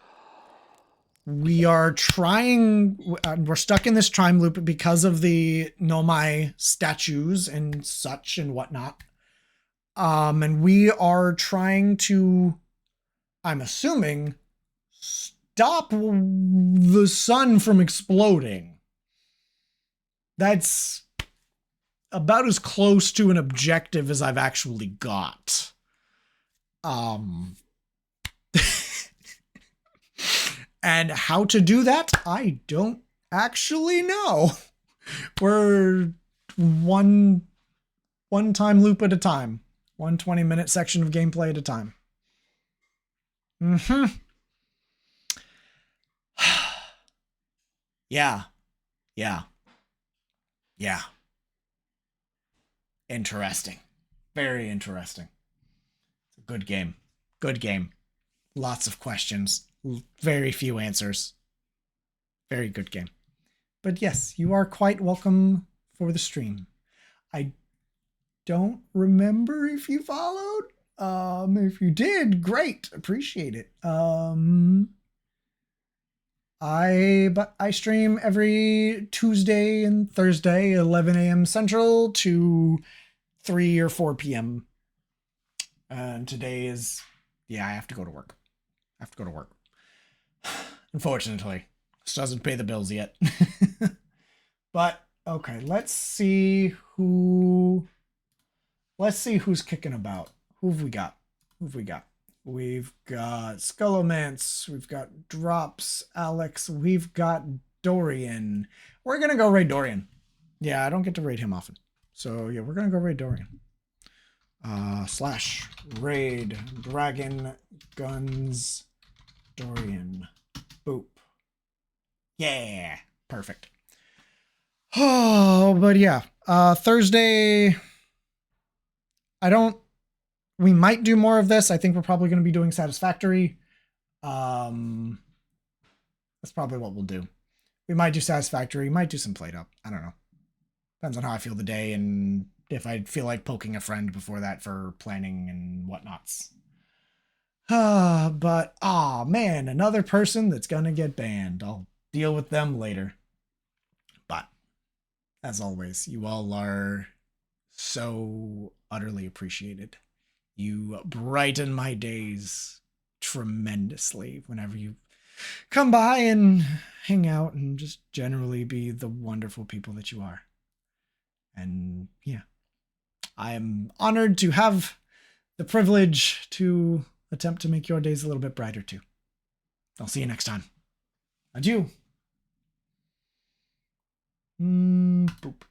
We are we're stuck in this time loop because of the Nomai statues and such and whatnot. And we are trying to, I'm assuming, stop the sun from exploding. That's about as close to an objective as I've actually got. And how to do that, I don't actually know. We're one time loop at a time. 1 20-minute section of gameplay at a time. Yeah. Interesting. Very interesting. It's a good game. Good game. Lots of questions. Very few answers. Very good game. But yes, you are quite welcome for the stream. I don't remember if you followed. If you did, great. Appreciate it. I stream every Tuesday and Thursday, 11 a.m. Central to 3 or 4 p.m. And today is, yeah, I have to go to work. Unfortunately, this doesn't pay the bills yet. But okay, let's see who's kicking about. Who have we got? We've got Skullomance, we've got Drops, Alex, we've got Dorian. We're gonna go raid Dorian. Yeah, I don't get to raid him often. So yeah, we're gonna go raid Dorian. / raid Dragon Guns Dorian. Boop. Yeah, perfect. Oh, but yeah. Thursday, we might do more of this. I think we're probably going to be doing Satisfactory. That's probably what we'll do. We might do Satisfactory, might do some Plate Up. I don't know. Depends on how I feel the day and if I feel like poking a friend before that for planning and whatnots. But, man, another person that's going to get banned. I'll deal with them later. But, as always, you all are so utterly appreciated. You brighten my days tremendously whenever you come by and hang out and just generally be the wonderful people that you are. And yeah, I am honored to have the privilege to attempt to make your days a little bit brighter too. I'll see you next time. Adieu. Boop.